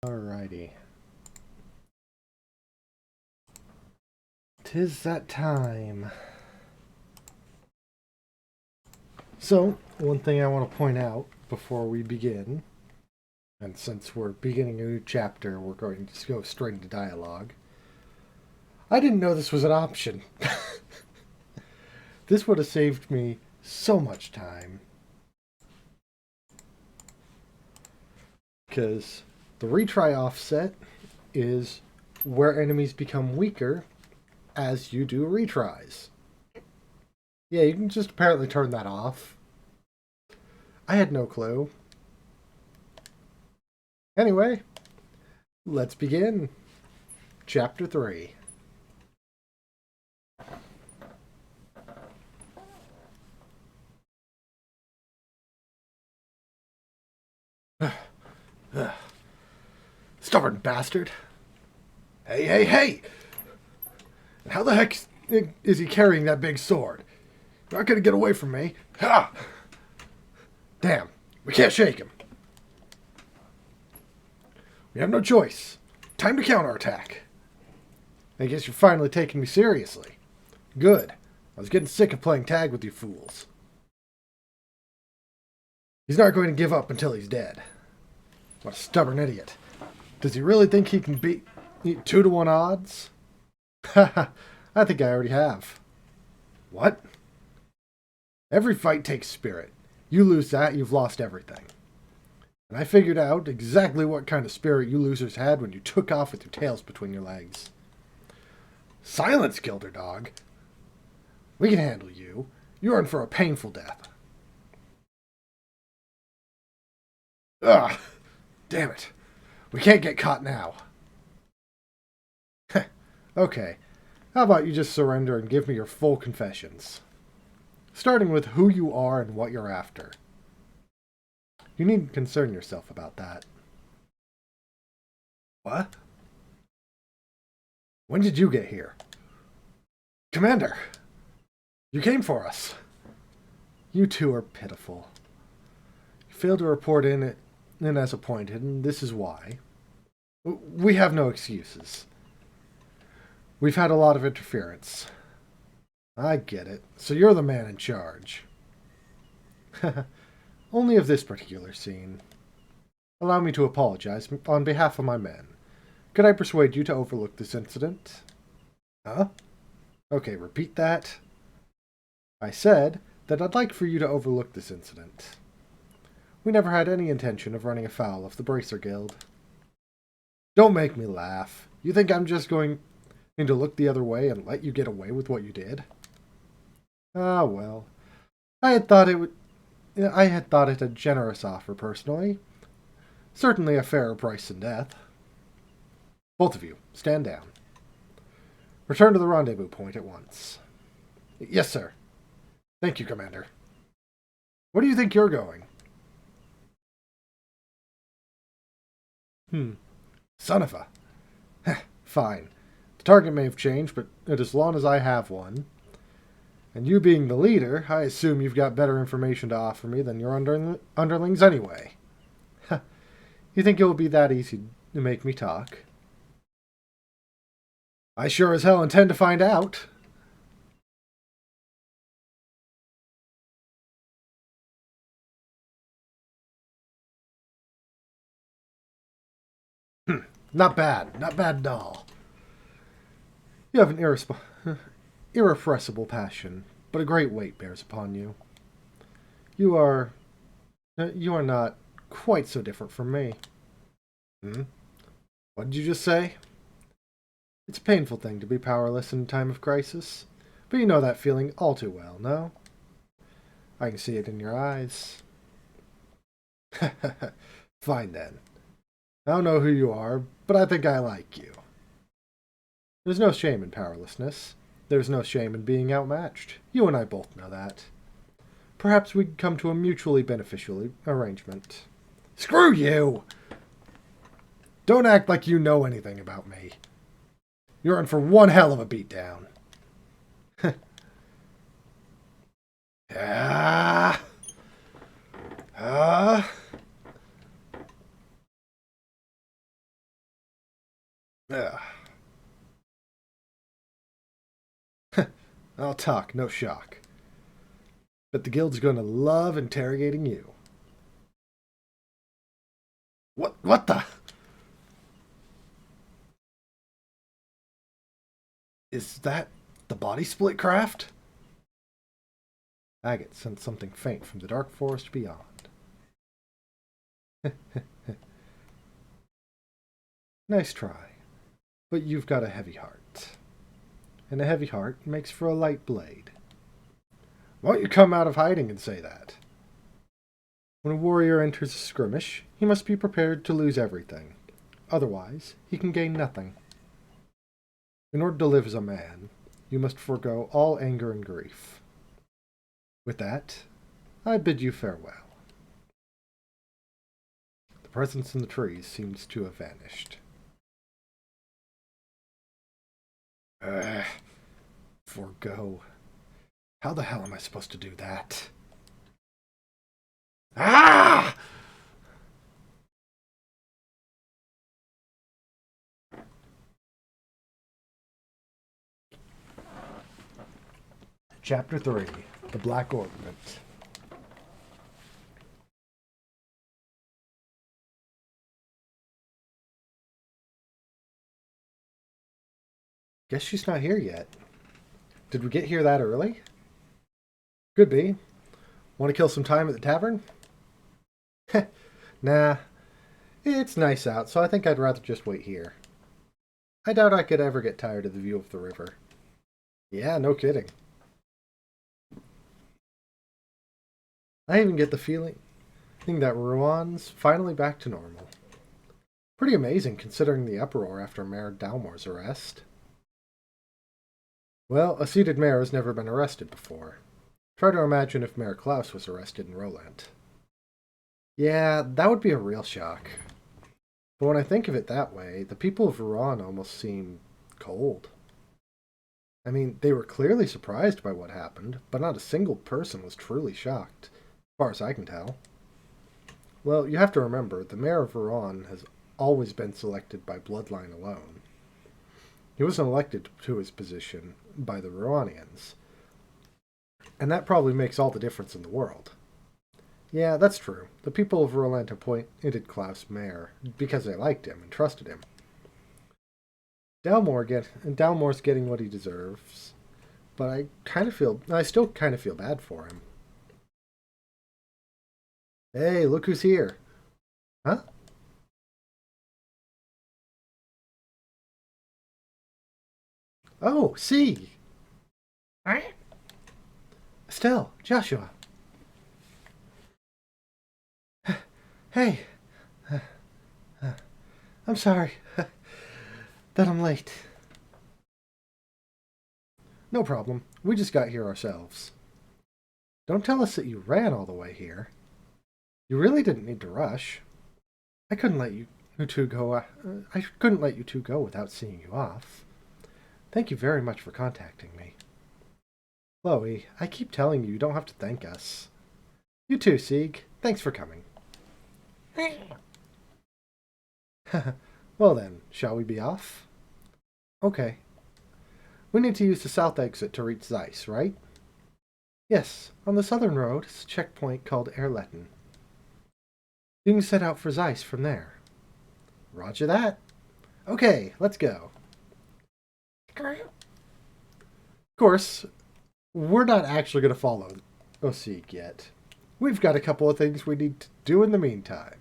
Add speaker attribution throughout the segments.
Speaker 1: Alrighty. 'Tis that time. So, one thing I want to point out before we begin, and since we're beginning a new chapter, we're going to go straight into dialogue. I didn't know this was an option. This would have saved me so much time. Because the retry offset is where enemies become weaker as you do retries. Yeah, you can just apparently turn that off. I had no clue. Anyway, let's begin. Chapter 3. Stubborn bastard. Hey, hey, hey! How the heck is he carrying that big sword? You're not gonna get away from me. Ha! Damn, we can't shake him. We have no choice. Time to counterattack. I guess you're finally taking me seriously. Good. I was getting sick of playing tag with you fools. He's not going to give up until he's dead. What a stubborn idiot. Does he really think he can beat 2-to-1 odds? Haha, I think I already have. What? Every fight takes spirit. You lose that, you've lost everything. And I figured out exactly what kind of spirit you losers had when you took off with your tails between your legs. Silence, Gilder Dog. We can handle you. You're in for a painful death. Ugh! Damn it. We can't get caught now. Okay. How about you just surrender and give me your full confessions? Starting with who you are and what you're after. You needn't concern yourself about that. What? When did you get here? Commander! You came for us. You two are pitiful. You failed to report in as appointed, and this is why. We have no excuses. We've had a lot of interference. I get it. So you're the man in charge. Only of this particular scene. Allow me to apologize on behalf of my men. Could I persuade you to overlook this incident? Huh? Okay, repeat that. I said that I'd like for you to overlook this incident. We never had any intention of running afoul of the Bracer Guild. Don't make me laugh. You think I'm just going to look the other way and let you get away with what you did? Ah, well. I had thought it a generous offer, personally. Certainly a fairer price than death. Both of you, stand down. Return to the rendezvous point at once. Yes, sir. Thank you, Commander. Where do you think you're going? Son of a... Fine. The target may have changed, but as long as I have one. And you being the leader, I assume you've got better information to offer me than your underlings anyway. You think it will be that easy to make me talk? I sure as hell intend to find out. Not bad. Not bad at all. You have an irrepressible passion, but a great weight bears upon you. You are not quite so different from me. What did you just say? It's a painful thing to be powerless in a time of crisis, but you know that feeling all too well, no? I can see it in your eyes. Fine then. I don't know who you are, but I think I like you. There's no shame in powerlessness. There's no shame in being outmatched. You and I both know that. Perhaps we could come to a mutually beneficial arrangement. Screw you! Don't act like you know anything about me. You're in for one hell of a beatdown. Ah! Ah! Ugh. I'll talk, no shock. But the guild's going to love interrogating you. What the? Is that the body split craft? Agate sensed something faint from the dark forest beyond. Nice try. But you've got a heavy heart. And a heavy heart makes for a light blade. Won't you come out of hiding and say that? When a warrior enters a skirmish, he must be prepared to lose everything. Otherwise, he can gain nothing. In order to live as a man, you must forego all anger and grief. With that, I bid you farewell. The presence in the trees seems to have vanished. Forgo. How the hell am I supposed to do that? Ah! Chapter 3, The Black Ornament. Guess she's not here yet. Did we get here that early? Could be. Want to kill some time at the tavern? Nah. It's nice out, so I think I'd rather just wait here. I doubt I could ever get tired of the view of the river. Yeah, no kidding. I even get the feeling that Rowan's finally back to normal. Pretty amazing considering the uproar after Mayor Dalmore's arrest. Well, a seated mayor has never been arrested before. Try to imagine if Mayor Klaus was arrested in Roland. Yeah, that would be a real shock. But when I think of it that way, the people of Rouen almost seem cold. I mean, they were clearly surprised by what happened, but not a single person was truly shocked, as far as I can tell. Well, you have to remember, the mayor of Rouen has always been selected by bloodline alone. He wasn't elected to his position by the Rouenians. And that probably makes all the difference in the world. Yeah, that's true. The people of Roland appointed Klaus mayor because they liked him and trusted him. Dalmore's getting what he deserves, but I still kind of feel bad for him. Hey, look who's here. Huh? Oh, see. Right? Estelle, Joshua. Hey. I'm sorry that I'm late. No problem. We just got here ourselves. Don't tell us that you ran all the way here. You really didn't need to rush. I couldn't let you two go. I couldn't let you two go without seeing you off. Thank you very much for contacting me. Chloe, I keep telling you don't have to thank us. You too, Sieg. Thanks for coming. Well then, shall we be off? Okay. We need to use the south exit to reach Zeiss, right? Yes, on the southern road is a checkpoint called Erletten. You can set out for Zeiss from there. Roger that. Okay, let's go. Of course, we're not actually going to follow Osig yet. We've got a couple of things we need to do in the meantime.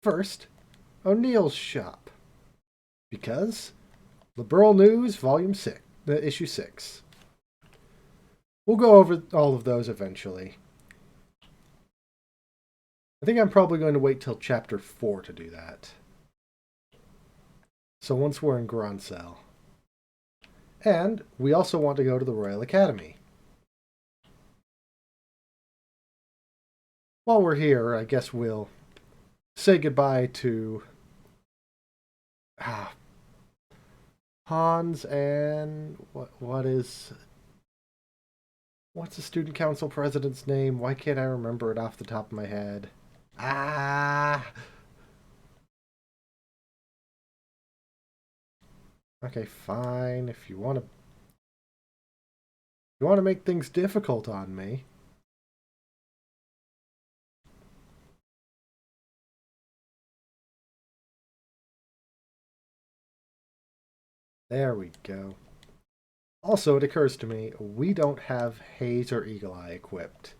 Speaker 1: First, O'Neill's shop. Because Liberal News, Volume 6, Issue 6. We'll go over all of those eventually. I think I'm probably going to wait till Chapter 4 to do that. So once we're in Grancel. And we also want to go to the Royal Academy. While we're here, I guess we'll say goodbye to Hans and what's the student council president's name? Why can't I remember it off the top of my head? Okay, fine. If you want to make things difficult on me. There we go. Also, it occurs to me, we don't have Haze or Eagle Eye equipped.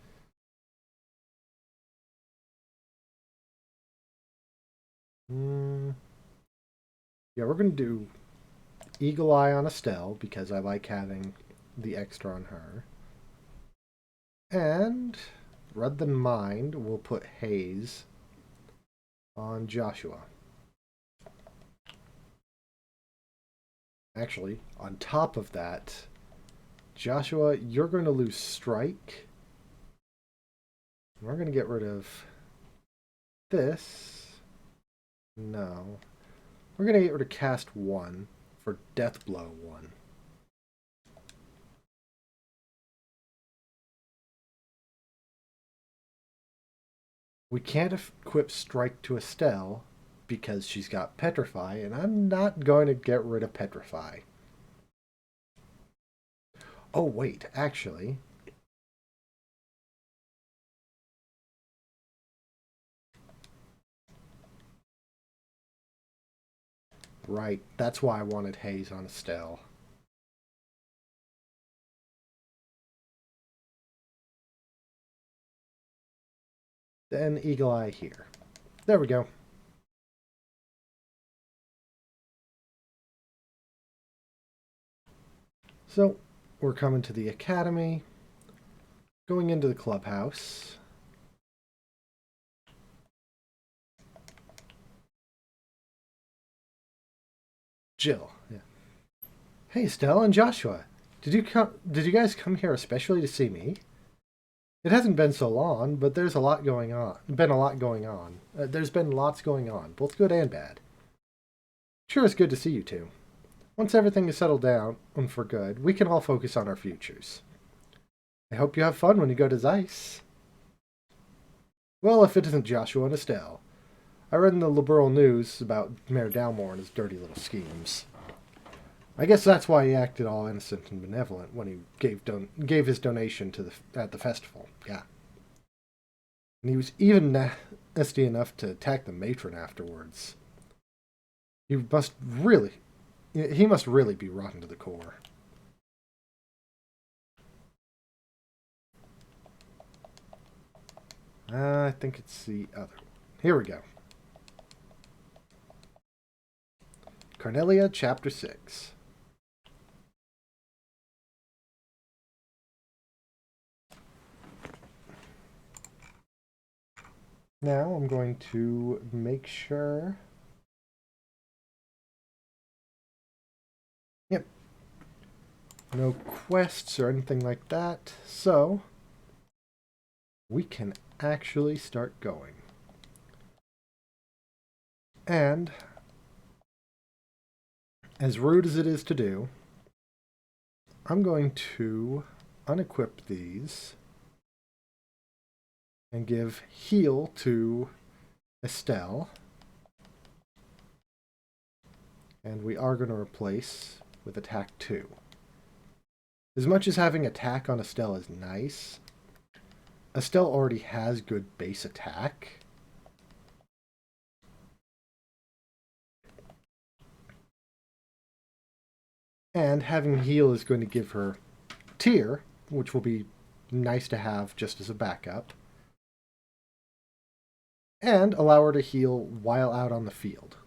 Speaker 1: Yeah, we're going to do Eagle Eye on Estelle because I like having the extra on her. And rather than Mind, we'll put Haze on Joshua. Actually, on top of that, Joshua, you're going to lose Strike. We're going to get rid of this. No. We're going to get rid of Cast 1 for Death Blow 1. We can't equip Strike to Estelle because she's got Petrify, and I'm not going to get rid of Petrify. Oh, wait, actually. Right, that's why I wanted Haze on Estelle. Then Eagle Eye here. There we go. So, we're coming to the academy. Going into the clubhouse. Jill. Yeah. Hey, Estelle and Joshua. Did you guys come here especially to see me? It hasn't been so long, but there's a lot going on. Been a lot going on. There's been lots going on, both good and bad. Sure, it's good to see you two. Once everything is settled down, and for good, we can all focus on our futures. I hope you have fun when you go to Zeiss. Well, if it isn't Joshua and Estelle. I read in the liberal news about Mayor Dalmore and his dirty little schemes. I guess that's why he acted all innocent and benevolent when he gave his donation to at the festival. Yeah. And he was even nasty enough to attack the matron afterwards. He must really be rotten to the core. I think it's the other one. Here we go. Cornelia, Chapter 6. Now I'm going to make sure... Yep. No quests or anything like that, so we can actually start going. And as rude as it is to do, I'm going to unequip these and give heal to Estelle. And we are going to replace with attack 2. As much as having attack on Estelle is nice, Estelle already has good base attack. And having heal is going to give her tier, which will be nice to have just as a backup. And allow her to heal while out on the field.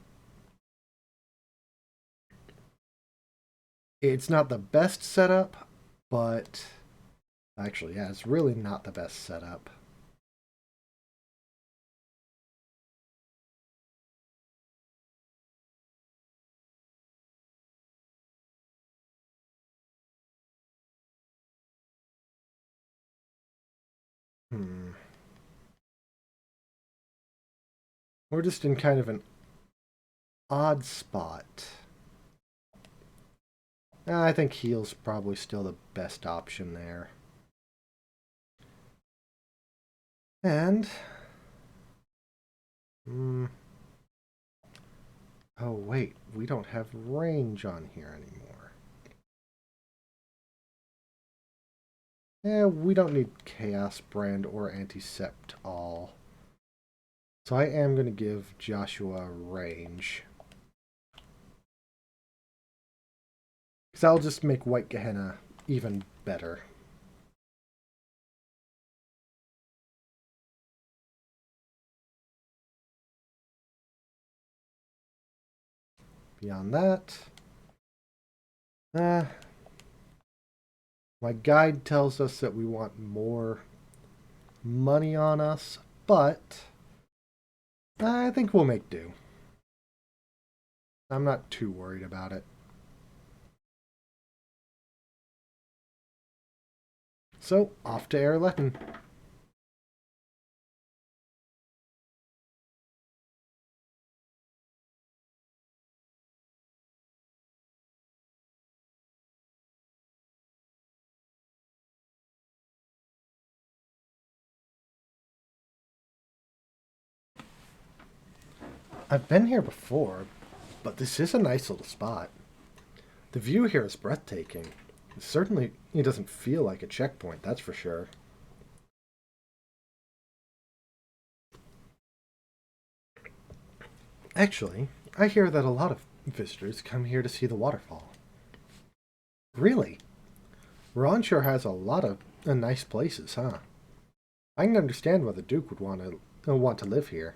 Speaker 1: It's not the best setup, but... Actually, yeah, it's really not the best setup. We're just in kind of an odd spot. I think heal's probably still the best option there. And... Oh, wait. We don't have range on here anymore. Yeah, we don't need Chaos Brand or Anticept all. So I am going to give Joshua range. Because that'll just make White Gehenna even better. Beyond that, uh, my guide tells us that we want more money on us, but I think we'll make do. I'm not too worried about it. So, off to Erletten. I've been here before, but this is a nice little spot. The view here is breathtaking. Certainly, it doesn't feel like a checkpoint, that's for sure. Actually, I hear that a lot of visitors come here to see the waterfall. Really? Ron sure has a lot of nice places, huh? I can understand why the Duke would want to live here.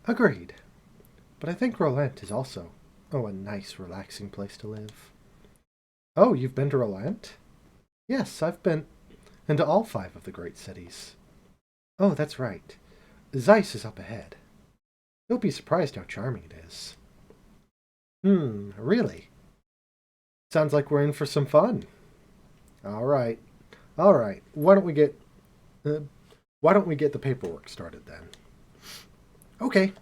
Speaker 1: Agreed. But I think Roland is also a nice, relaxing place to live. Oh, you've been to Roland? Yes, I've been into all 5 of the great cities. Oh, that's right. Zeiss is up ahead. You'll be surprised how charming it is. Really? Sounds like we're in for some fun. All right. All right. Uh, why don't we get the paperwork started then? Okay.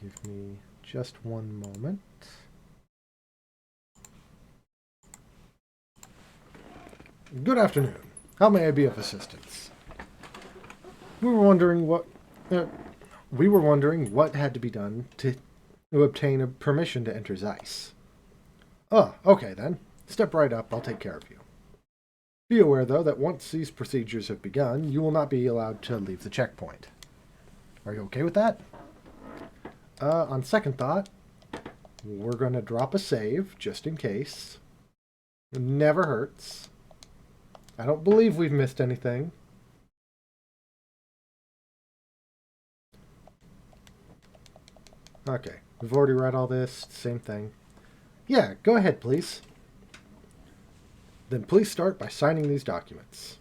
Speaker 1: Give me just one moment. Good afternoon. How may I be of assistance? We were wondering what uh, had to be done to obtain a permission to enter Zeiss. Oh, okay then. Step right up. I'll take care of you. Be aware, though, that once these procedures have begun, you will not be allowed to leave the checkpoint. Are you okay with that? On second thought, we're going to drop a save, just in case. It never hurts. I don't believe we've missed anything. Okay, we've already read all this. Same thing. Yeah, go ahead, please. Then please start by signing these documents.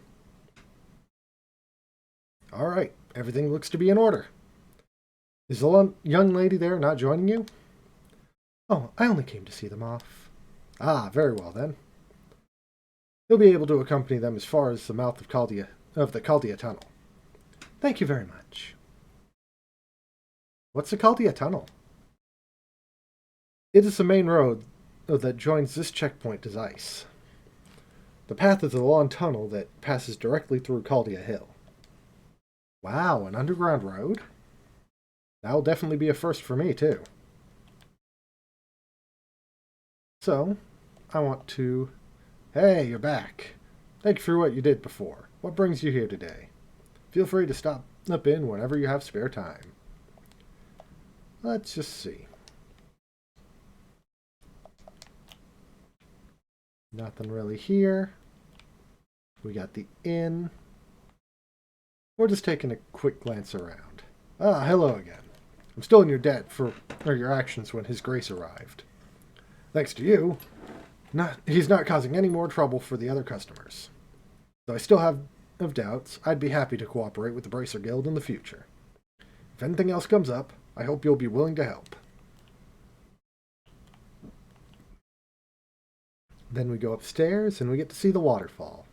Speaker 1: All right, everything looks to be in order. Is the young lady there not joining you? Oh, I only came to see them off. Ah, very well then. You'll be able to accompany them as far as the mouth of the Caldia Tunnel. Thank you very much. What's the Caldia Tunnel? It is the main road that joins this checkpoint to Zeiss. The path is a long tunnel that passes directly through Caldia Hill. Wow, an underground road? That'll definitely be a first for me, too. So, I want to... Hey, you're back. Thank you for what you did before. What brings you here today? Feel free to stop in whenever you have spare time. Let's just see. Nothing really here. We got the inn. We're just taking a quick glance around. Ah, hello again. I'm still in your debt for your actions when His Grace arrived. Thanks to you, he's not causing any more trouble for the other customers. Though I still have doubts, I'd be happy to cooperate with the Bracer Guild in the future. If anything else comes up, I hope you'll be willing to help. Then we go upstairs and we get to see the waterfall.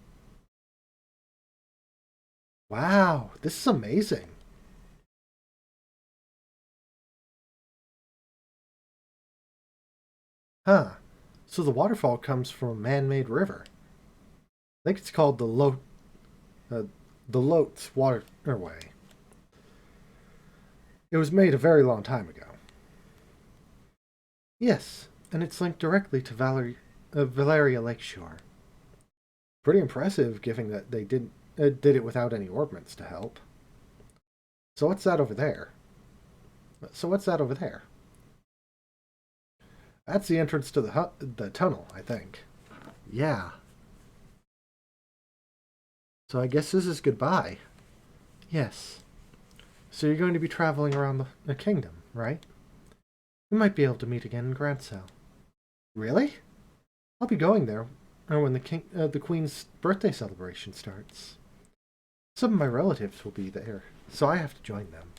Speaker 1: Wow, this is amazing. Huh. So the waterfall comes from a man-made river. I think it's called the Lot's Waterway. It was made a very long time ago. Yes, and it's linked directly to Valeria Lakeshore. Pretty impressive, given that they did it without any ordnance to help. So what's that over there? That's the entrance to the tunnel, I think. Yeah. So I guess this is goodbye. Yes. So you're going to be traveling around the kingdom, right? We might be able to meet again in Grancel. Really? I'll be going there when the Queen's birthday celebration starts. Some of my relatives will be there, so I have to join them.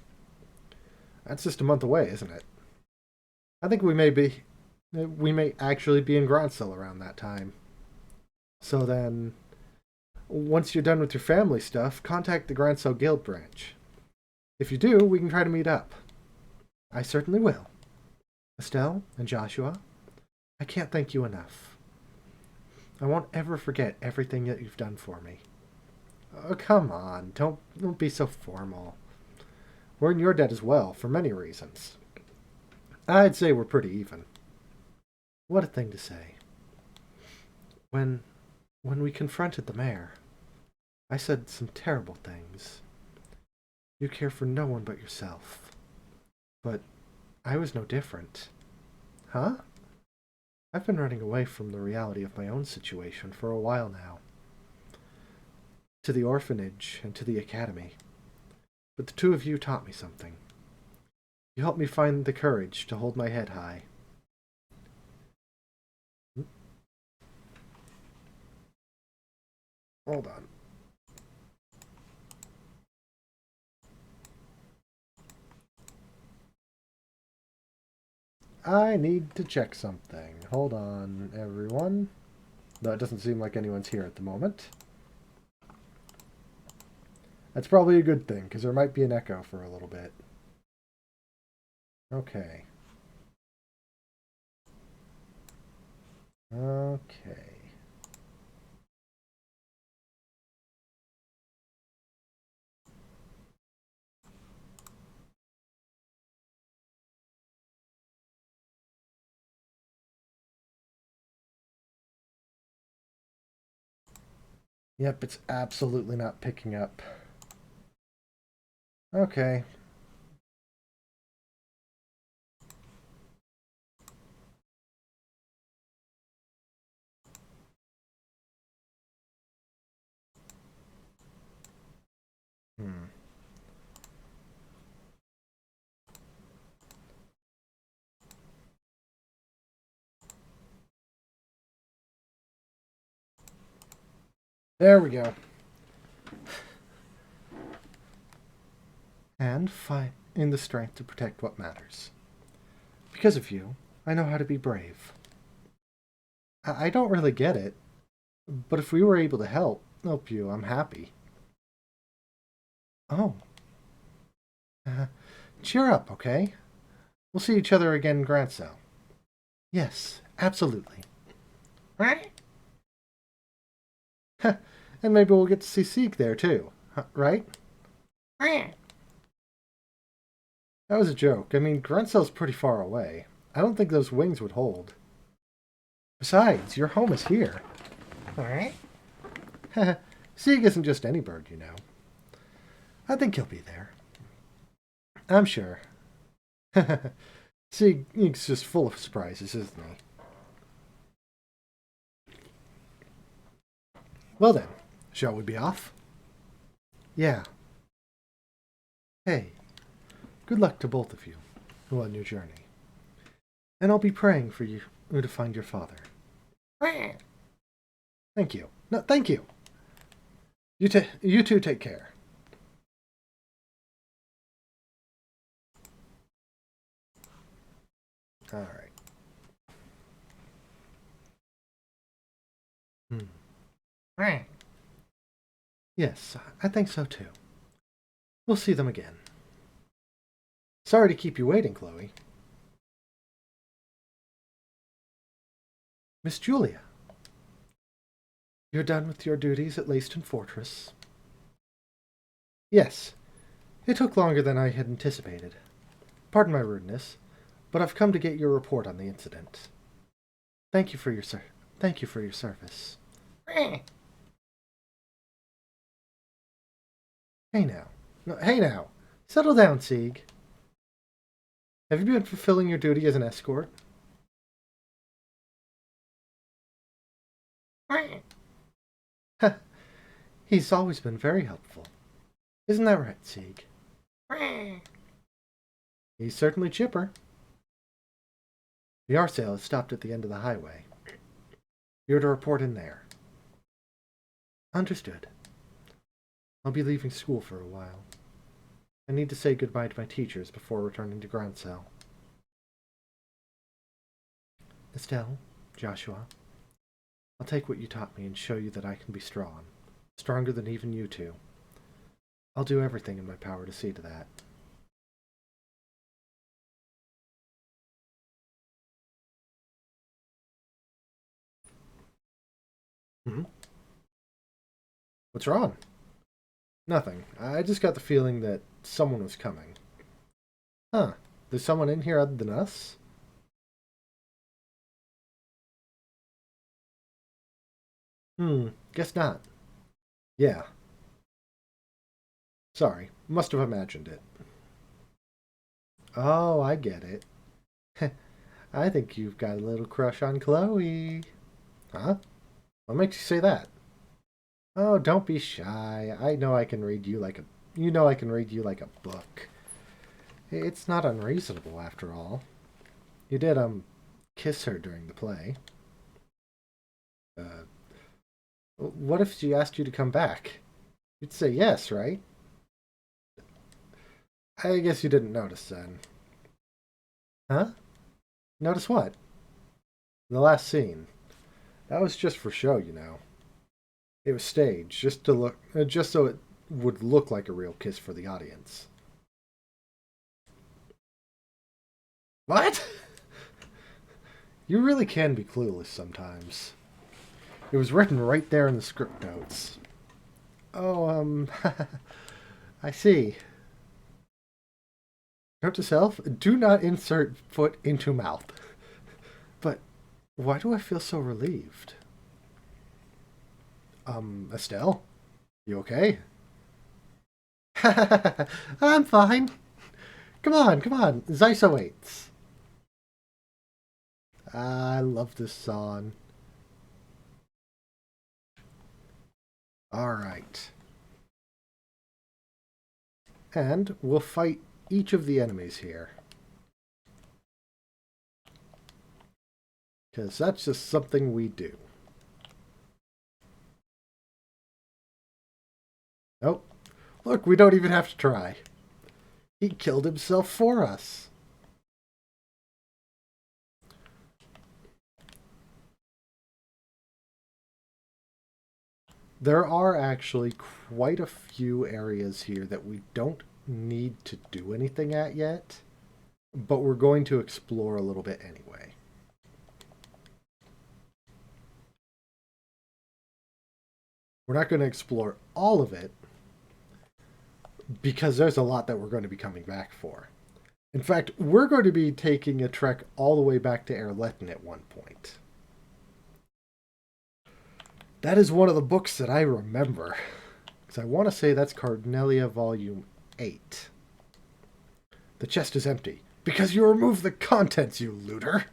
Speaker 1: That's just a month away, isn't it? I think we may actually be in Grancel around that time. So then, once you're done with your family stuff, contact the Grancel Guild branch. If you do, we can try to meet up. I certainly will. Estelle and Joshua, I can't thank you enough. I won't ever forget everything that you've done for me. Oh, come on, don't be so formal. We're in your debt as well, for many reasons. I'd say we're pretty even. What a thing to say. When we confronted the mayor, I said some terrible things. You care for no one but yourself. But I was no different. Huh? I've been running away from the reality of my own situation for a while now. To the orphanage and to the academy. But the two of you taught me something. You helped me find the courage to hold my head high. Hold on. I need to check something. Hold on, everyone. No, it doesn't seem like anyone's here at the moment. That's probably a good thing, because there might be an echo for a little bit. Okay. Okay. Yep, it's absolutely not picking up. Okay. Hmm. There we go. And find in the strength to protect what matters. Because of you, I know how to be brave. I don't really get it, but if we were able to help you, I'm happy. Oh. Uh, cheer up, okay? We'll see each other again in Grancel. Yes, absolutely. Right? And maybe we'll get to see Seek there too, right? That was a joke. I mean, Gruncel's pretty far away. I don't think those wings would hold. Besides, your home is here. Alright. Seek isn't just any bird, you know. I think he'll be there. I'm sure. Seek's just full of surprises, isn't he? Well then, shall we be off? Yeah. Hey, good luck to both of you on your journey. And I'll be praying for you to find your father. Thank you. No, thank you. You two take care. All right. Yes, I think so too. We'll see them again. Sorry to keep you waiting, Chloe. Miss Julia. You're done with your duties at Leyston Fortress? Yes. It took longer than I had anticipated. Pardon my rudeness, but I've come to get your report on the incident. Thank you for your Thank you for your service. Hey now. No, hey now. Settle down, Sieg. Have you been fulfilling your duty as an escort? He's always been very helpful. Isn't that right, Sieg? He's certainly chipper. The Arsail has stopped at the end of the highway. You're to report in there. Understood. I'll be leaving school for a while. I need to say goodbye to my teachers before returning to Groundsel. Estelle, Joshua, I'll take what you taught me and show you that I can be strong. Stronger than even you two. I'll do everything in my power to see to that. Hmm? What's wrong? Nothing. I just got the feeling that someone was coming. Huh. There's someone in here other than us? Guess not. Yeah. Sorry. Must have imagined it. Oh, I get it. I think you've got a little crush on Chloe. Huh? What makes you say that? Oh, don't be shy. I know I can read you like a... You know I can read you like a book. It's not unreasonable, after all. You did, kiss her during the play. What if she asked you to come back? You'd say yes, right? I guess you didn't notice then. Huh? Notice what? The last scene. That was just for show, you know. It was staged, just so it would look like a real kiss for the audience. What? You really can be clueless sometimes. It was written right there in the script notes. Oh, I see. Note to self, do not insert foot into mouth. But why do I feel so relieved? Estelle? You okay? I'm fine. Come on. Zyso waits. I love this song. Alright. And we'll fight each of the enemies here. Because that's just something we do. Nope. Look, we don't even have to try. He killed himself for us. There are actually quite a few areas here that we don't need to do anything at yet, but we're going to explore a little bit anyway. We're not going to explore all of it, because there's a lot that we're going to be coming back for. In fact, we're going to be taking a trek all the way back to Erletten at one point. That is one of the books that I remember. Because I want to say that's Carnelia Volume 8. The chest is empty. Because you removed the contents, you looter!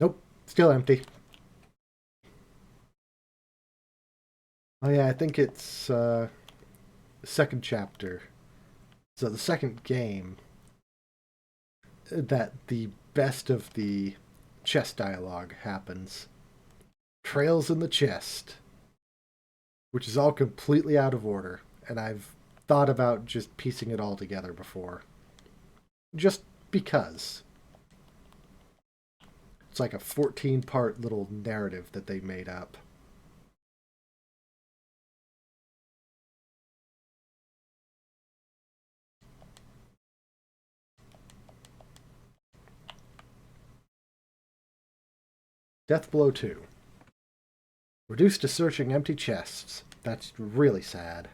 Speaker 1: Nope, still empty. Oh yeah, I think it's the second chapter. So the second game that the best of the chest dialogue happens. Trails in the chest. Which is all completely out of order. And I've thought about just piecing it all together before. Just because. It's like a 14-part little narrative that they made up. Death Blow 2. Reduced to searching empty chests. That's really sad.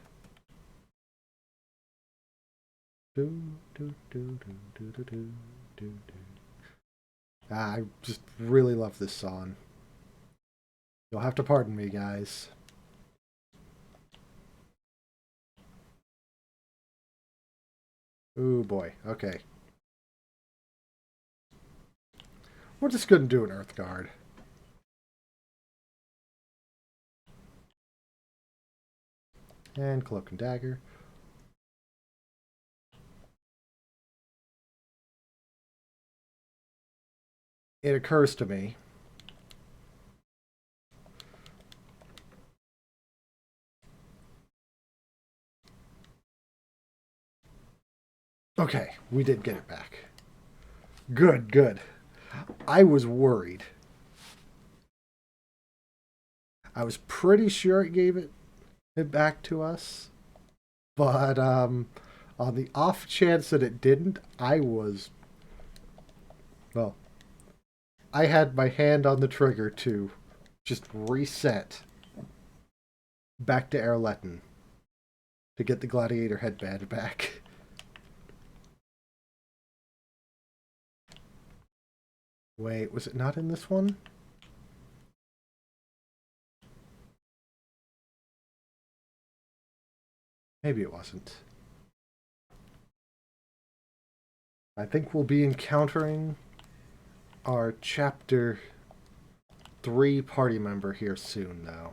Speaker 1: I just really love this song. You'll have to pardon me, guys. Ooh, boy. Okay. We're just going to do an Earth Guard. And Cloak and Dagger. It occurs to me. Okay, we did get it back. Good, good. I was worried. I was pretty sure it gave it back to us. But on the off chance that it didn't, I was... Well, I had my hand on the trigger to just reset back to Erletten to get the gladiator headband back. Wait, was it not in this one? Maybe it wasn't. I think we'll be encountering our Chapter 3 party member here soon, though.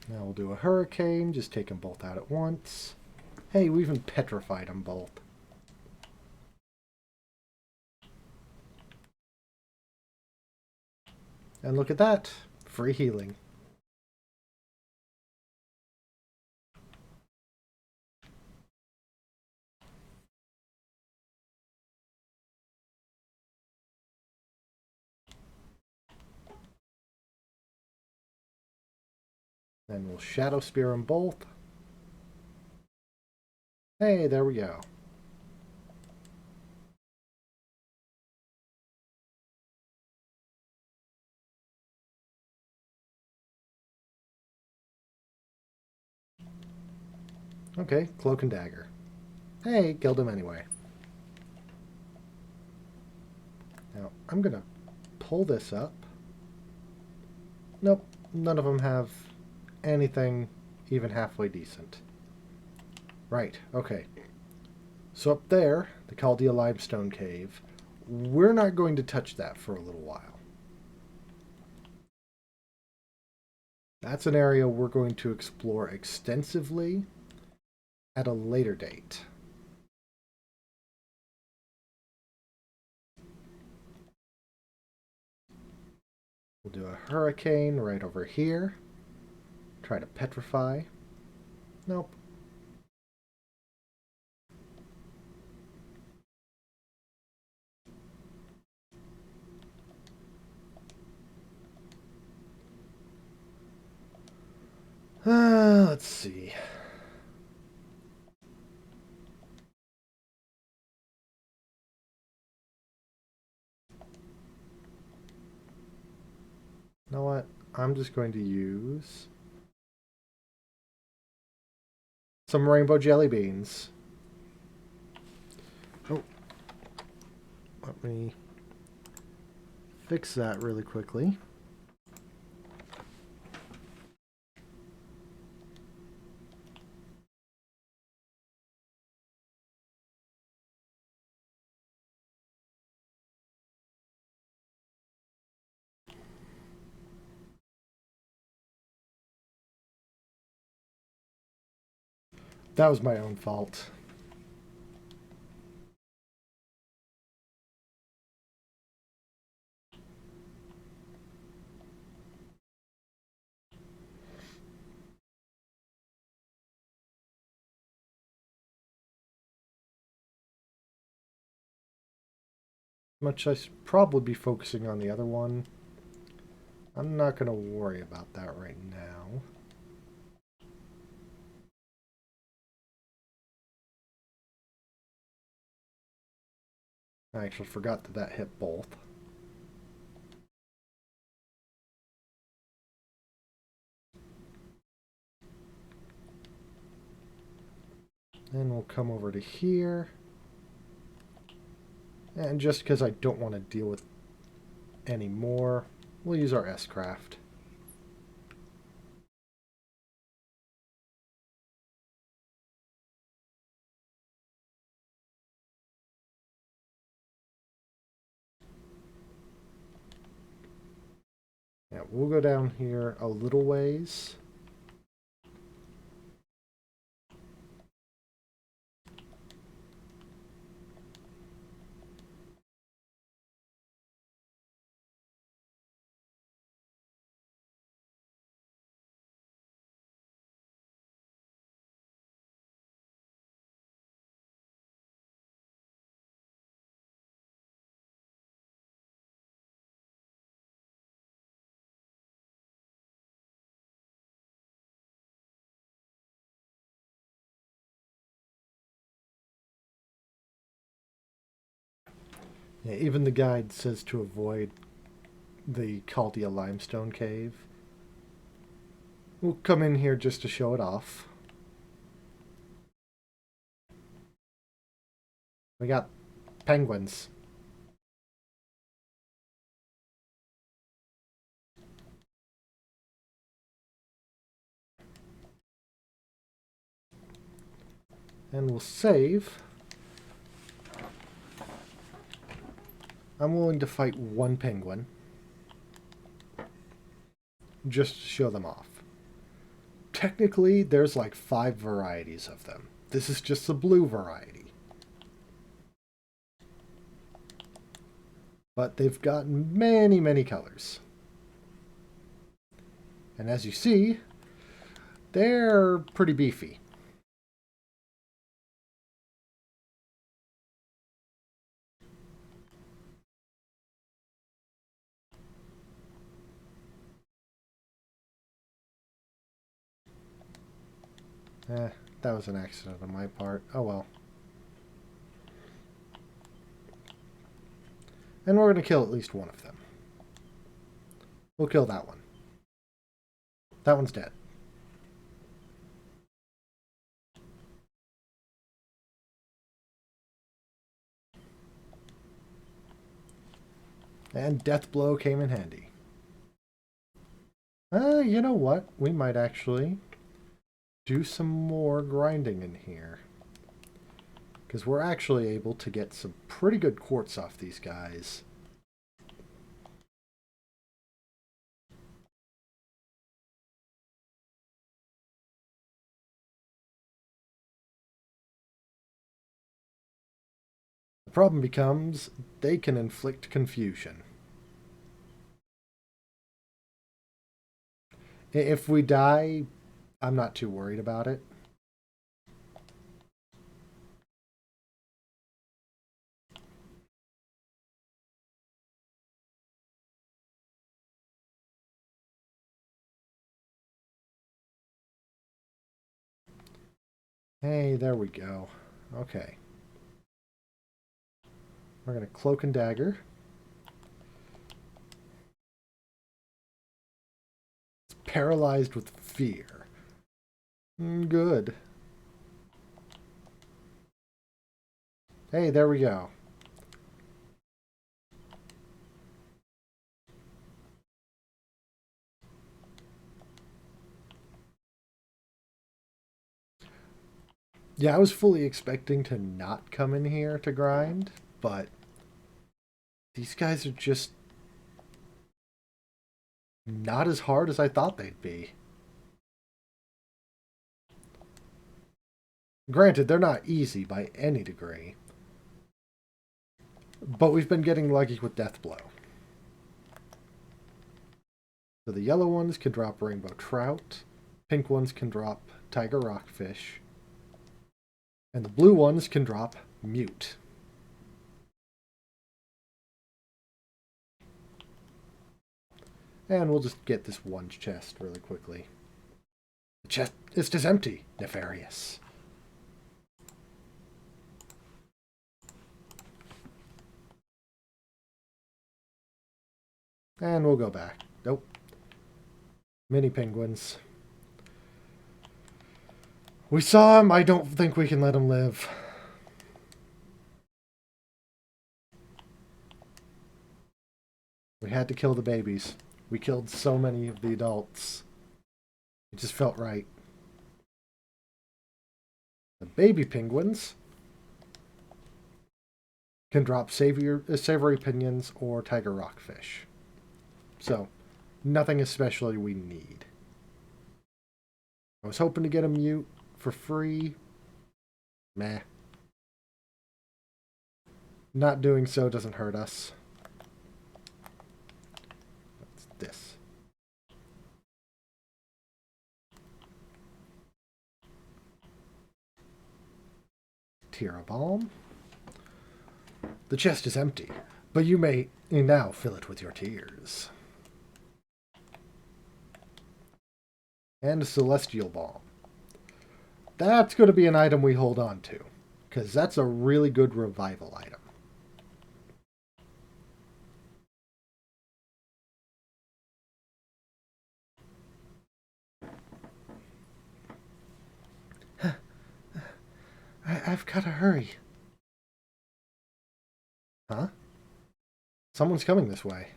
Speaker 1: Now we'll do a hurricane, just take them both out at once. Hey, we even petrified them both. And look at that, free healing. Then we'll Shadow Spear them both. Hey, there we go. Okay, Cloak and Dagger. Hey, killed him anyway. Now, I'm gonna pull this up. Nope, none of them have anything even halfway decent. Right, okay. So up there, the Chaldea Limestone Cave, we're not going to touch that for a little while. That's an area we're going to explore extensively at a later date. We'll do a hurricane right over here. Try to petrify. Nope. Let's see. You know what? I'm just going to use some rainbow jelly beans. Oh. Let me fix that really quickly. That was my own fault. Much I should probably be focusing on the other one. I'm not going to worry about that right now. I actually forgot that that hit both. Then we'll come over to here. And just because I don't want to deal with any more, we'll use our S-Craft. Yeah, we'll go down here a little ways. Yeah, even the guide says to avoid the Chaldia limestone cave. We'll come in here just to show it off. We got penguins. And we'll save. I'm willing to fight one penguin. Just to show them off. Technically, there's like 5 varieties of them. This is just the blue variety. But they've got many, many colors. And as you see, they're pretty beefy. That was an accident on my part. Oh well. And we're going to kill at least one of them. We'll kill that one. That one's dead. And Death Blow came in handy. You know what? We might actually do some more grinding in here. Because we're actually able to get some pretty good quartz off these guys. The problem becomes they can inflict confusion. If we die, I'm not too worried about it. Hey, there we go. Okay. We're going to Cloak and Dagger. It's paralyzed with fear. Good. Hey, there we go. Yeah, I was fully expecting to not come in here to grind, but these guys are just not as hard as I thought they'd be. Granted, they're not easy by any degree, but we've been getting lucky with Death Blow. So the yellow ones can drop Rainbow Trout, pink ones can drop Tiger Rockfish, and the blue ones can drop Mute. And we'll just get this one chest really quickly. The chest is just empty. Nefarious. And we'll go back. Nope. Mini penguins. We saw him. I don't think we can let him live. We had to kill the babies. We killed so many of the adults. It just felt right. The baby penguins can drop savory pinions or tiger rockfish. So, nothing especially we need. I was hoping to get a mute for free. Meh. Not doing so doesn't hurt us. What's this? Tear a balm. The chest is empty, but you may now fill it with your tears. And a celestial balm. That's going to be an item we hold on to, because that's a really good revival item. I've got to hurry. Huh? Someone's coming this way.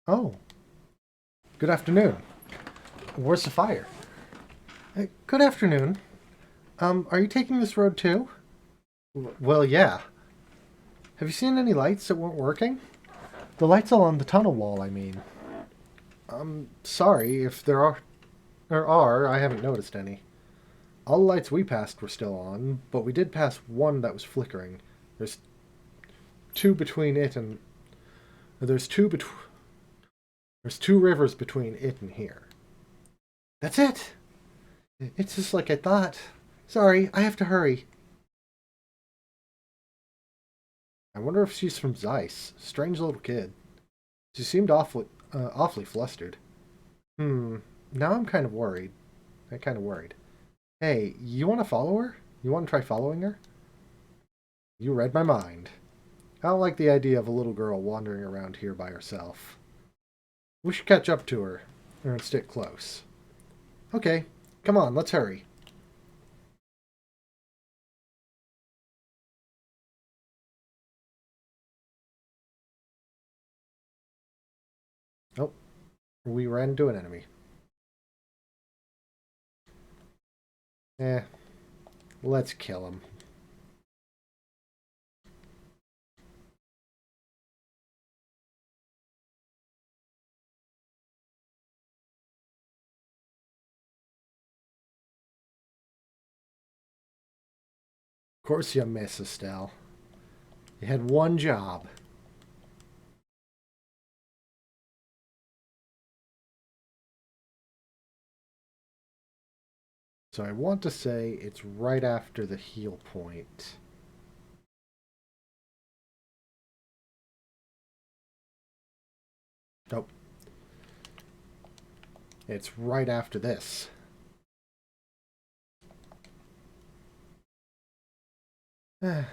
Speaker 1: Oh. Good afternoon. Where's the fire? Good afternoon. Are you taking this road too? Well, yeah. Have you seen any lights that weren't working? The lights along the tunnel wall, I mean. Sorry if there are, I haven't noticed any. All the lights we passed were still on, but we did pass one that was flickering. There's two between it and... There's two rivers between it and here. That's it! It's just like I thought. Sorry, I have to hurry. I wonder if she's from Zeiss. Strange little kid. She seemed awfully flustered. Now I'm kind of worried. Hey, you want to follow her? You want to try following her? You read my mind. I don't like the idea of a little girl wandering around here by herself. We should catch up to her, and stick close. Okay, come on, let's hurry. Oh, we ran into an enemy. Let's kill him. Of course you miss, Estelle. You had one job. So I want to say it's right after the heal point. Nope. It's right after this. I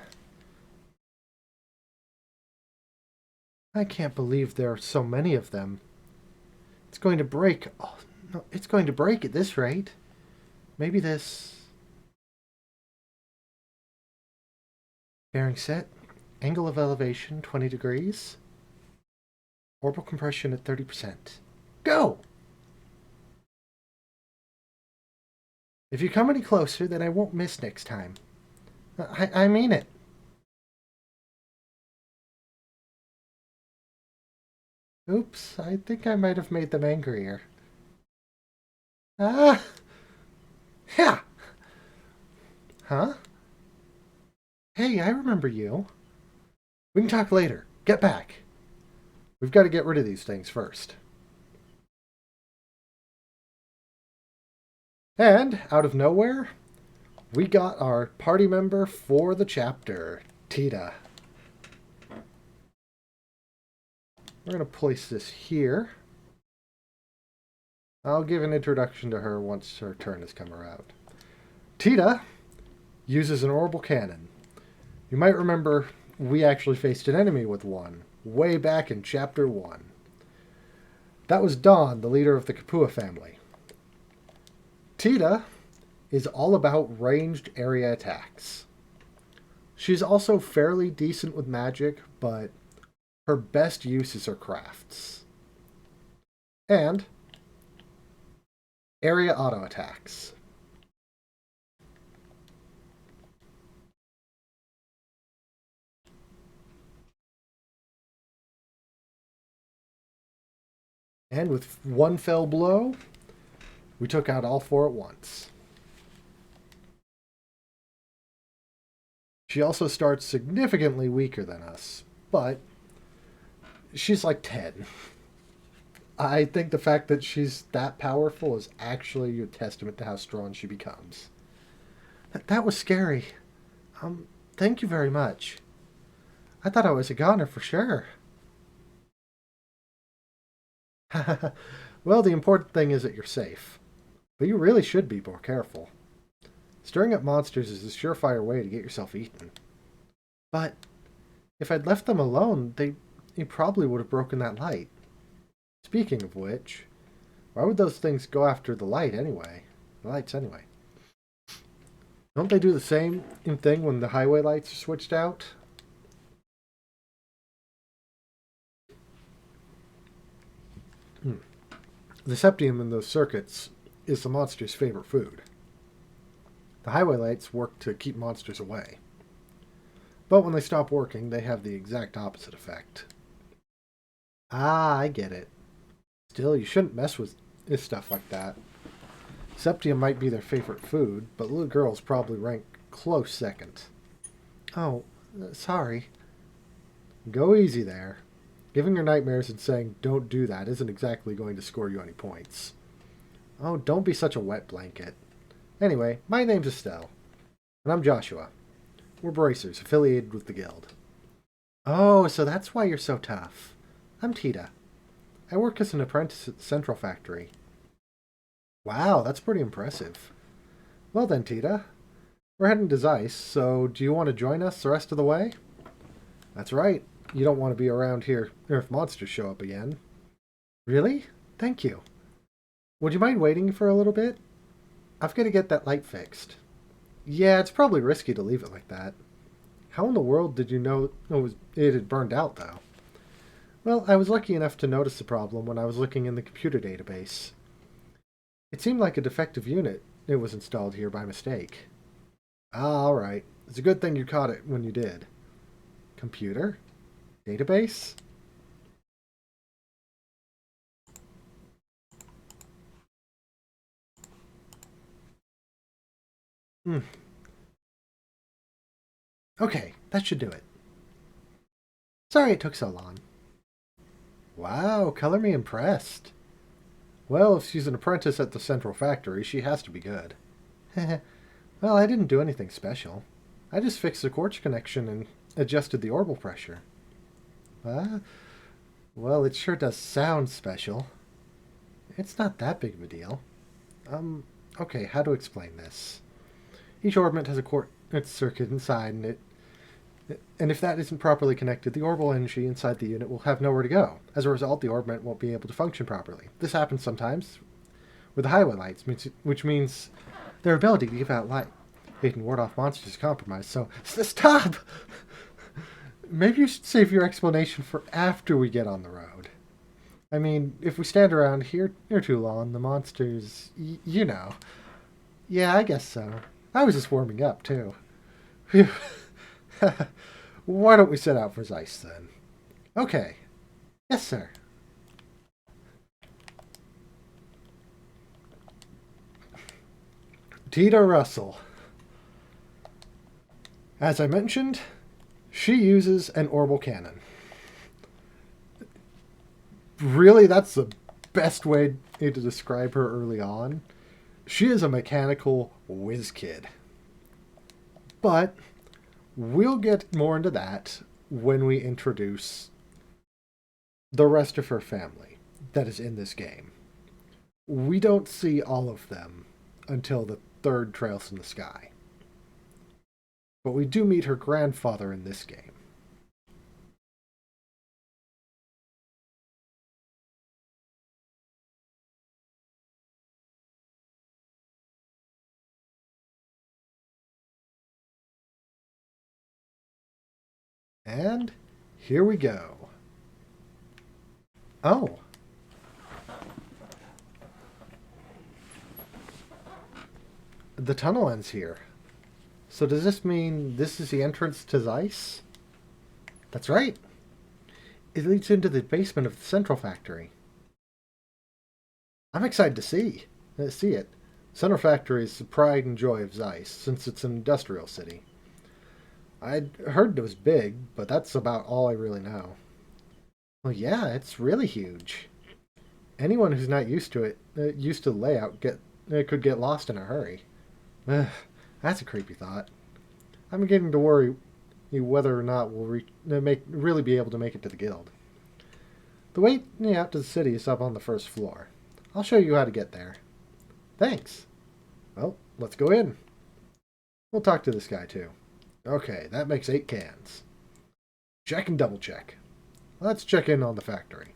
Speaker 1: can't believe there are so many of them. It's going to break. Oh, no, it's going to break at this rate. Maybe this... Bearing set. Angle of elevation, 20 degrees. Orbital compression at 30%. Go! If you come any closer, then I won't miss next time. I mean it. Oops, I think I might have made them angrier. Ah! Yeah! Huh? Hey, I remember you. We can talk later. Get back. We've got to get rid of these things first. And, out of nowhere, we got our party member for the chapter, Tita. We're going to place this here. I'll give an introduction to her once her turn has come around. Tita uses an orbital cannon. You might remember we actually faced an enemy with one way back in Chapter 1. That was Dawn, the leader of the Kapua family. Tita is all about ranged area attacks. She's also fairly decent with magic, but her best use is her crafts. And area auto attacks. And with one fell blow, we took out all four at once. She also starts significantly weaker than us, but she's like 10. I think the fact that she's that powerful is actually a testament to how strong she becomes. That was scary. Thank you very much. I thought I was a goner for sure. Well, the important thing is that you're safe. But you really should be more careful. Stirring up monsters is a surefire way to get yourself eaten. But if I'd left them alone, they probably would have broken that light. Speaking of which, why would those things go after the light anyway? The lights anyway. Don't they do the same thing when the highway lights are switched out? The septium in those circuits is the monster's favorite food. The highway lights work to keep monsters away. But when they stop working, they have the exact opposite effect. Ah, I get it. Still, you shouldn't mess with stuff like that. Septium might be their favorite food, but little girls probably rank close second. Oh, sorry. Go easy there. Giving her nightmares and saying, don't do that, isn't exactly going to score you any points. Oh, don't be such a wet blanket. Anyway, my name's Estelle. And I'm Joshua. We're bracers, affiliated with the guild. Oh, so that's why you're so tough. I'm Tita. I work as an apprentice at the Central Factory. Wow, that's pretty impressive. Well then, Tita. We're heading to Zeiss, so do you want to join us the rest of the way? That's right. You don't want to be around here if monsters show up again. Really? Thank you. Would you mind waiting for a little bit? I've got to get that light fixed. Yeah, it's probably risky to leave it like that. How in the world did you know it had burned out, though? Well, I was lucky enough to notice the problem when I was looking in the computer database. It seemed like a defective unit. It was installed here by mistake. Ah, alright. It's a good thing you caught it when you did. Computer? Database? Okay, that should do it. Sorry it took so long. Wow, color me impressed. Well, if she's an apprentice at the Central Factory, she has to be good. Well, I didn't do anything special. I just fixed the quartz connection and adjusted the orbital pressure. Well, it sure does sound special. It's not that big of a deal. Okay, how to explain this? Each orbit has a quartz circuit inside, and if that isn't properly connected, the orbital energy inside the unit will have nowhere to go. As a result, the orbit won't be able to function properly. This happens sometimes with the highway lights, which means their ability to give out light. They can ward off monsters is compromised, so stop! Maybe you should save your explanation for after we get on the road. I mean, if we stand around here too long, the monsters, you know. Yeah, I guess so. I was just warming up, too. Phew. Why don't we set out for Zeiss, then? Okay. Yes, sir. Tita Russell. As I mentioned, she uses an orbital cannon. Really, that's the best way to describe her early on. She is a mechanical whiz kid. But we'll get more into that when we introduce the rest of her family that is in this game. We don't see all of them until the third Trails in the Sky. But we do meet her grandfather in this game. And here we go. Oh. The tunnel ends here. So does this mean this is the entrance to Zeiss? That's right. It leads into the basement of the central factory. I'm excited to see it. Central Factory is the pride and joy of Zeiss, since it's an industrial city. I'd heard it was big, but that's about all I really know. Well, yeah, it's really huge. Anyone who's not used to it, used to the layout, could get lost in a hurry. Ugh, that's a creepy thought. I'm beginning to worry whether or not we'll really be able to make it to the guild. The way out to the city is up on the first floor. I'll show you how to get there. Thanks. Well, let's go in. We'll talk to this guy too. Okay, that makes 8 cans. Check and double check. Let's check in on the factory.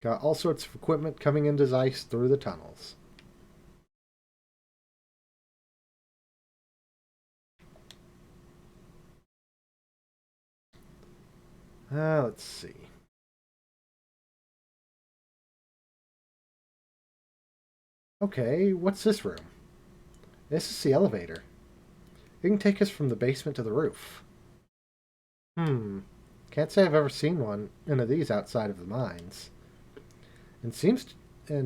Speaker 1: Got all sorts of equipment coming into Zeiss through the tunnels. Let's see. Okay, what's this room? This is the elevator. It can take us from the basement to the roof. Can't say I've ever seen one of these outside of the mines. And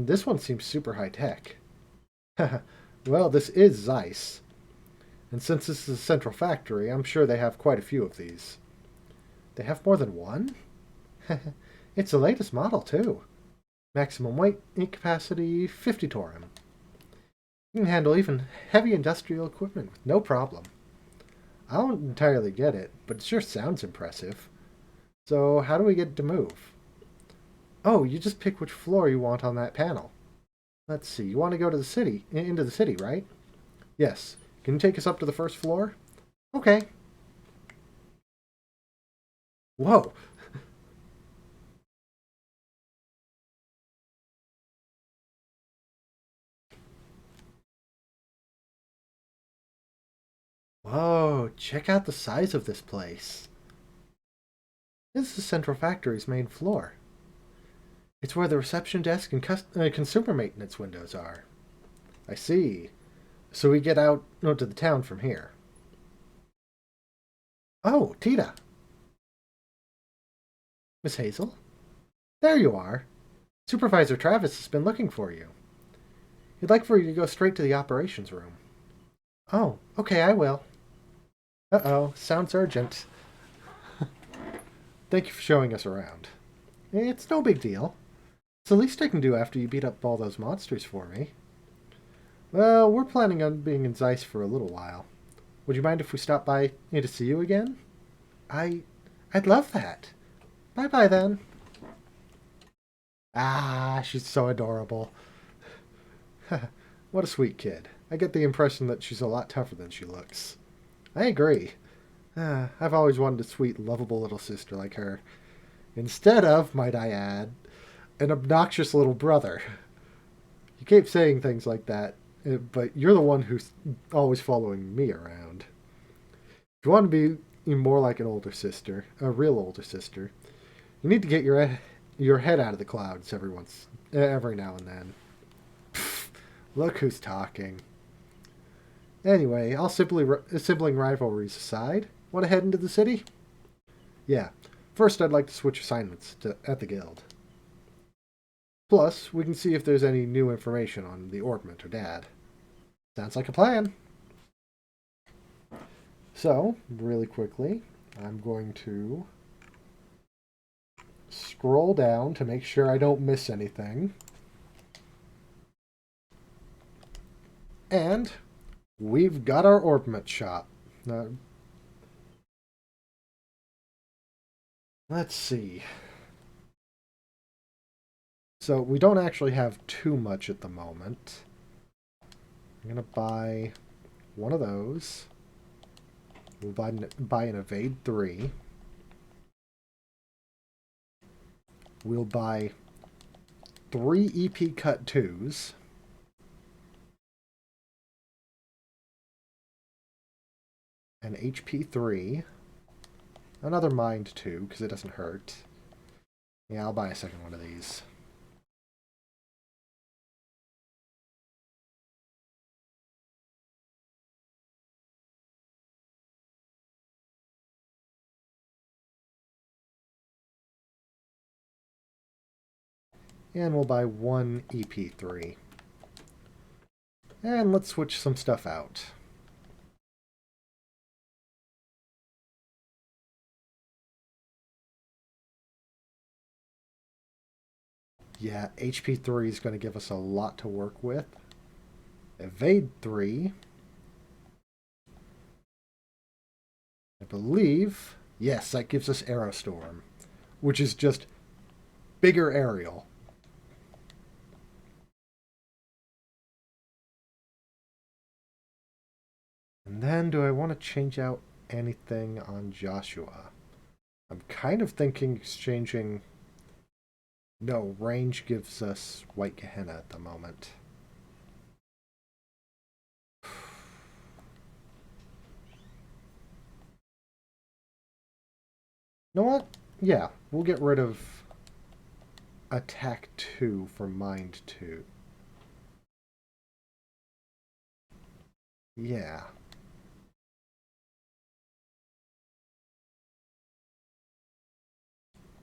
Speaker 1: this one seems super high tech. Well, this is Zeiss. And since this is a central factory, I'm sure they have quite a few of these. They have more than one? It's the latest model, too. Maximum weight and capacity, 50 Torum. You can handle even heavy industrial equipment with no problem. I don't entirely get it, but it sure sounds impressive. So, how do we get to move? Oh, you just pick which floor you want on that panel. Let's see, you want to go to the city, into the city, right? Yes. Can you take us up to the first floor? Okay. Whoa. Whoa, check out the size of this place. This is Central Factory's main floor. It's where the reception desk and consumer maintenance windows are. I see. So we get out to the town from here. Oh, Tita. Miss Hazel? There you are. Supervisor Travis has been looking for you. He'd like for you to go straight to the operations room. Oh, okay, I will. Uh-oh, sounds urgent. Thank you for showing us around. It's no big deal. It's the least I can do after you beat up all those monsters for me. Well, we're planning on being in Zeiss for a little while. Would you mind if we stop by to see you again? I'd love that. Bye-bye then. Ah, she's so adorable. What a sweet kid. I get the impression that she's a lot tougher than she looks. I agree. I've always wanted a sweet, lovable little sister like her. Instead of, might I add, an obnoxious little brother. You keep saying things like that, but you're the one who's always following me around. If you want to be more like an older sister, a real older sister, you need to get your head out of the clouds every now and then. Pfft, look who's talking. Anyway, all sibling rivalries aside, want to head into the city? Yeah. First, I'd like to switch assignments at the guild. Plus, we can see if there's any new information on the Orbment or Dad. Sounds like a plan. So, really quickly, I'm going to scroll down to make sure I don't miss anything. And we've got our Orbment shop. Let's see. So we don't actually have too much at the moment. I'm going to buy one of those. We'll buy an Evade 3. We'll buy 3 EP Cut 2s. An HP 3. Another Mind 2, because it doesn't hurt. Yeah, I'll buy a second one of these. And we'll buy 1 EP3. And let's switch some stuff out. Yeah, HP 3 is going to give us a lot to work with. Evade 3. I believe, yes, that gives us Aerostorm, which is just bigger aerial. And then, do I want to change out anything on Joshua? I'm kind of thinking exchanging... No, range gives us White Gehenna at the moment. You know what? Yeah, we'll get rid of Attack 2 for Mind 2. Yeah.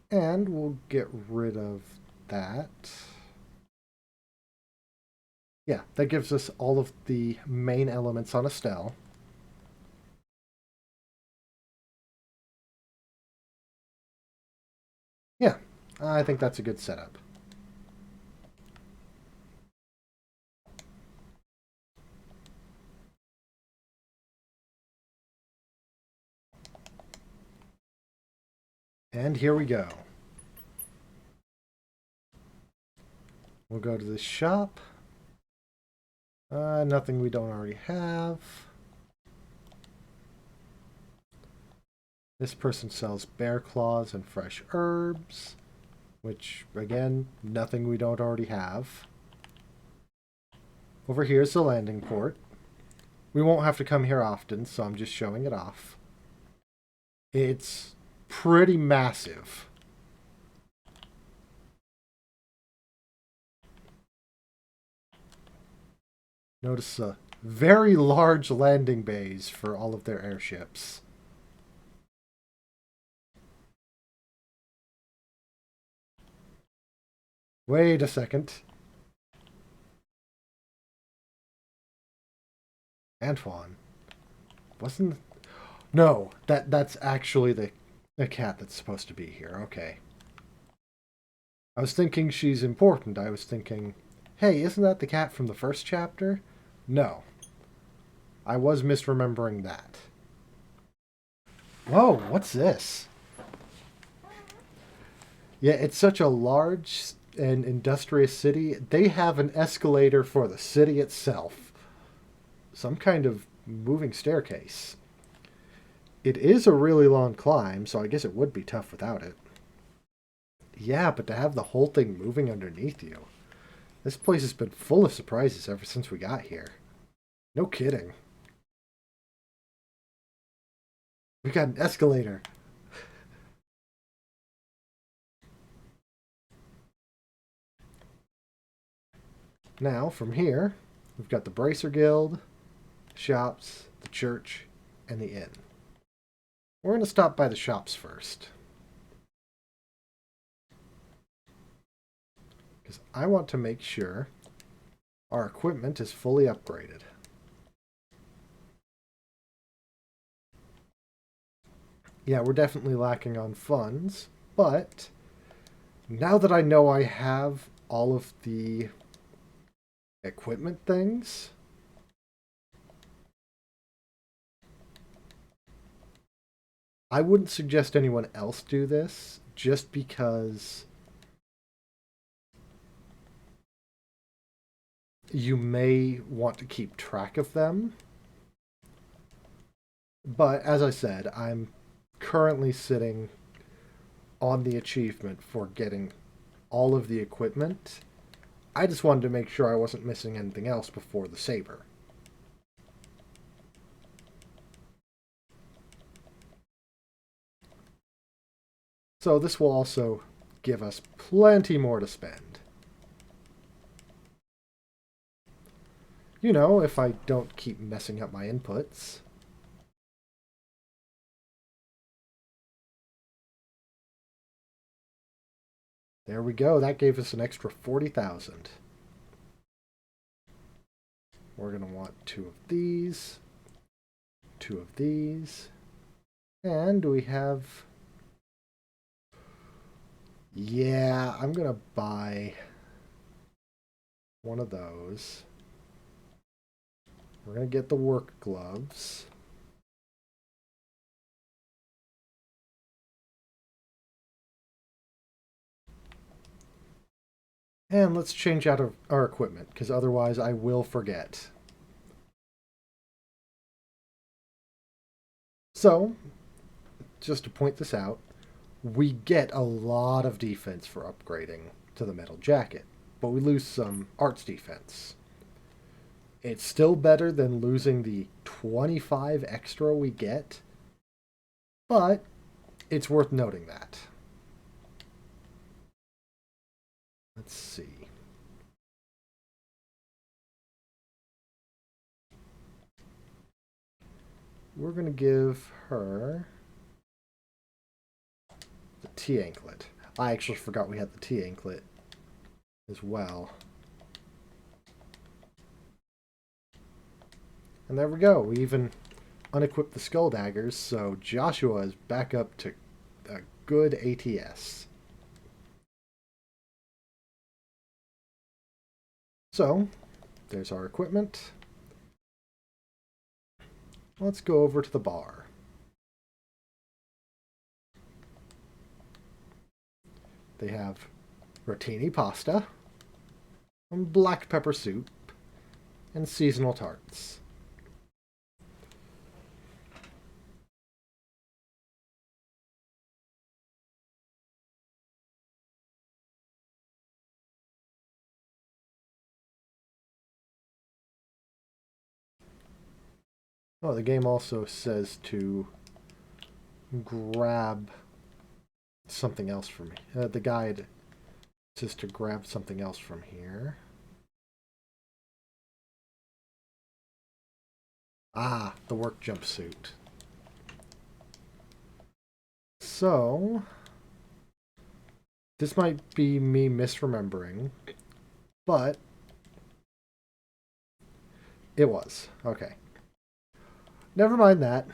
Speaker 1: And we'll get rid of that. Yeah, that gives us all of the main elements on Estelle. Yeah, I think that's a good setup. And here we go. We'll go to the shop. Nothing we don't already have. This person sells bear claws and fresh herbs, which, again, nothing we don't already have. Over here is the landing port. We won't have to come here often, so I'm just showing it off. It's pretty massive. Notice very large landing bays for all of their airships. Wait a second. Antoine. Wasn't... No, that's actually the cat that's supposed to be here. Okay. I was thinking she's important. I was thinking, hey, isn't that the cat from the first chapter? No. I was misremembering that. Whoa, what's this? Yeah, it's such a large and industrious city. They have an escalator for the city itself. Some kind of moving staircase. It is a really long climb, so I guess it would be tough without it. Yeah, but to have the whole thing moving underneath you. This place has been full of surprises ever since we got here. No kidding. We got an escalator. Now, from here, we've got the Bracer Guild, shops, the church, and the inn. We're going to stop by the shops first. Because I want to make sure our equipment is fully upgraded. Yeah, we're definitely lacking on funds, but now that I know I have all of the equipment things, I wouldn't suggest anyone else do this, just because you may want to keep track of them. But as I said, I'm currently sitting on the achievement for getting all of the equipment. I just wanted to make sure I wasn't missing anything else before the saber. So this will also give us plenty more to spend. You know, if I don't keep messing up my inputs. There we go. That gave us an extra 40,000. We're going to want 2 of these, 2 of these, and we have... Yeah, I'm going to buy one of those. We're going to get the work gloves. And let's change out of our equipment, because otherwise I will forget. So, just to point this out, we get a lot of defense for upgrading to the metal jacket, but we lose some arts defense. It's still better than losing the 25 extra we get, but it's worth noting that. Let's see. We're going to give her the T-anklet. I actually forgot we had the T-anklet as well. And there we go. We even unequipped the skull daggers, so Joshua is back up to a good ATS. So, there's our equipment. Let's go over to the bar. They have rotini pasta, and black pepper soup, and seasonal tarts. Oh, the game also says to grab something else from me. The guide says to grab something else from here. Ah, the work jumpsuit. So, this might be me misremembering, but it was. Okay. Never mind that.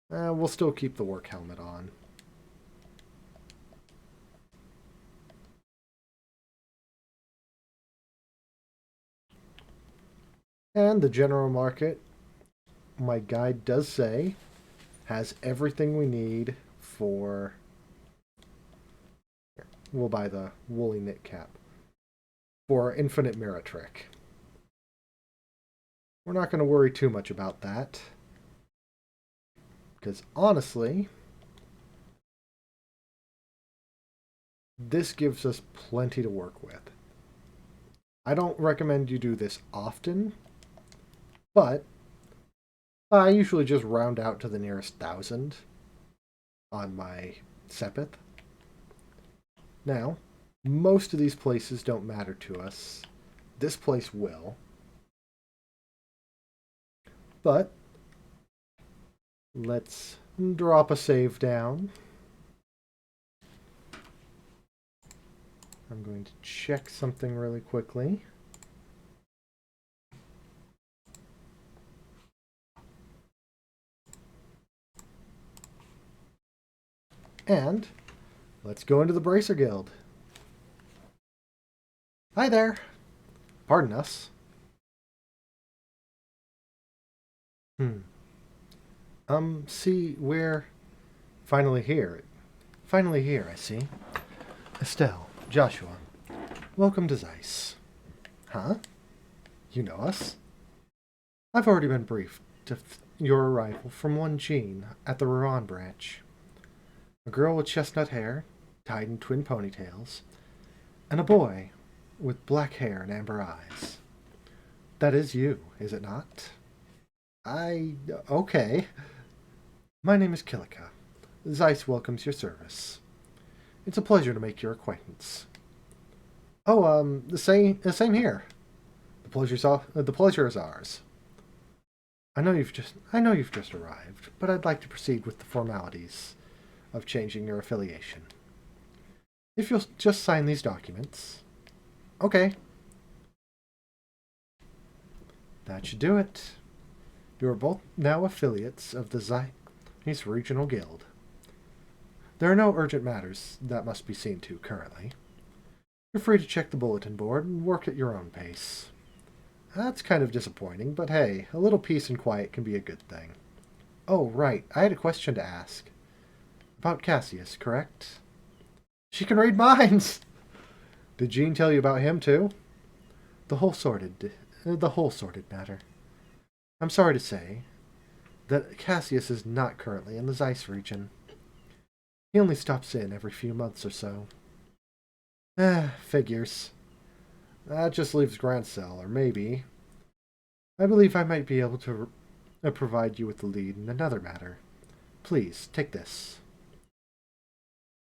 Speaker 1: We'll still keep the work helmet on. And the general market, my guide does say, has everything we need for... We'll buy the woolly knit cap. For infinite mirror trick. We're not going to worry too much about that. Because honestly, this gives us plenty to work with. I don't recommend you do this often, but I usually just round out to the nearest 1,000 on my Sepith. Now, most of these places don't matter to us. This place will. But let's drop a save down. I'm going to check something really quickly. And let's go into the Bracer Guild. Hi there. Pardon us. See, we're finally here. Finally here, I see. Estelle, Joshua, welcome to Zeiss. Huh? You know us? I've already been briefed to your arrival from one Jean at the Rouen branch. A girl with chestnut hair, tied in twin ponytails, and a boy with black hair and amber eyes. That is you, is it not? Okay. My name is Kilika. Zeiss welcomes your service. It's a pleasure to make your acquaintance. Oh, the same here. The pleasure is ours. I know you've just arrived, but I'd like to proceed with the formalities of changing your affiliation. If you'll just sign these documents. Okay. That should do it. You are both now affiliates of the Zeiss Regional Guild. There are no urgent matters that must be seen to currently. You're free to check the bulletin board and work at your own pace. That's kind of disappointing, but hey, a little peace and quiet can be a good thing. Oh, right, I had a question to ask. About Cassius, correct? She can read minds! Did Jean tell you about him, too? The whole sordid matter. I'm sorry to say that Cassius is not currently in the Zeiss region. He only stops in every few months or so. Figures. That just leaves Grancel, or maybe. I believe I might be able to provide you with the lead in another matter. Please, take this.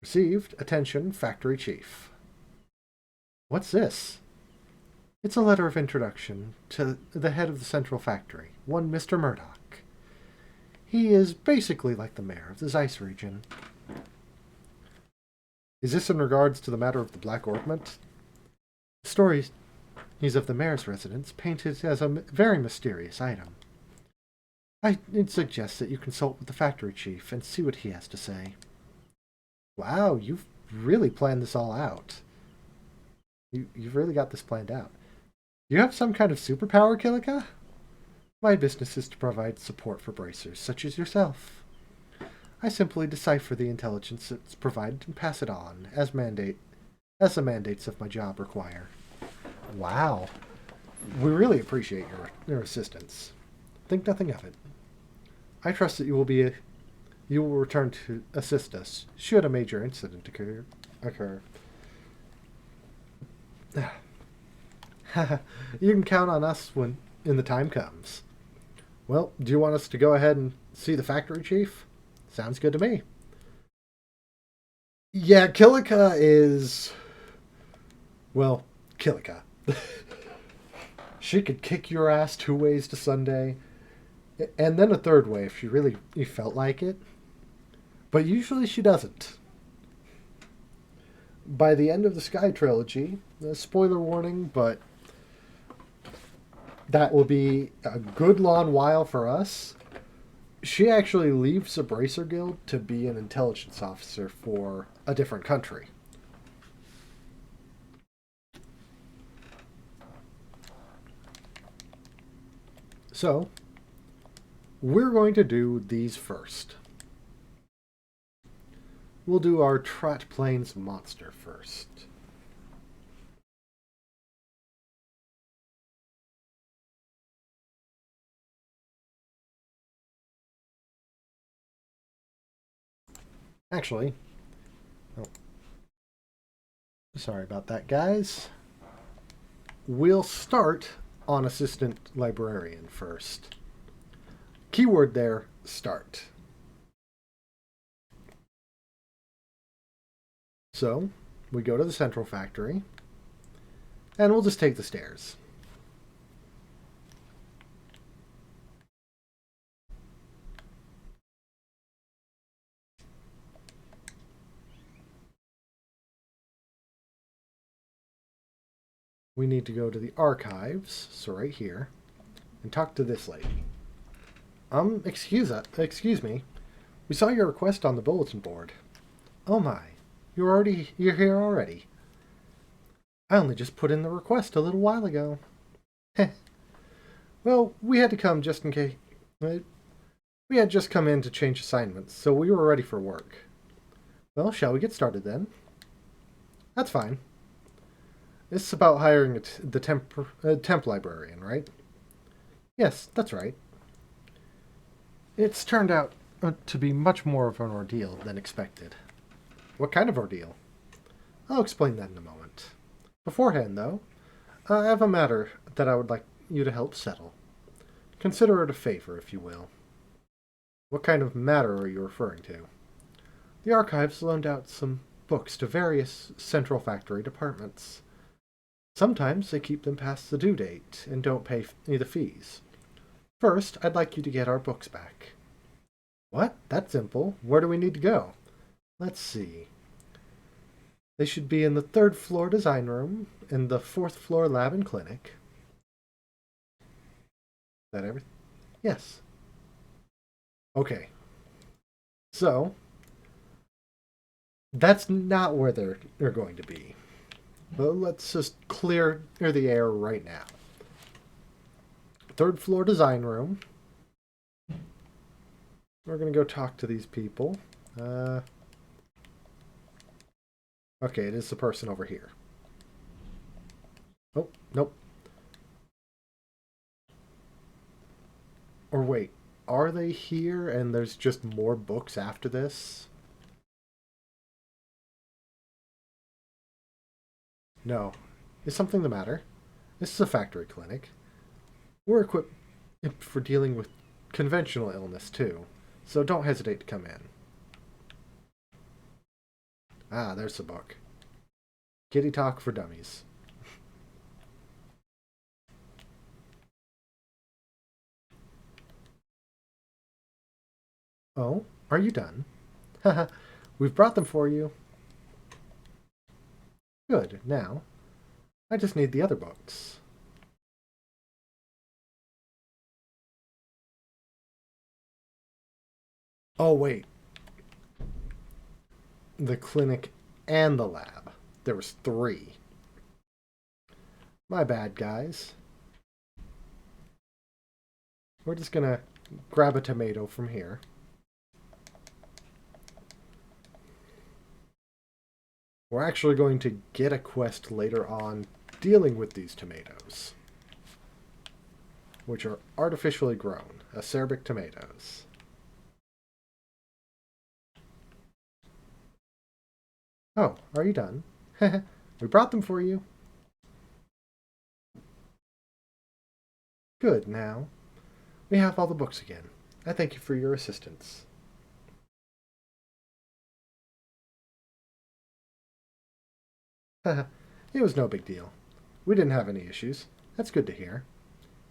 Speaker 1: Received. Attention, Factory Chief. What's this? It's a letter of introduction to the head of the central factory, one Mr. Murdoch. He is basically like the mayor of the Zeiss region. Is this in regards to the matter of the Black Ornament? The stories of the mayor's residence painted as a very mysterious item. I'd suggest that you consult with the factory chief and see what he has to say. Wow, you've really planned this all out. You've really got this planned out. Do you have some kind of superpower, Kilika? My business is to provide support for bracers such as yourself. I simply decipher the intelligence that's provided and pass it on as the mandates of my job require. Wow. We really appreciate your assistance. Think nothing of it. I trust that you will return to assist us should a major incident occur. You can count on us when the time comes. Well, do you want us to go ahead and see the factory chief? Sounds good to me. Yeah, Kilika is... Well, Kilika. She could kick your ass 2 ways to Sunday, and then a third way if you felt like it. But usually she doesn't. By the end of the Sky trilogy, spoiler warning, but that will be a good long while for us. She actually leaves the Bracer Guild to be an intelligence officer for a different country. So, we're going to do these first. We'll do our Trot Plains monster first. Actually, oh, sorry about that, guys. We'll start on Assistant Librarian first. Keyword there, start. So, we go to the central factory, and we'll just take the stairs. We need to go to the archives, so right here, and talk to this lady. Excuse me. We saw your request on the bulletin board. Oh my, you're here already. I only just put in the request a little while ago. Heh. Well, we had to come just in case. We We had just come in to change assignments, so we were ready for work. Well, shall we get started then? That's fine. This is about hiring the temp librarian, right? Yes, that's right. It's turned out to be much more of an ordeal than expected. What kind of ordeal? I'll explain that in a moment. Beforehand, though, I have a matter that I would like you to help settle. Consider it a favor, if you will. What kind of matter are you referring to? The archives loaned out some books to various central factory departments. Sometimes they keep them past the due date and don't pay the fees. First, I'd like you to get our books back. What? That's simple. Where do we need to go? Let's see. They should be in the 3rd floor design room, in the 4th floor lab and clinic. Is that everything? Yes. Okay. So, that's not where they're going to be. But let's just clear the air right now. 3rd floor design room. We're going to go talk to these people. Okay, it is the person over here. Oh, nope. Or wait, are they here and there's just more books after this? No. Is something the matter? This is a factory clinic. We're equipped for dealing with conventional illness, too, so don't hesitate to come in. Ah, there's the book. Kitty Talk for Dummies. Oh, are you done? Haha, we've brought them for you. Good, now, I just need the other books. Oh, wait. The clinic and the lab. There was 3. My bad, guys. We're just gonna grab a tomato from here. We're actually going to get a quest later on dealing with these tomatoes, which are artificially grown, acerbic tomatoes. Oh, are you done? We brought them for you. Good, now. We have all the books again. I thank you for your assistance. It was no big deal. We didn't have any issues. That's good to hear.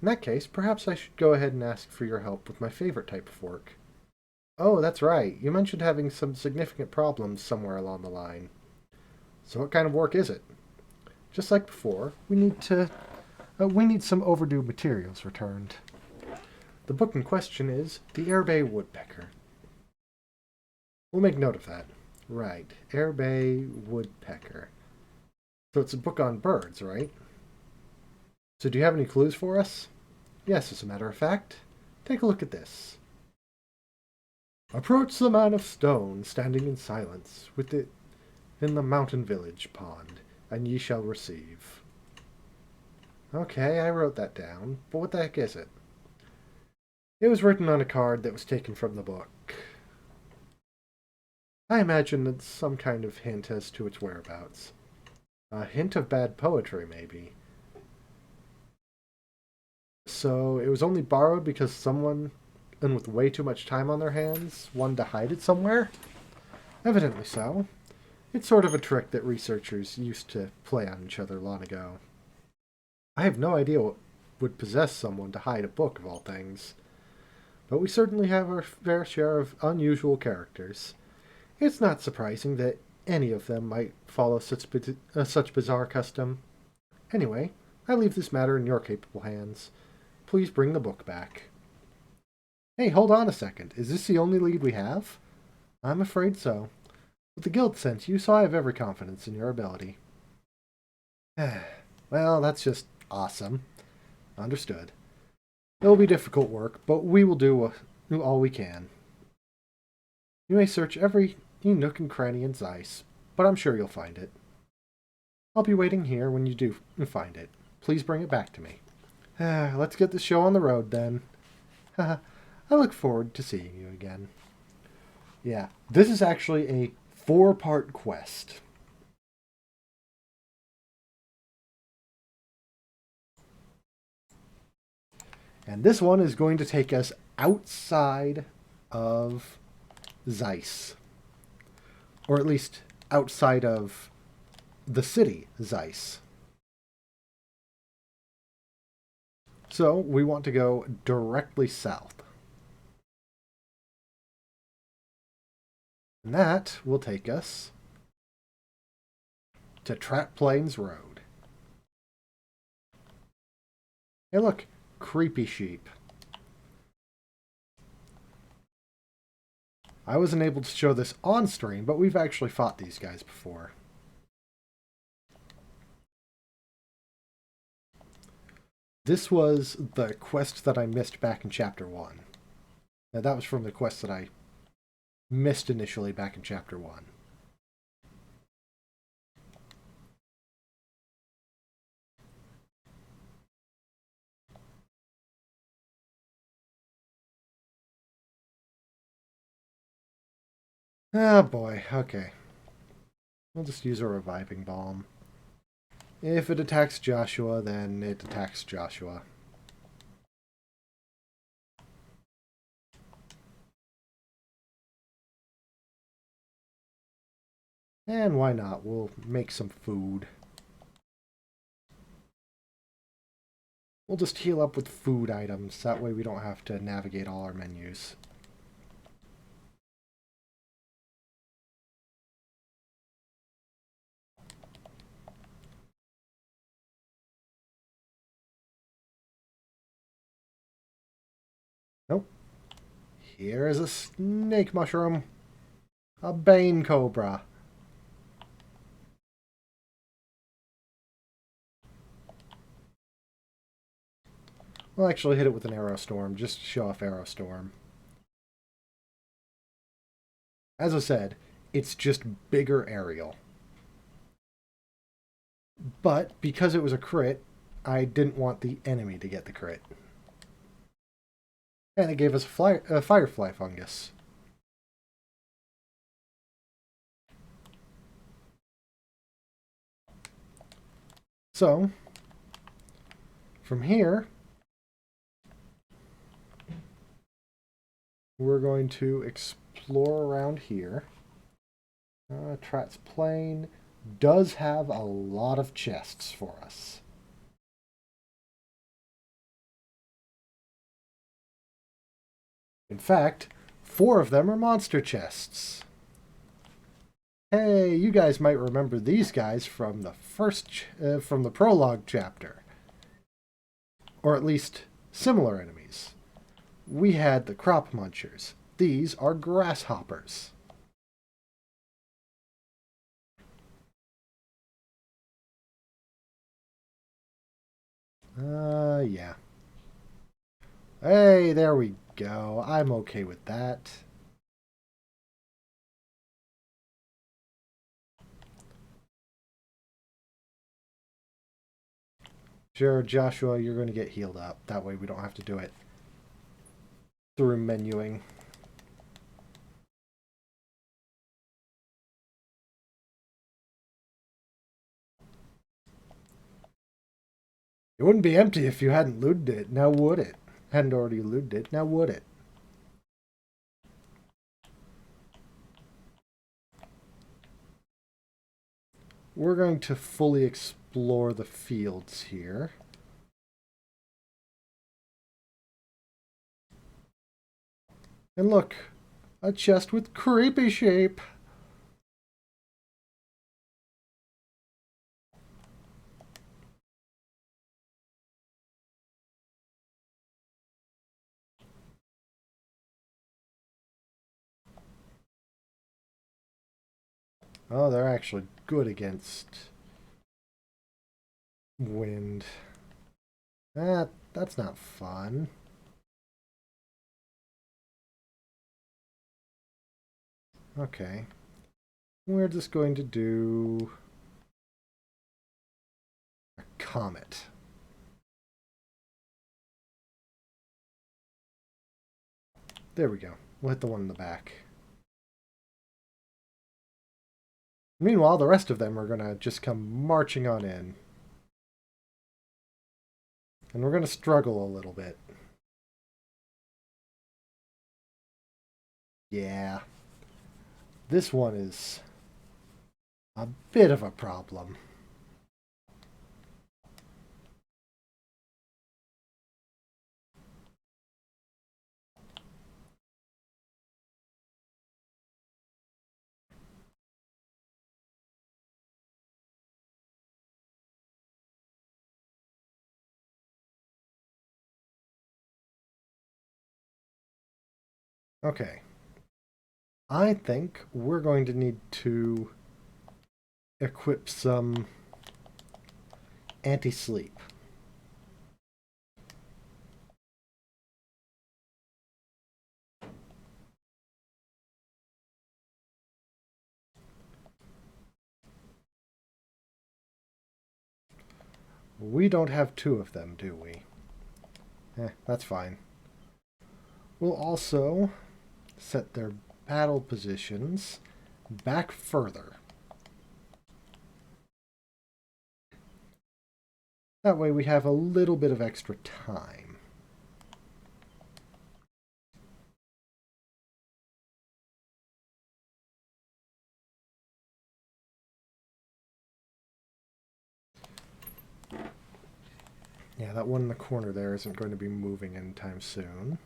Speaker 1: In that case, perhaps I should go ahead and ask for your help with my favorite type of work. Oh, that's right. You mentioned having some significant problems somewhere along the line. So what kind of work is it? Just like before, we need some overdue materials returned. The book in question is The Airbay Woodpecker. We'll make note of that. Right, Airbay Woodpecker. So it's a book on birds, right? So do you have any clues for us? Yes, as a matter of fact. Take a look at this. Approach the man of stone, standing in silence, with it in the mountain village pond, and ye shall receive. Okay, I wrote that down, but what the heck is it? It was written on a card that was taken from the book. I imagine it's some kind of hint as to its whereabouts. A hint of bad poetry, maybe. So it was only borrowed because someone, and with way too much time on their hands, wanted to hide it somewhere? Evidently so. It's sort of a trick that researchers used to play on each other long ago. I have no idea what would possess someone to hide a book, of all things. But we certainly have our fair share of unusual characters. It's not surprising that any of them might follow such bizarre custom. Anyway, I leave this matter in your capable hands. Please bring the book back. Hey, hold on a second. Is this the only lead we have? I'm afraid so. But the guild sent you, so I have every confidence in your ability. Well, that's just awesome. Understood. It'll be difficult work, but we will do all we can. You may search every nook and cranny in Zeiss, but I'm sure you'll find it. I'll be waiting here when you do find it. Please bring it back to me. Let's get the show on the road then. I look forward to seeing you again. Yeah, this is actually a 4-part quest. And this one is going to take us outside of Zeiss. Or at least outside of the city, Zeiss. So we want to go directly south. And that will take us to Trap Plains Road. Hey look, creepy sheep. I wasn't able to show this on stream, but we've actually fought these guys before. This was the quest that I missed back in Chapter 1. Now that was from the quest that I missed initially back in Chapter 1. Oh boy, okay. We'll just use a reviving balm. If it attacks Joshua, then it attacks Joshua. And why not? We'll make some food. We'll just heal up with food items. That way we don't have to navigate all our menus. Nope. Here is a snake mushroom. A bane cobra. We'll actually hit it with an arrow storm, just to show off arrow storm. As I said, it's just bigger aerial. But because it was a crit, I didn't want the enemy to get the crit. And it gave us a firefly fungus. So, from here, we're going to explore around here. Trats Plain does have a lot of chests for us. In fact, 4 of them are monster chests. Hey, you guys might remember these guys from the from the prologue chapter. Or at least similar enemies. We had the crop munchers. These are grasshoppers. Yeah. Hey, there we go. I'm okay with that. Sure, Joshua, you're going to get healed up. That way we don't have to do it through menuing. It wouldn't be empty if you hadn't looted it, now would it? Hadn't already looted it, now would it? We're going to fully explore the fields here. And look, a chest with creepy shape. Oh, they're actually good against wind. That's not fun. Okay. We're just going to do a comet. There we go. We'll hit the one in the back. Meanwhile, the rest of them are going to just come marching on in. And we're going to struggle a little bit. Yeah. This one is a bit of a problem. Okay. I think we're going to need to equip some anti-sleep. We don't have two of them, do we? That's fine. We'll also set their battle positions back further. That way we have a little bit of extra time. Yeah, that one in the corner there isn't going to be moving anytime soon.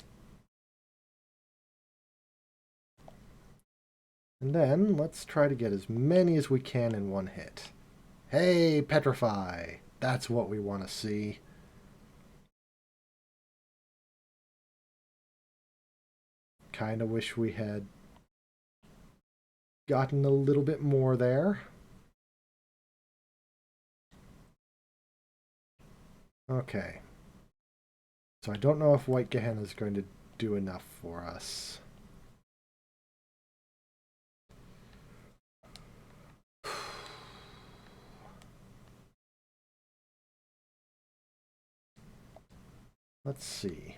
Speaker 1: And then let's try to get as many as we can in one hit. Hey, petrify! That's what we want to see. Kind of wish we had gotten a little bit more there. Okay. So I don't know if White Gehenna is going to do enough for us. Let's see.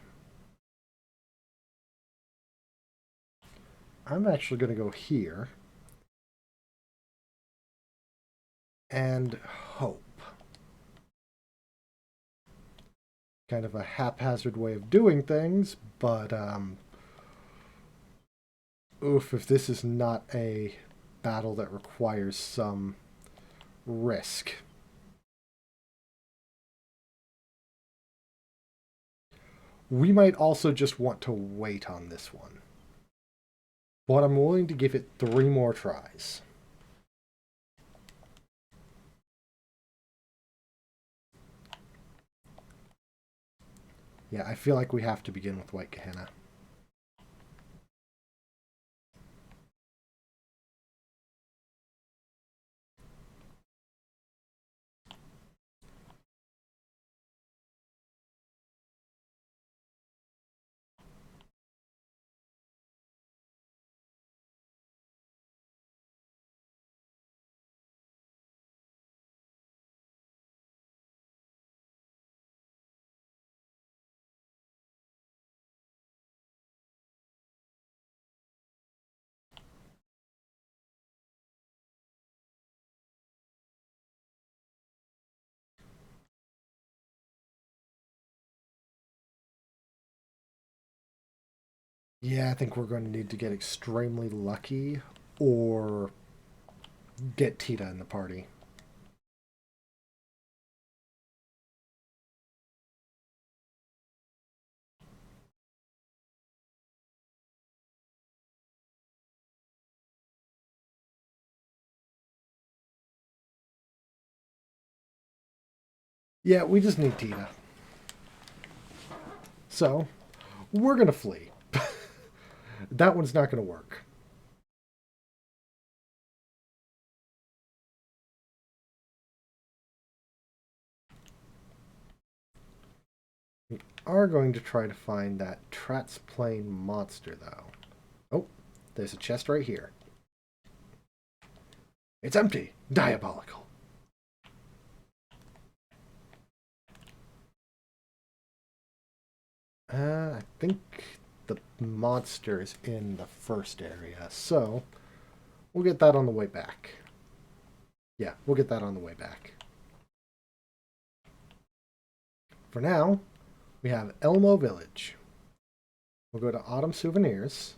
Speaker 1: I'm actually going to go here and hope. Kind of a haphazard way of doing things, but oof, if this is not a battle that requires some risk. We might also just want to wait on this one. But I'm willing to give it 3 more tries. Yeah, I feel like we have to begin with White Gehenna. Yeah, I think we're going to need to get extremely lucky or get Tita in the party. Yeah, we just need Tita. So, we're going to flee. That one's not going to work. We are going to try to find that Trat's Plane monster, though. Oh, there's a chest right here. It's empty. Diabolical. I think the monster is in the first area, so we'll get that on the way back. Yeah, we'll get that on the way back. For now, we have Elmo Village. We'll go to Autumn Souvenirs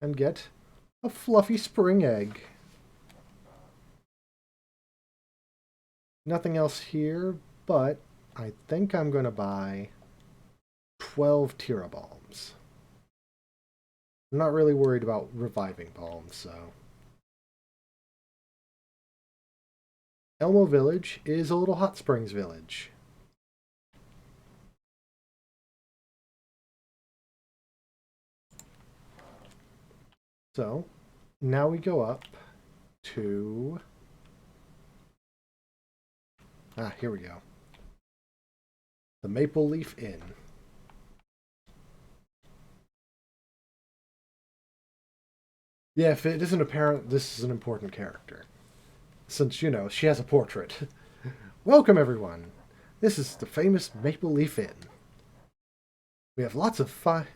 Speaker 1: and get a fluffy spring egg. Nothing else here, but I think I'm going to buy 12 Tira Balms. I'm not really worried about reviving balms, so. Elmo Village is a little hot springs village. So, now we go up to... here we go. The Maple Leaf Inn. Yeah, if it isn't apparent, this is an important character. Since, you know, she has a portrait. Welcome, everyone. This is the famous Maple Leaf Inn. We have lots of fine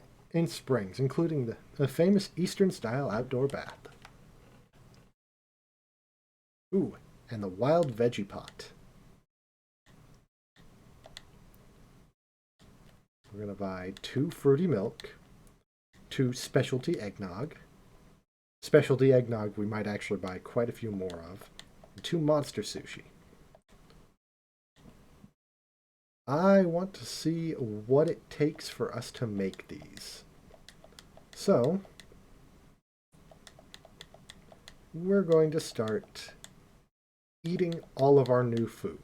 Speaker 1: springs, including the famous Eastern-style outdoor bath. Ooh, and the wild veggie pot. We're going to buy 2 fruity milk, 2 specialty eggnog. Specialty eggnog we might actually buy quite a few more of. And 2 monster sushi. I want to see what it takes for us to make these. So, we're going to start eating all of our new food.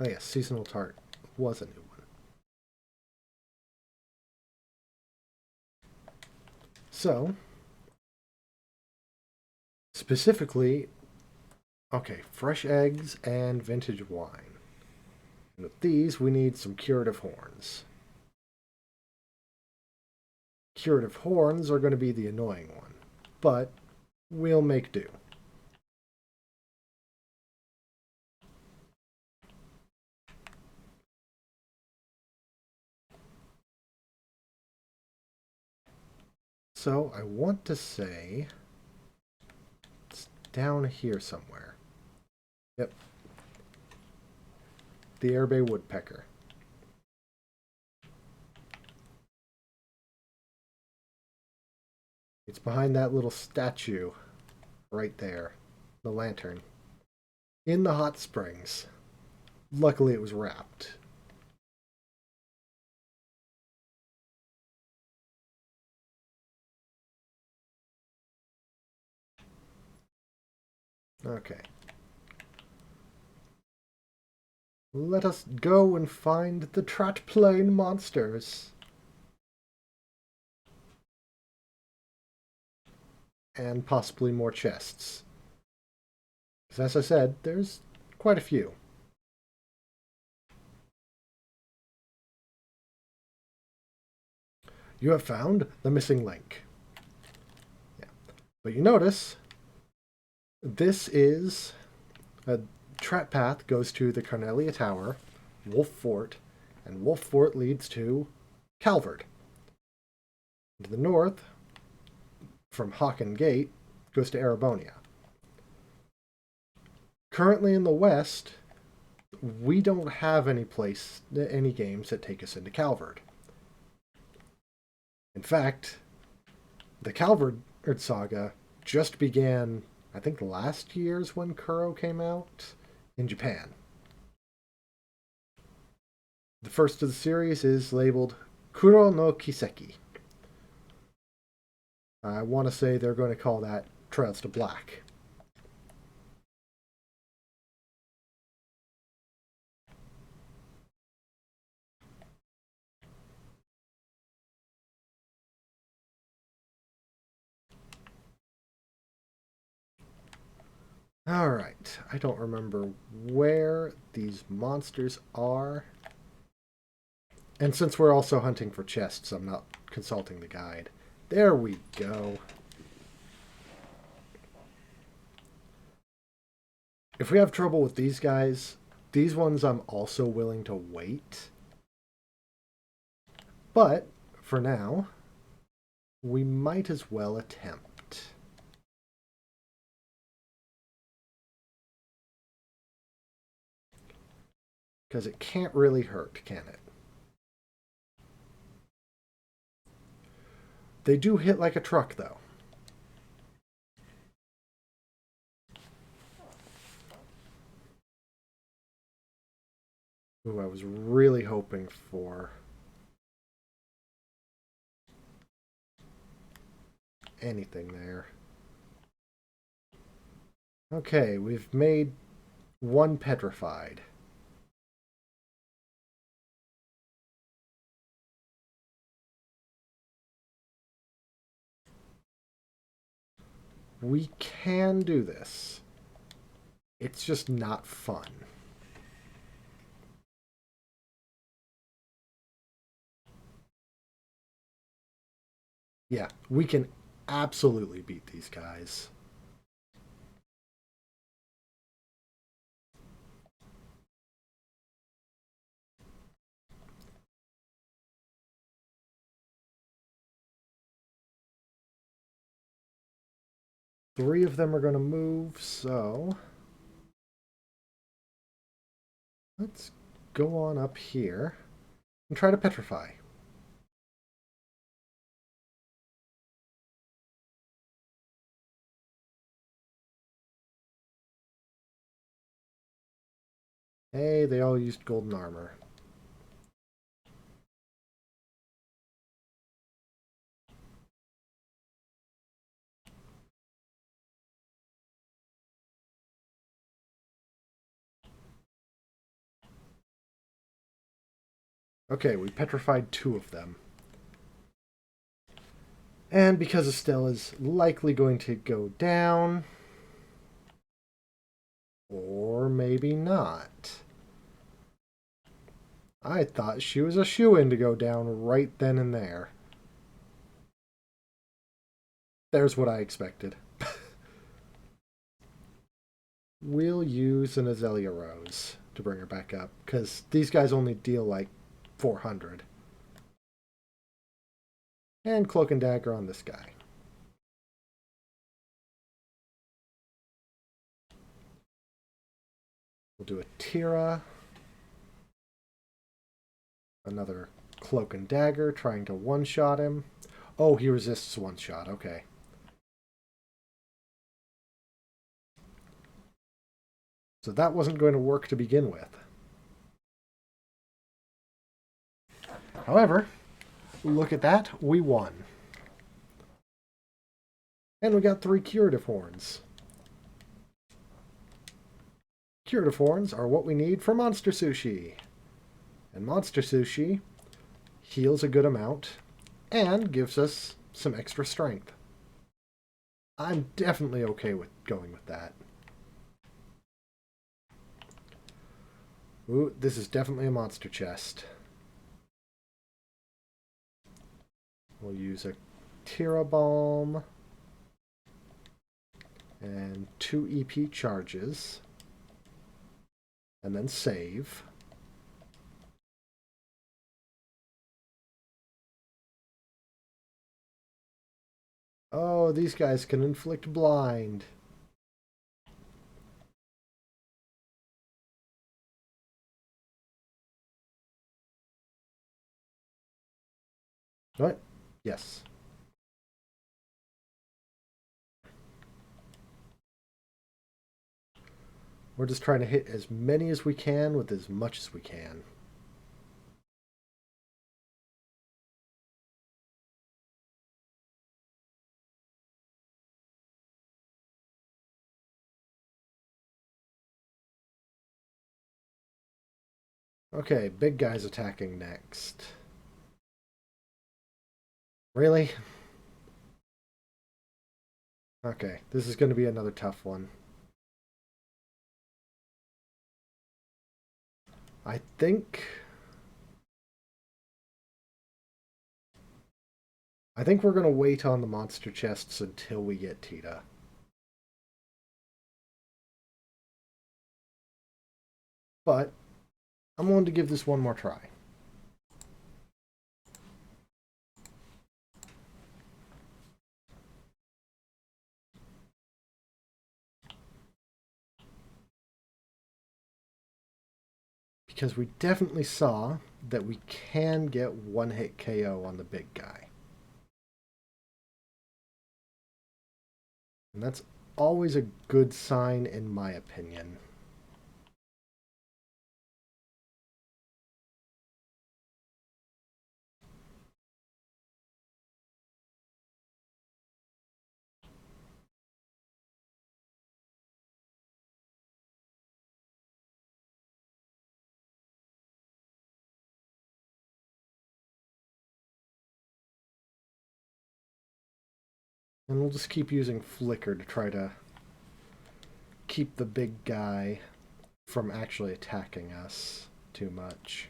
Speaker 1: Oh yes, seasonal tart was a new one. So, specifically, okay, fresh eggs and vintage wine. And with these, we need some curative horns. Curative horns are going to be the annoying one, but we'll make do. So I want to say it's down here somewhere. Yep. The Airbay woodpecker. It's behind that little statue right there. The lantern. In the hot springs. Luckily it was wrapped. Okay. Let us go and find the Trat Plain monsters. And possibly more chests. Because as I said, there's quite a few. You have found the missing link. Yeah. But you notice, this is a trap path goes to the Carnelia Tower, Wolf Fort, and Wolf Fort leads to Calvard. To the north, from Hawken Gate, goes to Erebonia. Currently in the west, we don't have any games that take us into Calvard. In fact, the Calvard saga just began, I think last year's when Kuro came out, in Japan. The first of the series is labeled Kuro no Kiseki. I want to say they're going to call that Trails to Black. Alright, I don't remember where these monsters are. And since we're also hunting for chests, I'm not consulting the guide. There we go. If we have trouble with these guys, these ones I'm also willing to wait. But, for now, we might as well attempt. Because it can't really hurt, can it? They do hit like a truck, though. Ooh, I was really hoping for anything there. Okay, we've made one petrified. We can do this. It's just not fun. Yeah, we can absolutely beat these guys. Three of them are going to move, so let's go on up here and try to petrify. Hey, they all used golden armor. Okay, we petrified two of them. And because Estelle is likely going to go down, or maybe not. I thought she was a shoo-in to go down right then and there. There's what I expected. We'll use an Azalea Rose to bring her back up, because these guys only deal like 400. And Cloak and Dagger on this guy. We'll do a Tira. Another Cloak and Dagger, trying to one-shot him. Oh, he resists one shot, okay. So that wasn't going to work to begin with. However, look at that, we won. And we got 3 Curative Horns. Curative Horns are what we need for Monster Sushi. And Monster Sushi heals a good amount and gives us some extra strength. I'm definitely okay with going with that. Ooh, this is definitely a monster chest. We'll use a Tira Balm and 2 EP charges. And then save. Oh, these guys can inflict blind. What? Yes. We're just trying to hit as many as we can with as much as we can. Okay, big guy's attacking next. Really? Okay, this is going to be another tough one. I think I think we're going to wait on the monster chests until we get Tita. But I'm willing to give this one more try. Because we definitely saw that we can get one-hit KO on the big guy. And that's always a good sign, in my opinion. And we'll just keep using Flicker to try to keep the big guy from actually attacking us too much.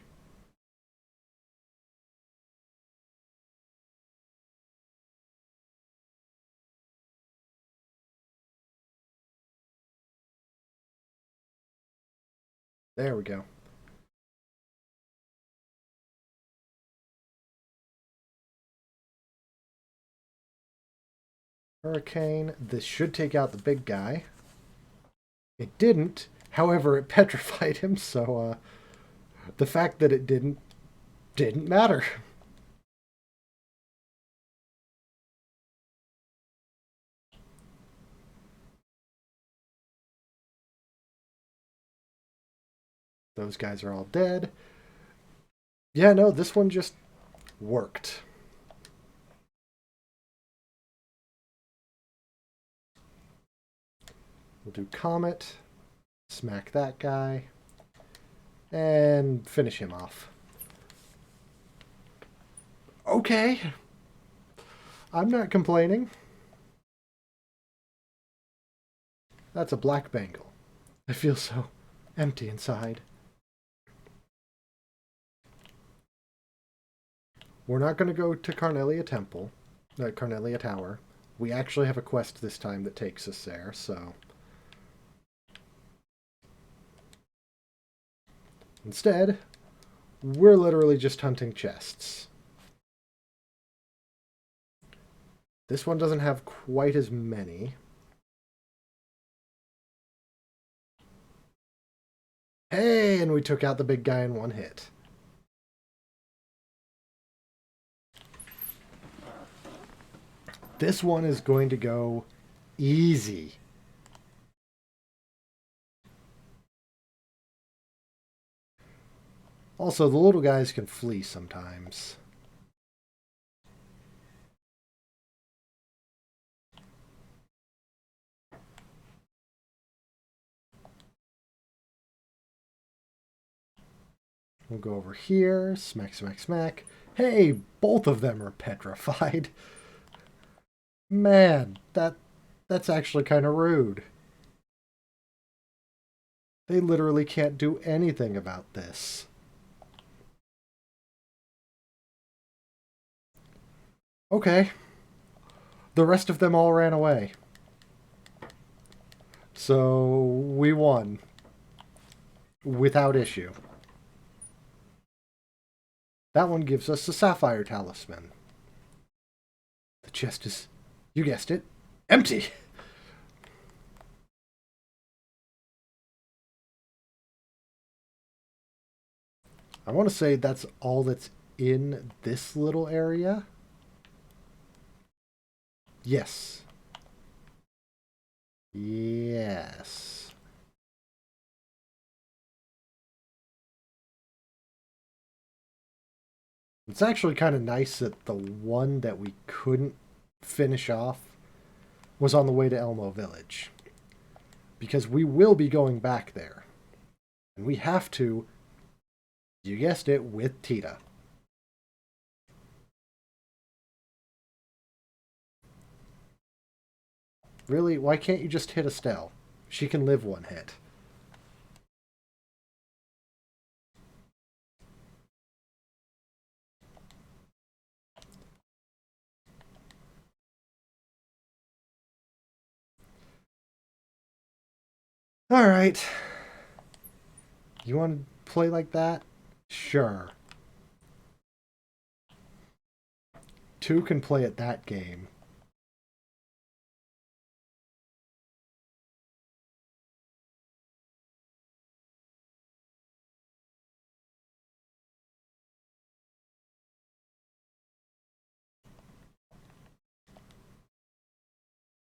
Speaker 1: There we go. Hurricane. This should take out the big guy. It didn't. However, it petrified him, so the fact that it didn't matter. Those guys are all dead. Yeah, no, this one just worked. We'll do Comet, smack that guy, and finish him off. Okay. I'm not complaining. That's a black bangle. I feel so empty inside. We're not going to go to Carnelia Temple, Carnelia Tower. We actually have a quest this time that takes us there, so... Instead, we're literally just hunting chests. This one doesn't have quite as many. Hey, and we took out the big guy in one hit. This one is going to go easy. Also, the little guys can flee sometimes. We'll go over here. Smack, smack, smack. Hey, both of them are petrified. Man, that's actually kind of rude. They literally can't do anything about this. Okay. The rest of them all ran away. So we won. Without issue. That one gives us a sapphire talisman. The chest is, you guessed it, empty. I want to say that's all that's in this little area. Yes. Yes. It's actually kind of nice that the one that we couldn't finish off was on the way to Elmo Village. Because we will be going back there. And we have to, you guessed it, with Tita. Really? Why can't you just hit Estelle? She can live one hit. Alright. You want to play like that? Sure. Two can play at that game.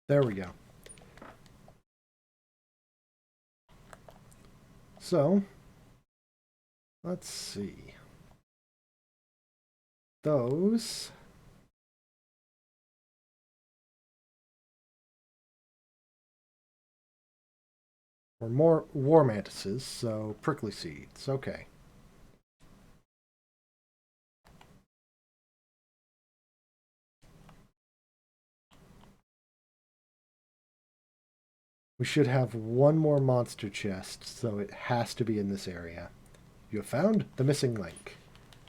Speaker 1: There we go. So, let's see. Those were more war mantises, so prickly seeds. Okay. We should have one more monster chest, so it has to be in this area. You have found the missing link.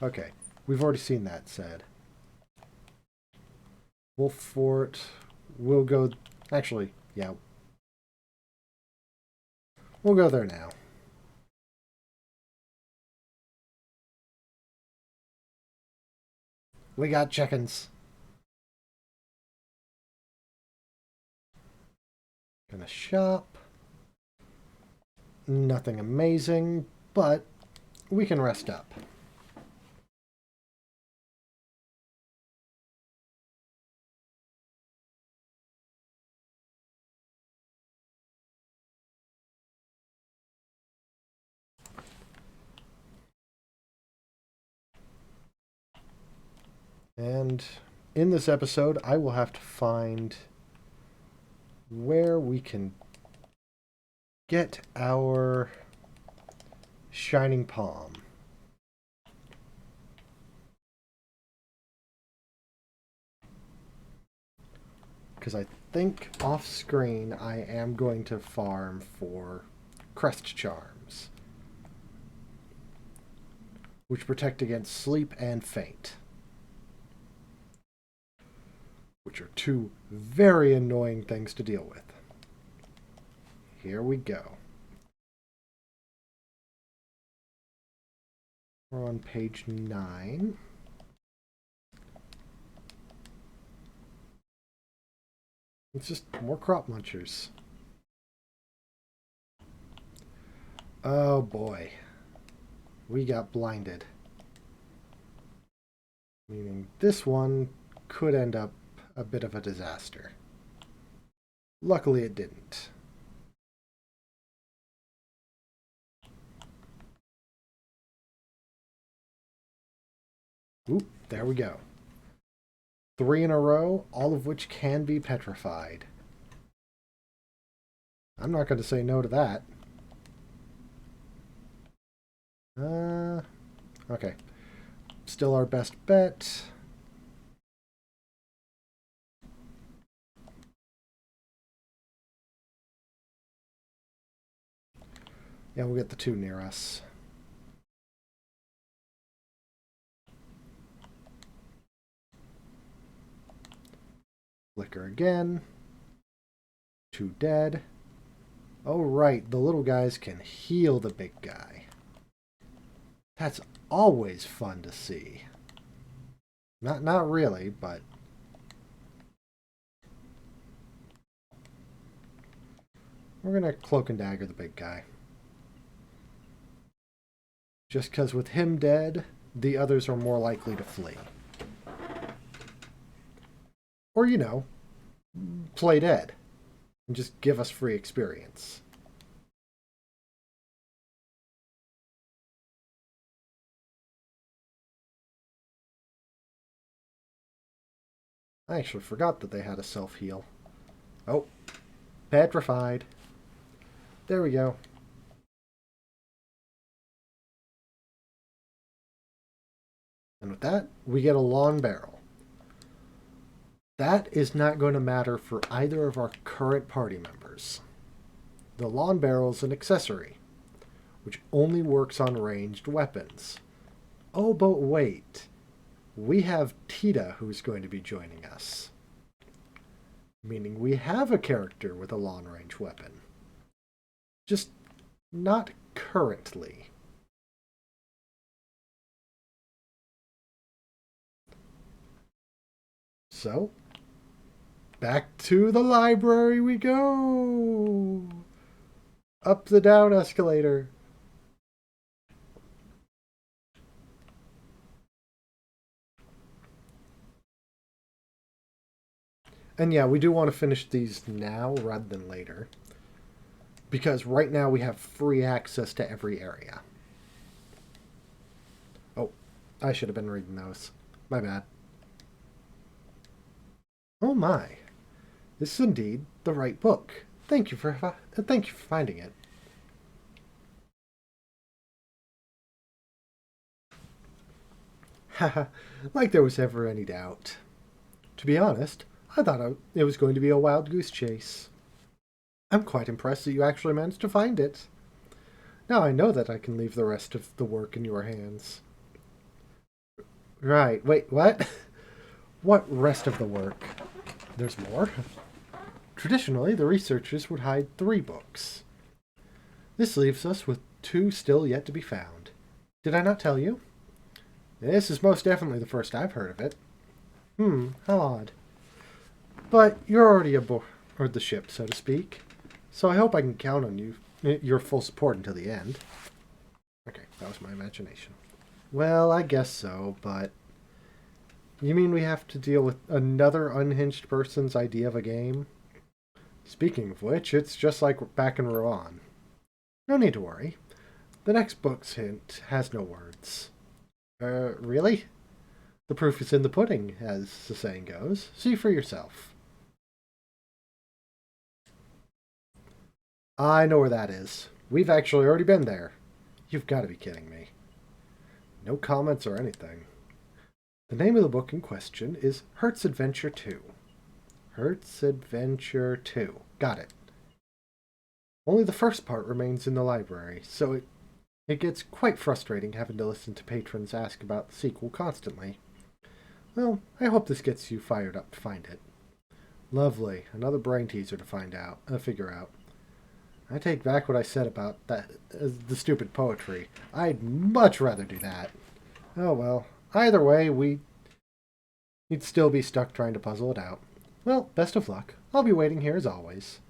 Speaker 1: Okay, we've already seen that said. Wolf Fort, we'll go... Actually, yeah. We'll go there now. We got chickens. Gonna shop. Nothing amazing, but we can rest up. And in this episode, I will have to find where we can get our shining palm. Because I think off screen I am going to farm for crest charms, which protect against sleep and faint, which are two very annoying things to deal with. Here we go. We're on page 9. It's just more crop munchers. Oh boy. We got blinded. Meaning this one could end up a bit of a disaster. Luckily it didn't. Oop, there we go. 3 in a row, all of which can be petrified. I'm not going to say no to that. Okay. Still our best bet. Yeah, we'll get the 2 near us. Flicker again. 2 dead. Oh, right. The little guys can heal the big guy. That's always fun to see. Not really, but... We're going to cloak and dagger the big guy. Just because with him dead, the others are more likely to flee. Or, you know, play dead and just give us free experience. I actually forgot that they had a self-heal. Oh, petrified. There we go. And with that, we get a long barrel. That is not going to matter for either of our current party members. The lawn barrel is an accessory, which only works on ranged weapons. Oh, but wait. We have Tita who's going to be joining us. Meaning we have a character with a long-range weapon. Just not currently. So, back to the library we go! Up the down escalator. And yeah, we do want to finish these now rather than later. Because right now we have free access to every area. Oh, I should have been reading those. My bad. Oh my. This is indeed the right book. Thank you for finding it. Haha, like there was ever any doubt. To be honest, I thought it was going to be a wild goose chase. I'm quite impressed that you actually managed to find it. Now I know that I can leave the rest of the work in your hands. Right, wait, what? What rest of the work? There's more? Traditionally, the researchers would hide 3 books. This leaves us with 2 still yet to be found. Did I not tell you? This is most definitely the first I've heard of it. How odd. But you're already aboard the ship, so to speak. So I hope I can count on your full support until the end. Okay, that was my imagination. Well, I guess so, but... You mean we have to deal with another unhinged person's idea of a game? Speaking of which, it's just like back in Rouen. No need to worry. The next book's hint has no words. Really? The proof is in the pudding, as the saying goes. See for yourself. I know where that is. We've actually already been there. You've got to be kidding me. No comments or anything. The name of the book in question is Hertz Adventure 2. Hertz Adventure 2. Got it. Only the first part remains in the library, so it gets quite frustrating having to listen to patrons ask about the sequel constantly. Well, I hope this gets you fired up to find it. Lovely. Another brain teaser to figure out. I take back what I said about the stupid poetry. I'd much rather do that. Oh well. Either way, we'd still be stuck trying to puzzle it out. Well, best of luck. I'll be waiting here as always.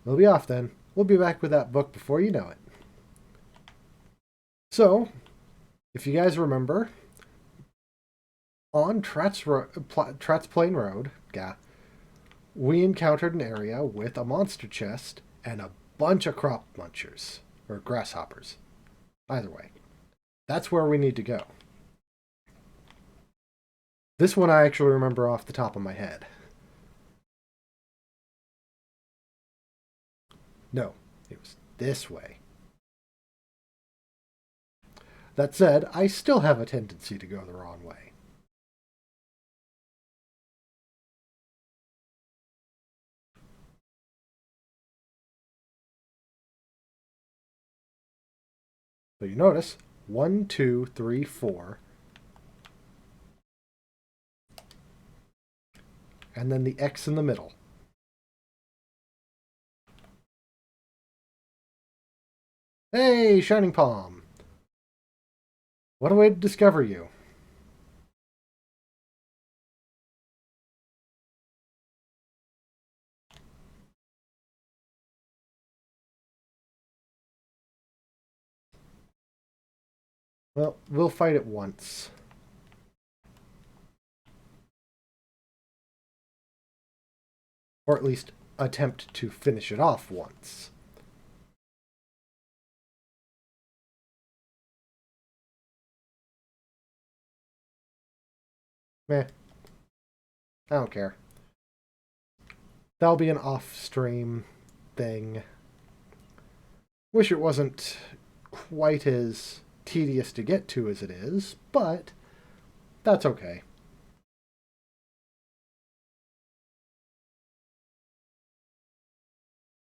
Speaker 1: We'll be off then. We'll be back with that book before you know it. So, if you guys remember, on Tratt's Plain Road, we encountered an area with a monster chest and a bunch of crop munchers, or grasshoppers. Either way, that's where we need to go. This one I actually remember off the top of my head. No, it was this way. That said, I still have a tendency to go the wrong way. So you notice, 1, 2, 3, 4. And then the X in the middle. Hey, Shining Palm! What a way to discover you. Well, we'll fight it once. Or at least attempt to finish it off once. Meh. I don't care. That'll be an off-stream thing. Wish it wasn't quite as tedious to get to as it is, but that's okay.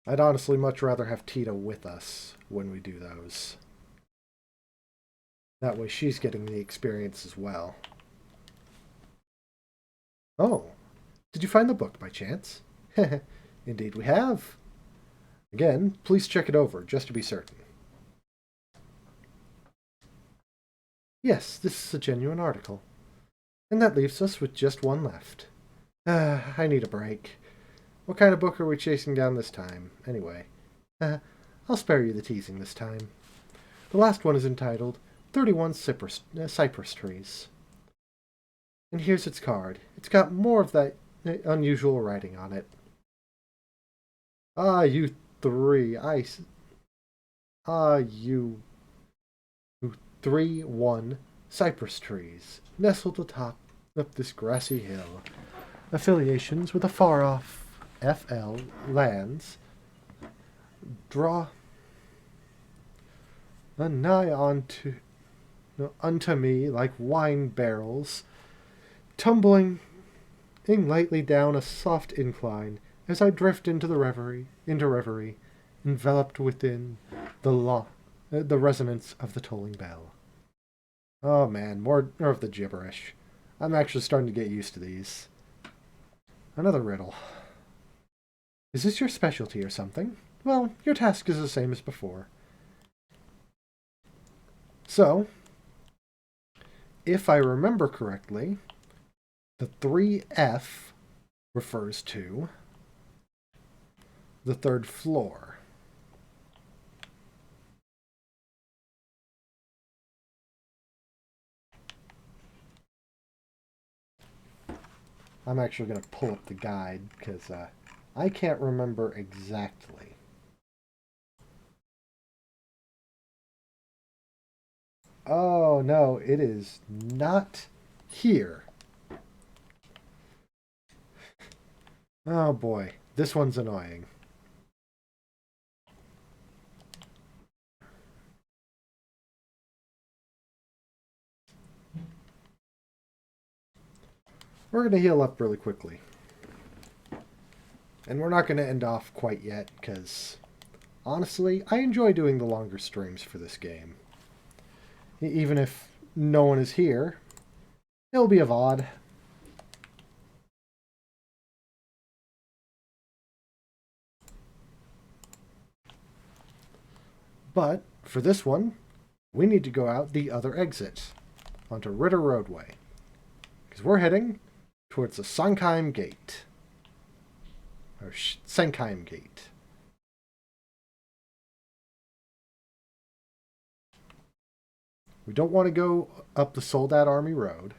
Speaker 1: I'd honestly much rather have Tita with us when we do those. That way she's getting the experience as well. Oh, did you find the book by chance? Indeed we have. Again, please check it over, just to be certain. Yes, this is a genuine article. And that leaves us with just one left. I need a break. What kind of book are we chasing down this time, anyway? I'll spare you the teasing this time. The last one is entitled 31 Cypress Trees. And here's its card. It's got more of that unusual writing on it. Ah, you three. You 3-1 cypress trees, nestled atop of this grassy hill. Affiliations with the far-off FL lands draw nigh unto me like wine barrels, tumbling lightly down a soft incline as I drift into reverie, enveloped within the resonance of the tolling bell. Oh man, more of the gibberish. I'm actually starting to get used to these. Another riddle. Is this your specialty or something? Well, your task is the same as before. So, if I remember correctly, the 3F refers to the third floor. I'm actually going to pull up the guide because I can't remember exactly. Oh, no, it is not here. Oh, boy. This one's annoying. We're going to heal up really quickly. And we're not going to end off quite yet, because, honestly, I enjoy doing the longer streams for this game. Even if no one is here, it'll be a VOD. But, for this one, we need to go out the other exit, onto Ritter Roadway. Because we're heading towards the Sankheim Gate. Or Senkheim Gate. We don't want to go up the Soldat Army Road.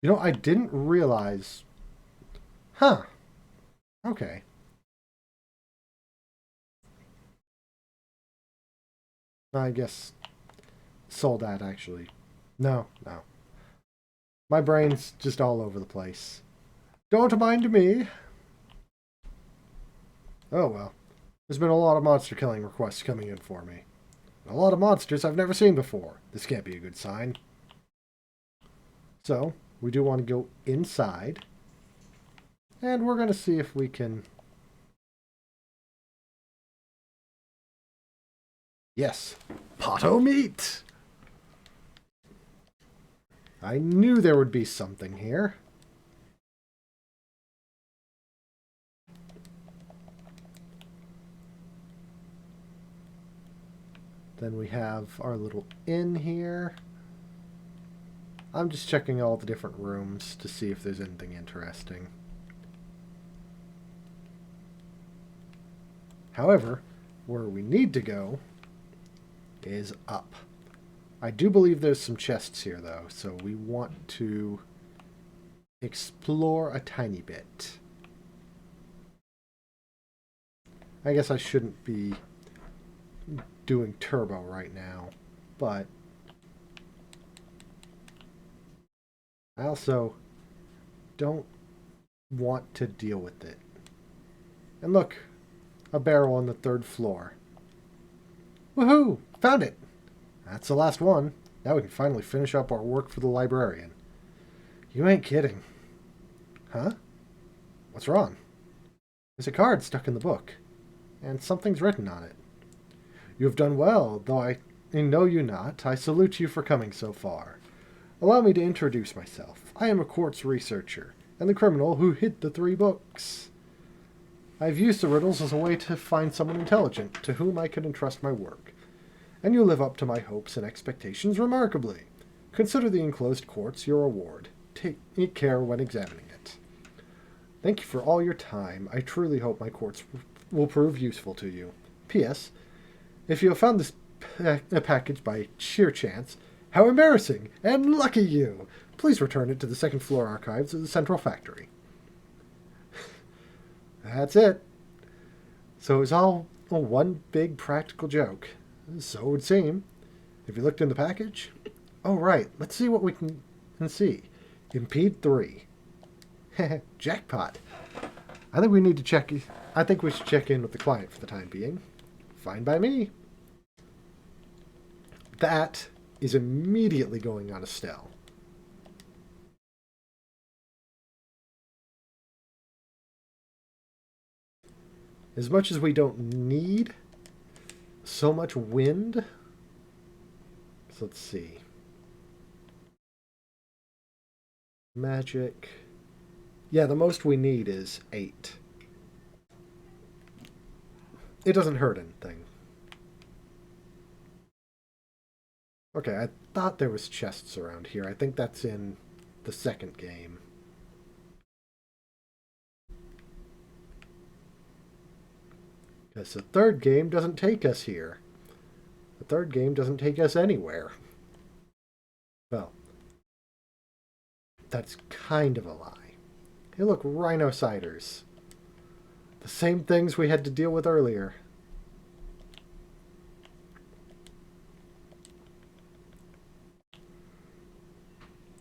Speaker 1: You know, I didn't realize... Huh. Okay. I guess Soldat, actually. No. My brain's just all over the place. Don't mind me. Oh well. There's been a lot of monster killing requests coming in for me. A lot of monsters I've never seen before. This can't be a good sign. So, we do want to go inside. And we're going to see if we can... Yes, Pato meat! I knew there would be something here. Then we have our little inn here. I'm just checking all the different rooms to see if there's anything interesting. However, where we need to go is up. I do believe there's some chests here, though, so we want to explore a tiny bit. I guess I shouldn't be doing turbo right now, but I also don't want to deal with it. And look, a barrel on the 3rd floor. Woohoo! Found it! That's the last one. Now we can finally finish up our work for the librarian. You ain't kidding. Huh? What's wrong? There's a card stuck in the book, and something's written on it. You have done well, though I know you not. I salute you for coming so far. Allow me to introduce myself. I am a quartz researcher, and the criminal who hid the 3 books. I've used the riddles as a way to find someone intelligent to whom I can entrust my work. And you live up to my hopes and expectations remarkably. Consider the enclosed quartz your reward. Take care when examining it. Thank you for all your time. I truly hope my quartz will prove useful to you. P.S. If you have found this package by sheer chance, how embarrassing and lucky you! Please return it to the second floor archives of the Central Factory. That's it. So it was all one big practical joke. So it would seem. If you looked in the package... Oh, right. Let's see what we can see. Impede 3. Jackpot. I think we should check in with the client for the time being. Fine by me. That is immediately going on Estelle. As much as we don't need so much wind. So let's see. Magic. Yeah, the most we need is 8. It doesn't hurt anything. Okay, I thought there was chests around here. I think that's in the second game. Because the third game doesn't take us here. The third game doesn't take us anywhere. Well, that's kind of a lie. Hey, look, rhino ciders. The same things we had to deal with earlier.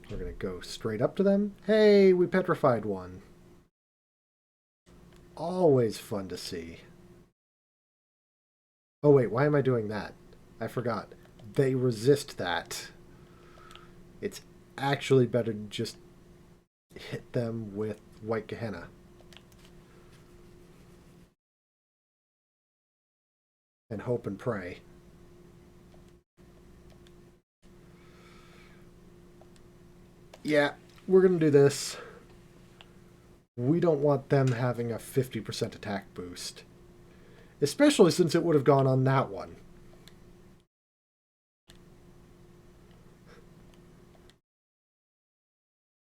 Speaker 1: We're going to go straight up to them. Hey, we petrified one. Always fun to see. Oh wait, why am I doing that? I forgot. They resist that. It's actually better to just hit them with White Gehenna. And hope and pray. Yeah, we're going to do this. We don't want them having a 50% attack boost. Especially since it would have gone on that one.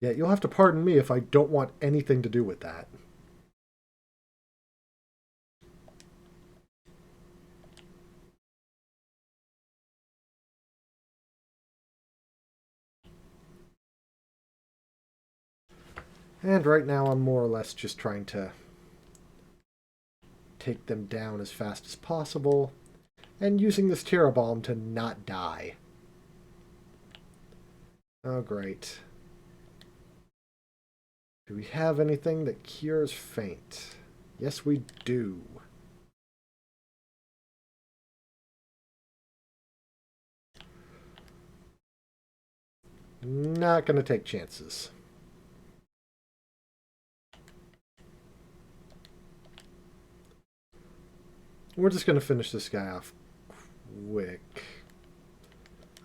Speaker 1: Yeah, you'll have to pardon me if I don't want anything to do with that. And right now I'm more or less just trying to take them down as fast as possible and using this Terra Bomb to not die. Oh, great. Do we have anything that cures faint? Yes, we do. Not going to take chances. We're just going to finish this guy off quick.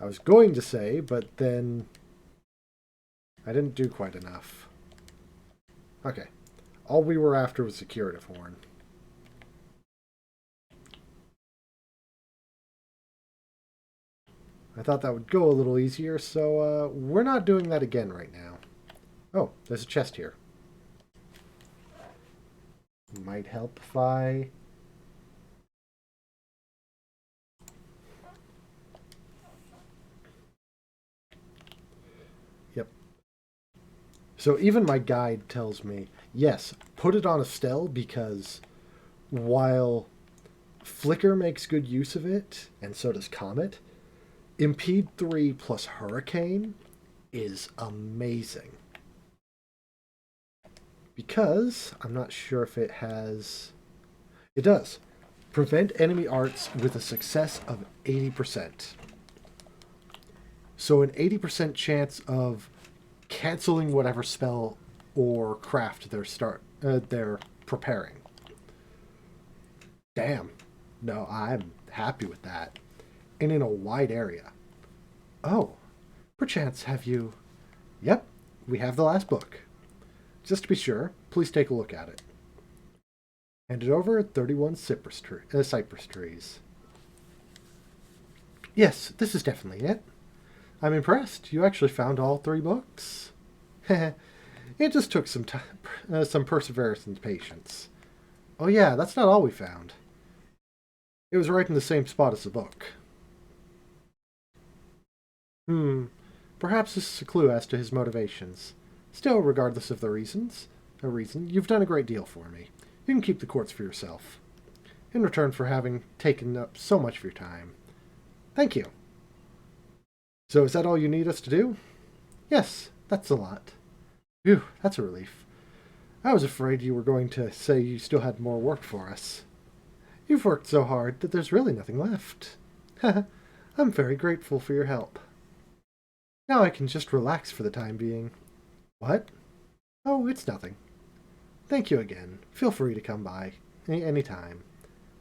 Speaker 1: I was going to say, but then I didn't do quite enough. Okay. All we were after was the curative horn. I thought that would go a little easier, so we're not doing that again right now. Oh, there's a chest here. Might help if I... Yep. So even my guide tells me, yes, put it on Estelle because while Flicker makes good use of it, and so does Comet, Impede 3 plus Hurricane is amazing. Because, I'm not sure if it has... It does. Prevent enemy arts with a success of 80%. So an 80% chance of canceling whatever spell or craft they're preparing. Damn. No, I'm happy with that. And in a wide area. Oh, perchance have you... Yep, we have the last book. Just to be sure, please take a look at it. Handed over 31 cypress trees. Yes, this is definitely it. I'm impressed. You actually found all 3 books. It just took some time, some perseverance and patience. Oh yeah, that's not all we found. It was right in the same spot as the book. Perhaps this is a clue as to his motivations. Still, regardless of the reason, you've done a great deal for me. You can keep the quartz for yourself. In return for having taken up so much of your time. Thank you. So is that all you need us to do? Yes, that's a lot. Phew, that's a relief. I was afraid you were going to say you still had more work for us. You've worked so hard that there's really nothing left. I'm very grateful for your help. Now I can just relax for the time being. What? Oh, it's nothing. Thank you again. Feel free to come by any time.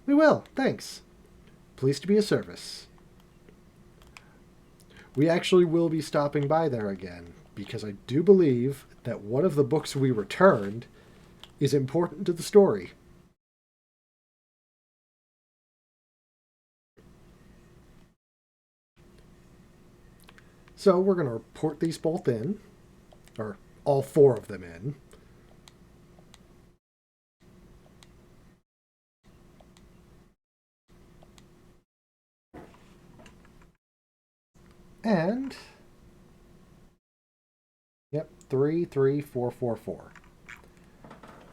Speaker 1: We will, thanks. Pleased to be of service. We actually will be stopping by there again, because I do believe that one of the books we returned is important to the story. So we're going to report these both in, or all 4 of them in. And, yep, 3, 3, 4, 4, 4.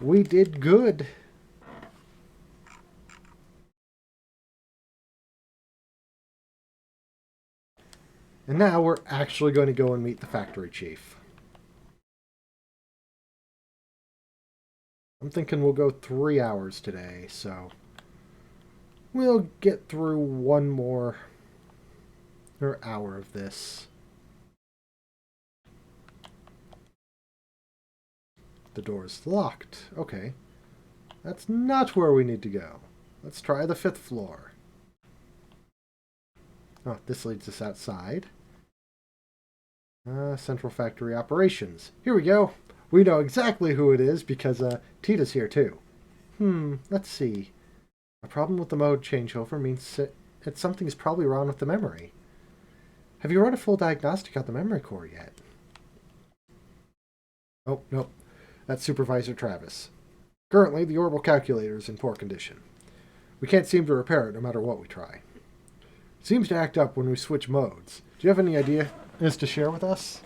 Speaker 1: We did good. And now we're actually going to go and meet the factory chief. I'm thinking we'll go 3 hours today, so we'll get through one more hour of this. The door's locked. Okay. That's not where we need to go. Let's try the 5th floor. Oh, this leads us outside. Central Factory Operations. Here we go. We know exactly who it is because Tita's here too. Let's see. A problem with the mode changeover means that something's probably wrong with the memory. Have you run a full diagnostic on the memory core yet? Oh, nope. That's Supervisor Travis. Currently, the orbital calculator is in poor condition. We can't seem to repair it no matter what we try. It seems to act up when we switch modes. Do you have any idea as to share with us?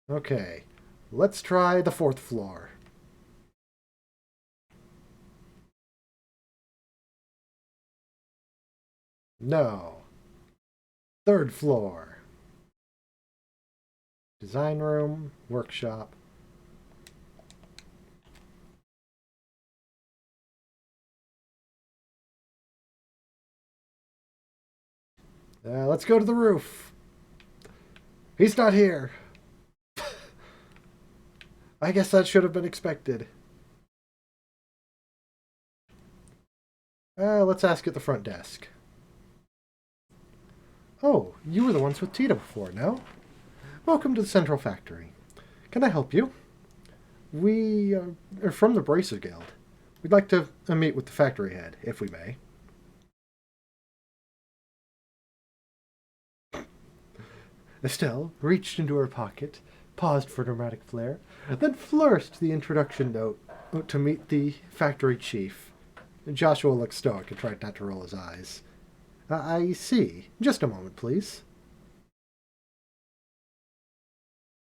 Speaker 1: Okay, let's try the 4th floor. No. 3rd floor. Design room, workshop. Let's go to the roof. He's not here. I guess that should have been expected. Let's ask at the front desk. Oh, you were the ones with Tita before, no? Welcome to the Central Factory. Can I help you? We are from the Bracer Guild. We'd like to meet with the factory head, if we may. Estelle reached into her pocket, paused for dramatic flair, then flourished the introduction note to meet the factory chief. Joshua looked stoic and tried not to roll his eyes. I see. Just a moment, please.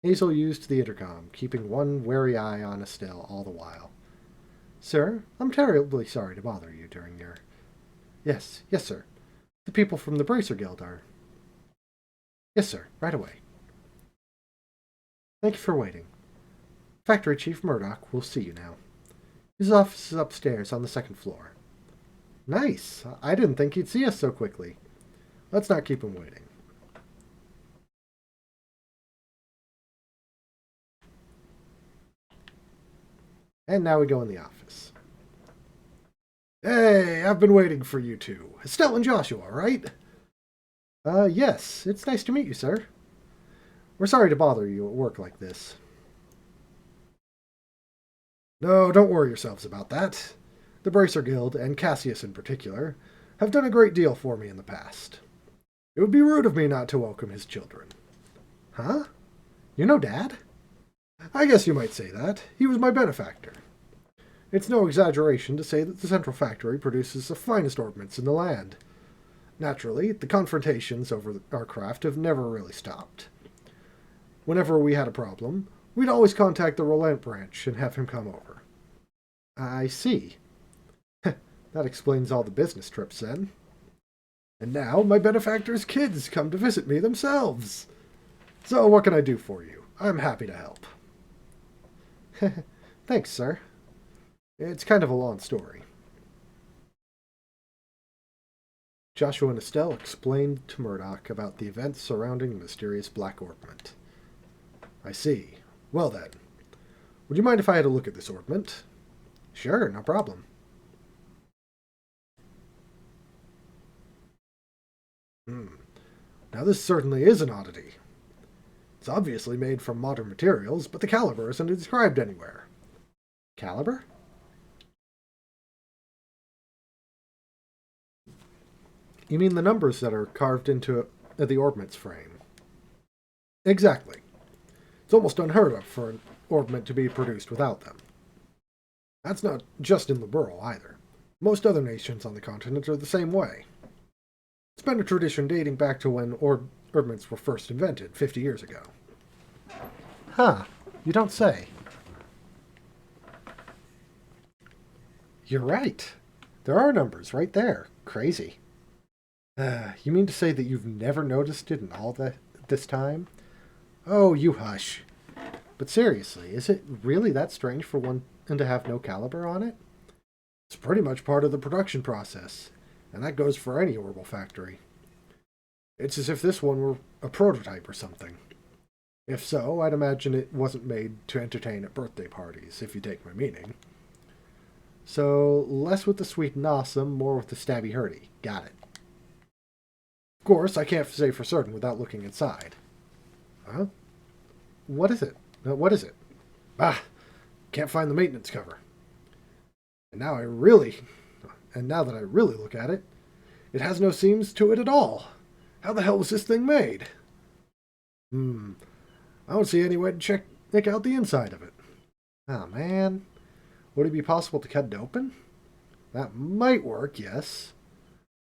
Speaker 1: Hazel used the intercom, keeping one wary eye on Estelle all the while. Sir, I'm terribly sorry to bother you during your... Yes, sir. The people from the Bracer Guild are... Yes, sir. Right away. Thank you for waiting. Factory Chief Murdoch will see you now. His office is upstairs on the 2nd floor. Nice. I didn't think he'd see us so quickly. Let's not keep him waiting. And now we go in the office. Hey, I've been waiting for you two. Estelle and Joshua, right? Yes. It's nice to meet you, sir. We're sorry to bother you at work like this. No, don't worry yourselves about that. The Bracer Guild, and Cassius in particular, have done a great deal for me in the past. It would be rude of me not to welcome his children. Huh? You know Dad? I guess you might say that. He was my benefactor. It's no exaggeration to say that the Central Factory produces the finest ornaments in the land. Naturally, the confrontations over our craft have never really stopped. Whenever we had a problem, we'd always contact the Roland branch and have him come over. I see. That explains all the business trips then. And now my benefactor's kids come to visit me themselves. So what can I do for you? I'm happy to help. Thanks, sir. It's kind of a long story. Joshua and Estelle explained to Murdoch about the events surrounding the mysterious black ornament. I see. Well then, would you mind if I had a look at this ornament? Sure, no problem. Now this certainly is an oddity. It's obviously made from modern materials, but the caliber isn't described anywhere. Caliber? You mean the numbers that are carved into the ornament's frame? Exactly. It's almost unheard of for an ornament to be produced without them. That's not just in Liberl either. Most other nations on the continent are the same way. It's been a tradition dating back to when ornaments were first invented 50 years ago. Huh, you don't say. You're right. There are numbers right there. Crazy. You mean to say that you've never noticed it in all this time? Oh, you hush. But seriously, is it really that strange for one to have no caliber on it? It's pretty much part of the production process, and that goes for any orbital factory. It's as if this one were a prototype or something. If so, I'd imagine it wasn't made to entertain at birthday parties, if you take my meaning. So, less with the sweet and awesome, more with the stabby hurdy. Got it. Of course, I can't say for certain without looking inside. Huh? What is it? What is it? Ah, can't find the maintenance cover. And now that I really look at it, it has no seams to it at all. How the hell was this thing made? I don't see any way to check out the inside of it. Oh man. Would it be possible to cut it open? That might work, yes.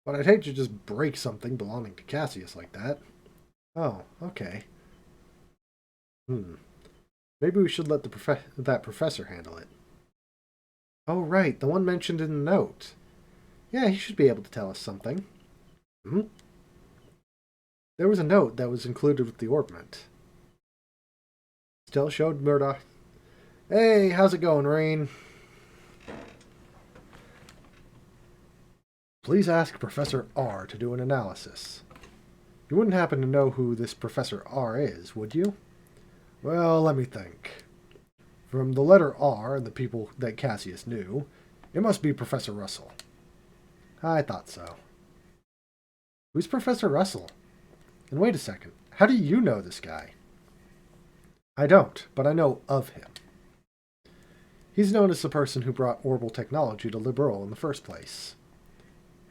Speaker 1: But I'd hate to just break something belonging to Cassius like that. Oh, okay. Maybe we should let that professor handle it. Oh, right, the one mentioned in the note. Yeah, he should be able to tell us something. There was a note that was included with the ornament. Still showed Murdoch. Hey, how's it going, Rain? Please ask Professor R to do an analysis. You wouldn't happen to know who this Professor R is, would you? Well, let me think. From the letter R and the people that Cassius knew, it must be Professor Russell. I thought so. Who's Professor Russell? And wait a second, how do you know this guy? I don't, but I know of him. He's known as the person who brought orbital technology to Liberl in the first place.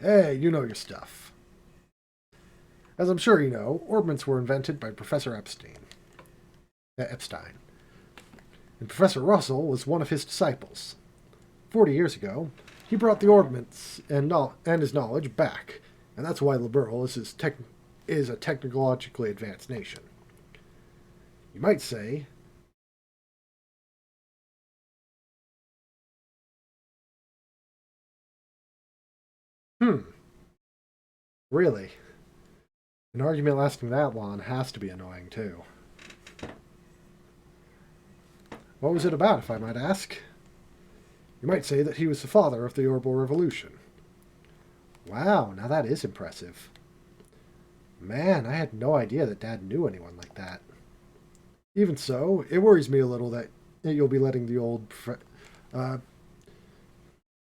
Speaker 1: Hey, you know your stuff. As I'm sure you know, ornaments were invented by Professor Epstein. And Professor Russell was one of his disciples. 40 years ago, he brought the ornaments and his knowledge back, and that's why Liberl is a technologically advanced nation. You might say, really? An argument lasting that long has to be annoying, too. What was it about, if I might ask? You might say that he was the father of the Orbital Revolution. Wow, now that is impressive. Man, I had no idea that Dad knew anyone like that. Even so, it worries me a little that you'll be letting the old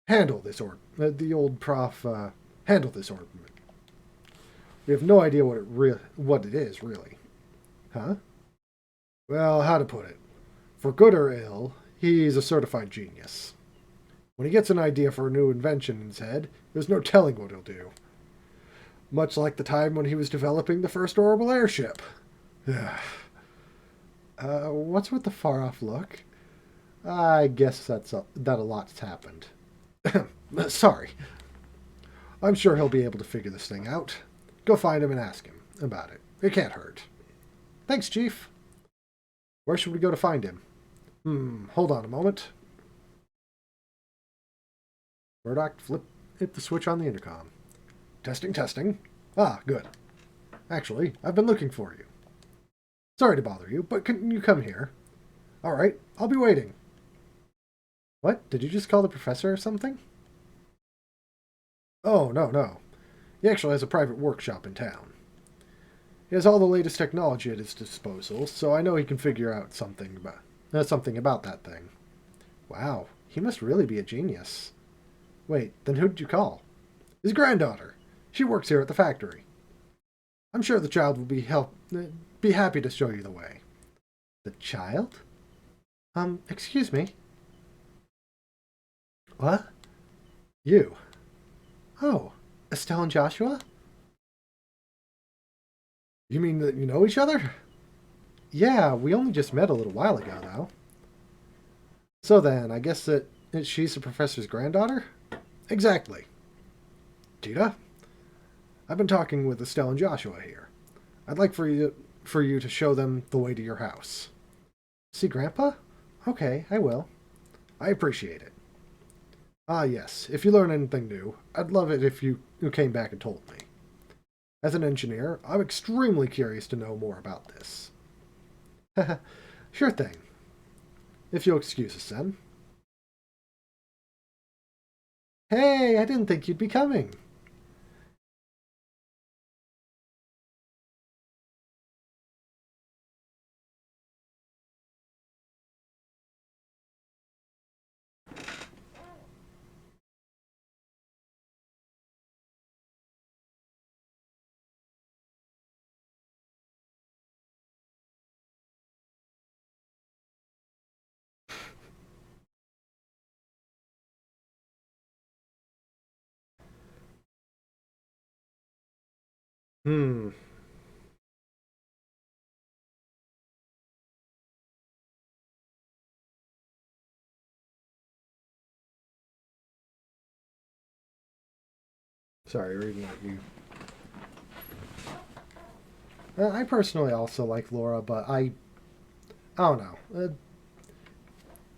Speaker 1: handle this ornament. We have no idea what it is, really. Huh? Well, how to put it? For good or ill, He's a certified genius. When he gets an idea for a new invention in his head, there's no telling what he'll do. Much like the time when he was developing the first orbital airship. What's with the far-off look? I guess that a lot's happened. Sorry. I'm sure he'll be able to figure this thing out. Go find him and ask him about it. It can't hurt. Thanks, Chief. Where should we go to find him? Hold on a moment. Murdoch hit the switch on the intercom. Testing, testing. Ah, good. Actually, I've been looking for you. Sorry to bother you, but can you come here? All right, I'll be waiting. What? Did you just call the professor or something? Oh, no. He actually has a private workshop in town. He has all the latest technology at his disposal, so I know he can figure out something about that thing. Wow, he must really be a genius. Wait, then who did you call? His granddaughter. She works here at the factory. I'm sure the child will be happy to show you the way. The child? Excuse me. What? You. Oh, Estelle and Joshua? You mean that you know each other? Yeah, we only just met a little while ago, though. So then, I guess that she's the professor's granddaughter? Exactly. Tita? I've been talking with Estelle and Joshua here. I'd like for you to show them the way to your house. See Grandpa? Okay, I will. I appreciate it. Ah, yes. If you learn anything new, I'd love it if you came back and told me. As an engineer, I'm extremely curious to know more about this. Sure thing. If you'll excuse us, then. Hey, I didn't think you'd be coming. Hmm. Sorry, reading at you. I personally also like Laura, but I don't know.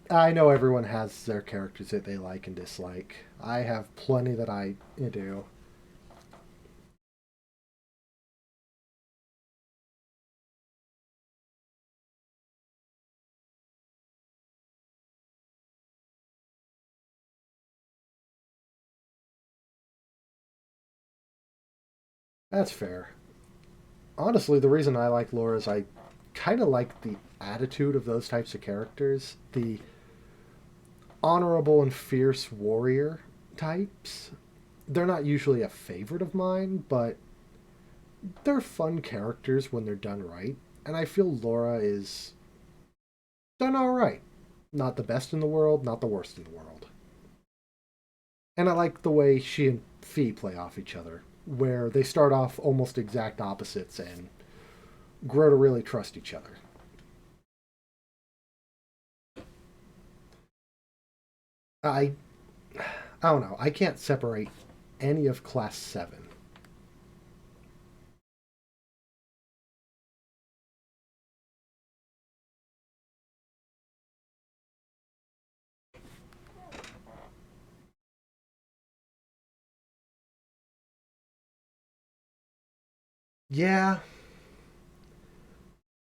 Speaker 1: I know everyone has their characters that they like and dislike. I have plenty that I do. That's fair. Honestly, the reason I like Laura is I kind of like the attitude of those types of characters. The honorable and fierce warrior types. They're not usually a favorite of mine, but they're fun characters when they're done right. And I feel Laura is done alright. Not the best in the world, not the worst in the world. And I like the way she and Fee play off each other, where they start off almost exact opposites and grow to really trust each other. I I don't know. I can't separate any of Class 7. Yeah,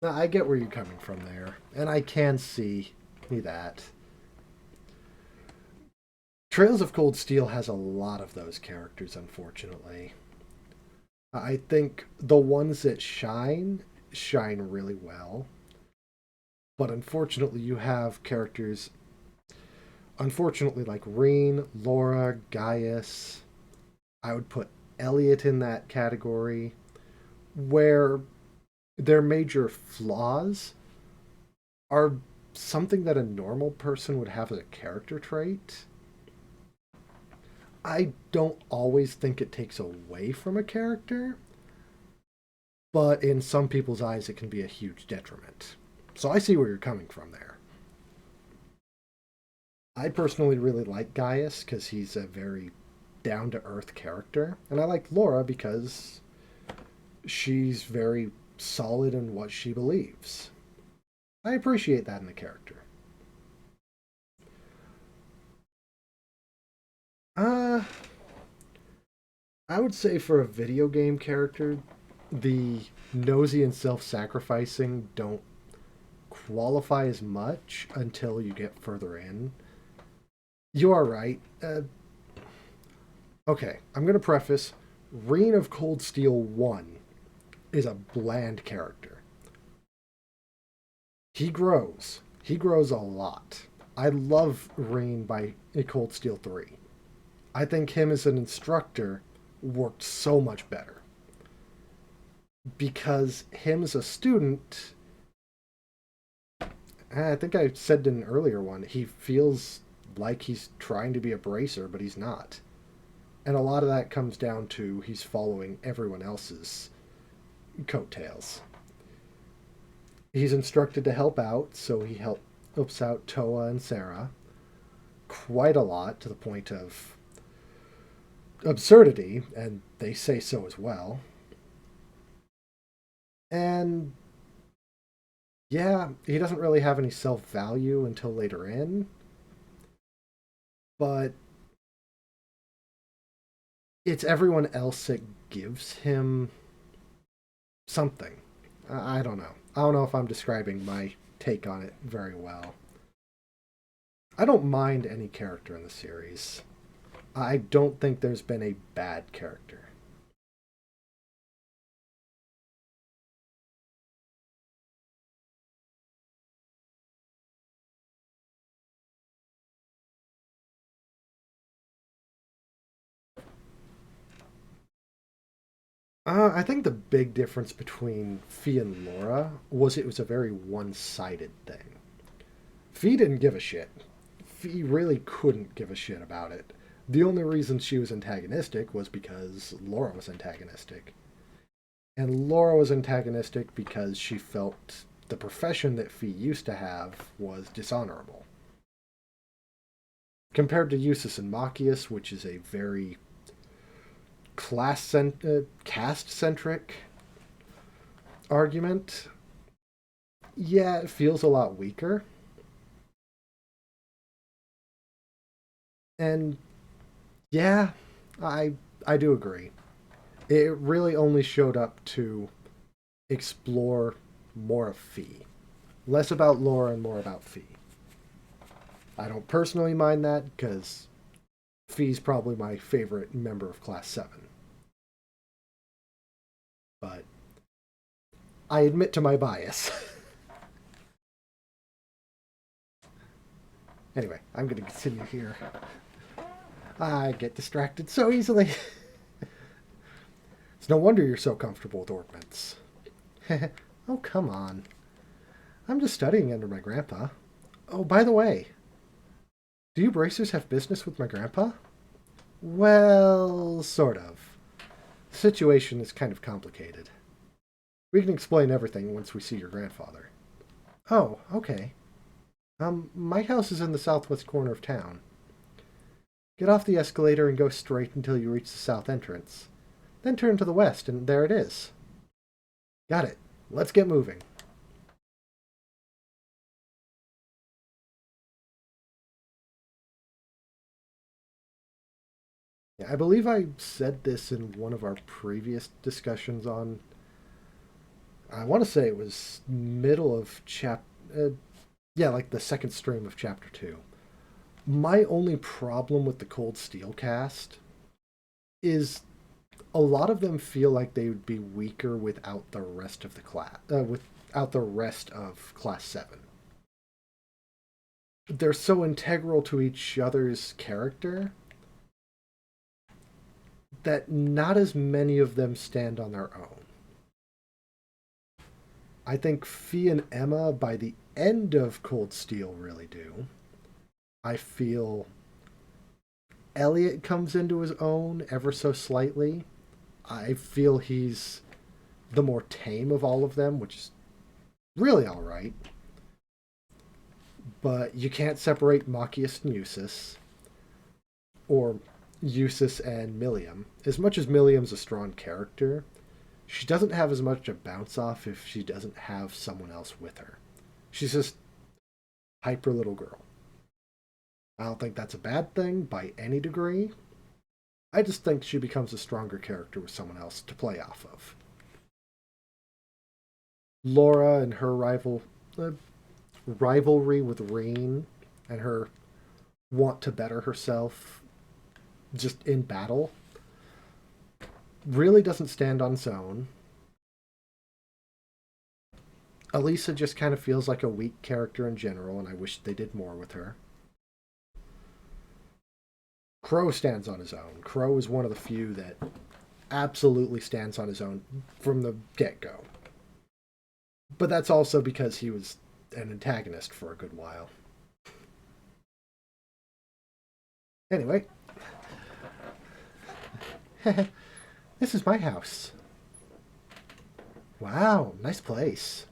Speaker 1: no, I get where you're coming from there, and I can see that. Trails of Cold Steel has a lot of those characters, unfortunately. I think the ones that shine really well, but unfortunately, you have characters, unfortunately, like Reen, Laura, Gaius. I would put Elliot in that category, where their major flaws are something that a normal person would have as a character trait. I don't always think it takes away from a character, but in some people's eyes, it can be a huge detriment. So I see where you're coming from there. I personally really like Gaius because he's a very down to earth character, and I like Laura because she's very solid in what she believes. I appreciate that in a character. Uh, I would say for a video game character, the nosy and self sacrificing don't qualify as much until you get further in. You are right. Okay, I'm going to preface Reign of Cold Steel 1 is a bland character. He grows. He grows a lot. I love Reign by Cold Steel 3. I think him as an instructor worked so much better. Because him as a student, I think I said in an earlier one, he feels like he's trying to be a bracer, but he's not. And a lot of that comes down to he's following everyone else's coattails. He's instructed to help out, so he helps out Toa and Sarah quite a lot to the point of absurdity, and they say so as well. And yeah, he doesn't really have any self value until later in, but it's everyone else that gives him something. I don't know. I don't know if I'm describing my take on it very well. I don't mind any character in the series. I don't think there's been a bad character. I think the big difference between Fee and Laura was it was a very one sided thing. Fee didn't give a shit. Fee really couldn't give a shit about it. The only reason she was antagonistic was because Laura was antagonistic. And Laura was antagonistic because she felt the profession that Fee used to have was dishonorable. Compared to Eustace and Machias, which is a very caste centric argument, yeah, it feels a lot weaker. And yeah, I do agree. It really only showed up to explore more of Fee. Less about Laura and more about Fee. I don't personally mind that because Fee's probably my favorite member of Class 7. But I admit to my bias. Anyway, I'm going to continue here. I get distracted so easily. It's no wonder you're so comfortable with ornaments. Oh, come on. I'm just studying under my grandpa. Oh, by the way, do you bracers have business with my grandpa? Well, sort of. The situation is kind of complicated. We can explain everything once we see your grandfather. Oh, okay. My house is in the southwest corner of town. Get off the escalator and go straight until you reach the south entrance. Then turn to the west, and there it is. Got it. Let's get moving. Yeah, I believe I said this in one of our previous discussions on. I want to say it was middle of yeah, like the second stream of chapter 2. My only problem with the Cold Steel cast is a lot of them feel like they would be weaker without the rest of the class, without the rest of Class 7. They're so integral to each other's character that not as many of them stand on their own. I think Fee and Emma, by the end of Cold Steel really do. I feel Elliot comes into his own ever so slightly. I feel he's the more tame of all of them, which is really alright. But you can't separate Machias and Eustace, or Eustace and Milliam. As much as Milliam's a strong character, she doesn't have as much to bounce off if she doesn't have someone else with her. She's just hyper little girl. I don't think that's a bad thing by any degree. I just think she becomes a stronger character with someone else to play off of. Laura and her rivalry with Rain and her want to better herself just in battle really doesn't stand on its own. Elisa just kind of feels like a weak character in general, and I wish they did more with her. Crow stands on his own. Crow is one of the few that absolutely stands on his own from the get-go. But that's also because he was an antagonist for a good while. Anyway. This is my house. Wow, nice place.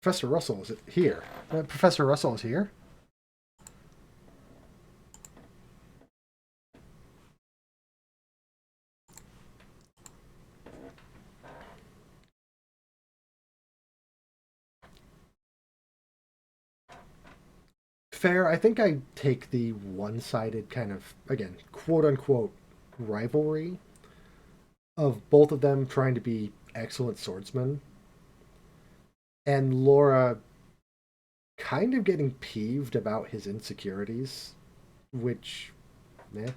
Speaker 1: Professor Russell is here. Professor Russell is here? Fair. I think I take the one-sided kind of, again, quote-unquote rivalry of both of them trying to be excellent swordsmen, and Laura kind of getting peeved about his insecurities, which, meh.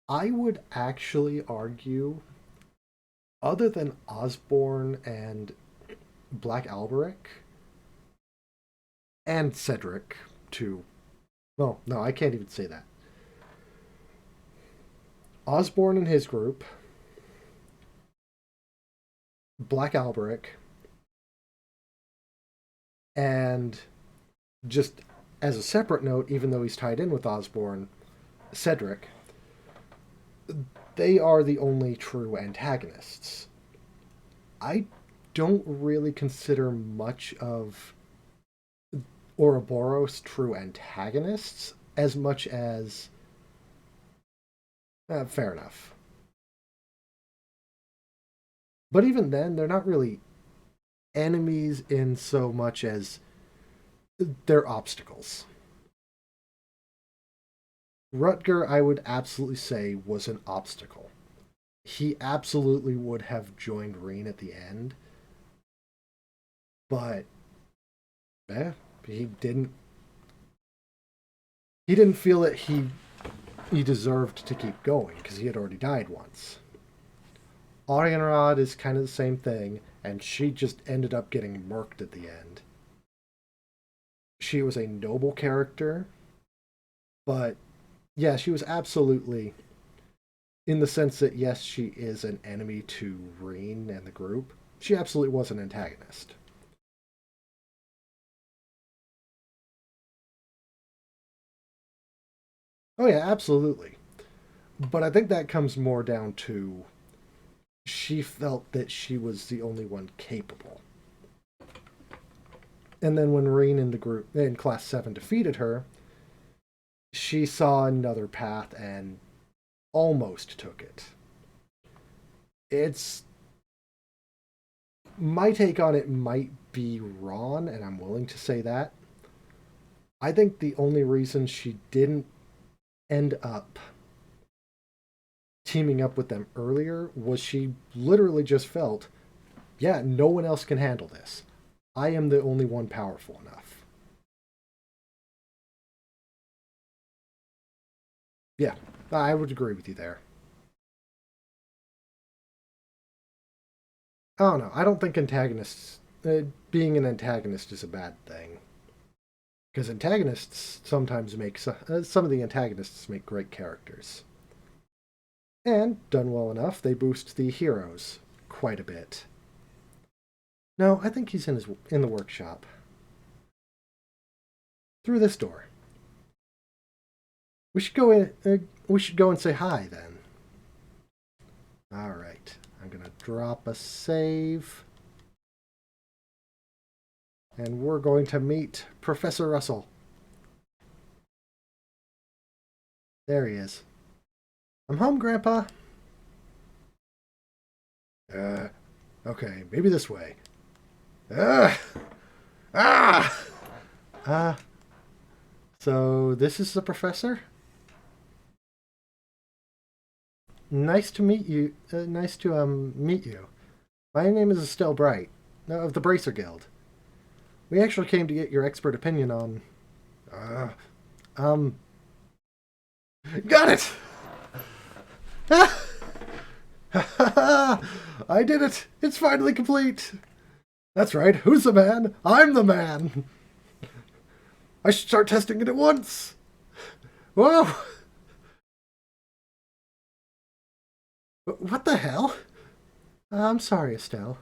Speaker 1: I would actually argue, other than Osborne and Black Alberic, and Cedric, too. Well, no, I can't even say that. Osborne and his group, Black Alberic, and just as a separate note, even though he's tied in with Osborne, Cedric, they are the only true antagonists. I don't really consider much of Ouroboros true antagonists as much as fair enough. But even then, they're not really enemies in so much as they're obstacles. Rutger, I would absolutely say, was an obstacle. He absolutely would have joined Rain at the end, but eh, he didn't. He didn't feel that he deserved to keep going because he had already died once. Arianrod is kind of the same thing, and she just ended up getting murked at the end. She was a noble character, but yeah, she was absolutely, in the sense that yes, she is an enemy to Rain and the group, she absolutely was an antagonist. Oh yeah, absolutely. But I think that comes more down to she felt that she was the only one capable. And then when Rain in the group in class 7 defeated her, she saw another path and almost took it. It's my take on it might be wrong, and I'm willing to say that. I think the only reason she didn't end up teaming up with them earlier was she literally just felt, yeah, no one else can handle this. I am the only one powerful enough. Yeah, I would agree with you there. I don't know. I don't think antagonists, being an antagonist is a bad thing. Because antagonists sometimes make, some of the antagonists make great characters. And, done well enough, they boost the heroes quite a bit. No, I think he's in the workshop. Through this door. We should go in. We should go and say hi then. All right. I'm gonna drop a save, and we're going to meet Professor Russell. There he is. I'm home, Grandpa. Okay, maybe this way. Ah! Ah! Uh, so this is the professor? Nice to meet you. Nice to meet you. My name is Estelle Bright, of the Bracer Guild. We actually came to get your expert opinion on. Uh, um. Got it. I did it. It's finally complete. That's right. Who's the man? I'm the man. I should start testing it at once. Whoa. What the hell? I'm sorry, Estelle.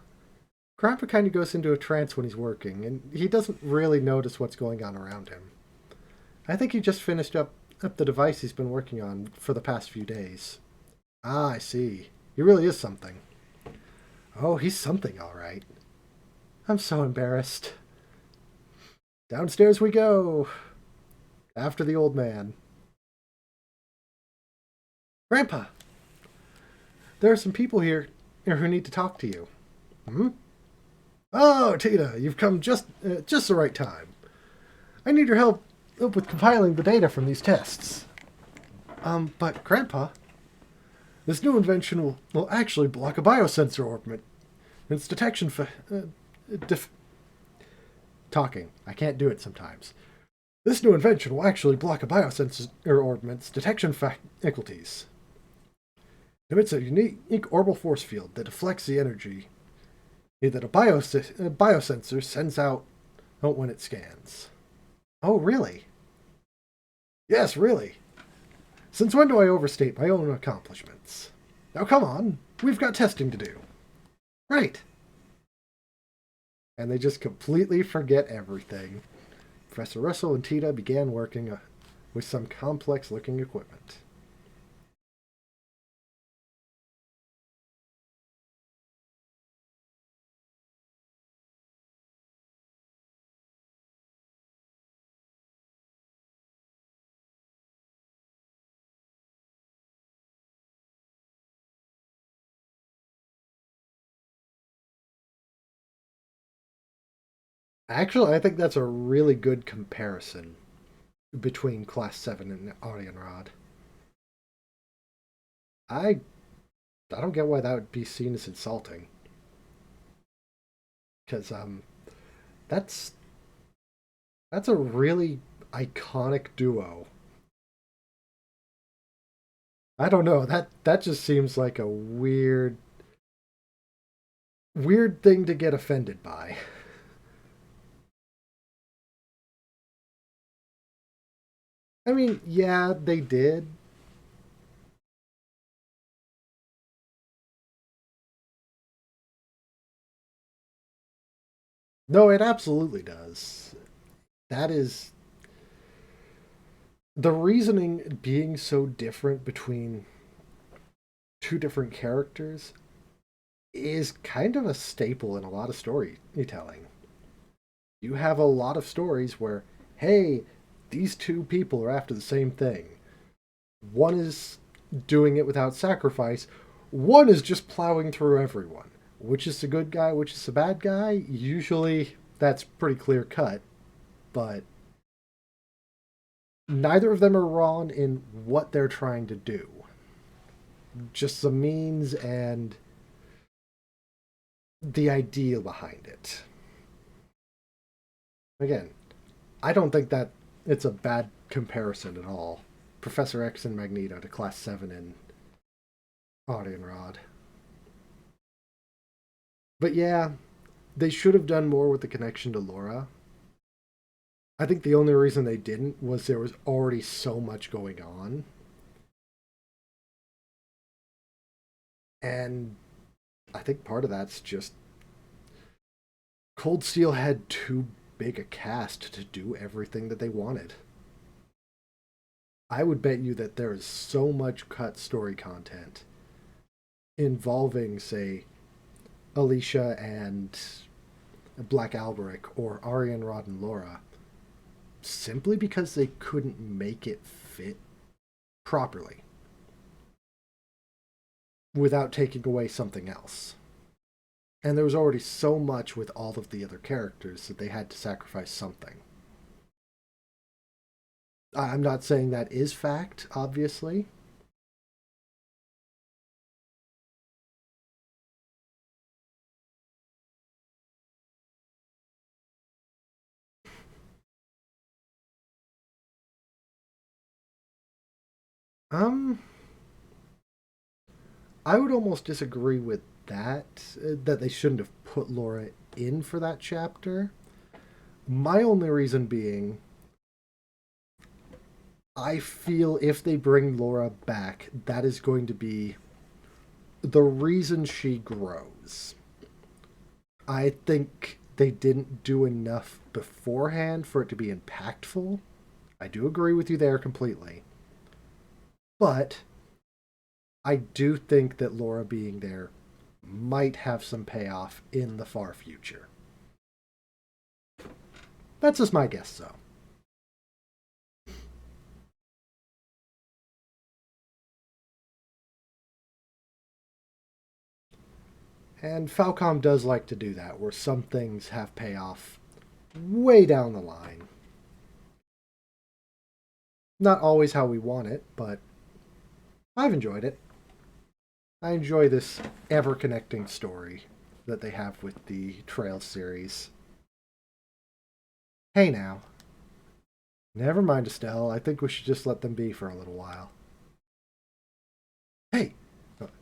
Speaker 1: Grandpa kind of goes into a trance when he's working, and he doesn't really notice what's going on around him. I think he just finished up the device he's been working on for the past few days. Ah, I see. He really is something. Oh, he's something, all right. I'm so embarrassed. Downstairs we go. After the old man. Grandpa, there are some people here who need to talk to you. Hmm? Oh, Tina, you've come just the right time. I need your help with compiling the data from these tests. But Grandpa, this new invention will actually block a biosensor orbit. Its detection for talking. I can't do it sometimes. This new invention will actually block a biosensor orbit's detection faculties. It emits a unique orbital force field that deflects the energy that a biosensor sends out when it scans. Oh, really? Yes, really. Since when do I overstate my own accomplishments? Now come on, we've got testing to do. Right. And they just completely forget everything. Professor Russell and Tita began working with some complex-looking equipment. Actually, I think that's a really good comparison between Class 7 and Rod. I don't get why that would be seen as insulting. Because that's that's a really iconic duo. I don't know, that just seems like a weird thing to get offended by. I mean, yeah, they did. No, it absolutely does. That is the reasoning being so different between two different characters is kind of a staple in a lot of storytelling. You have a lot of stories where, hey, these two people are after the same thing. One is doing it without sacrifice, one is just plowing through everyone. Which is the good guy, which is the bad guy? Usually that's pretty clear cut, but neither of them are wrong in what they're trying to do. Just the means and the idea behind it. Again, I don't think that it's a bad comparison at all. Professor X and Magneto to Class 7 and Rod. But yeah, they should have done more with the connection to Laura. I think the only reason they didn't was there was already so much going on. And I think part of that's just Cold Steel had too big a cast to do everything that they wanted. I would bet you that there is so much cut story content involving, say, Alicia and Black Alberic or Aryan Rod and Laura simply because they couldn't make it fit properly without taking away something else. And there was already so much with all of the other characters that they had to sacrifice something. I'm not saying that is fact, obviously. Um, I would almost disagree with that they shouldn't have put Laura in for that chapter. My only reason being, I feel if they bring Laura back, that is going to be the reason she grows. I think they didn't do enough beforehand for it to be impactful. I do agree with you there completely. But I do think that Laura being there might have some payoff in the far future. That's just my guess, though. And Falcom does like to do that, where some things have payoff way down the line. Not always how we want it, but I've enjoyed it. I enjoy this ever connecting story that they have with the Trail series. Hey now. Never mind, Estelle. I think we should just let them be for a little while. Hey!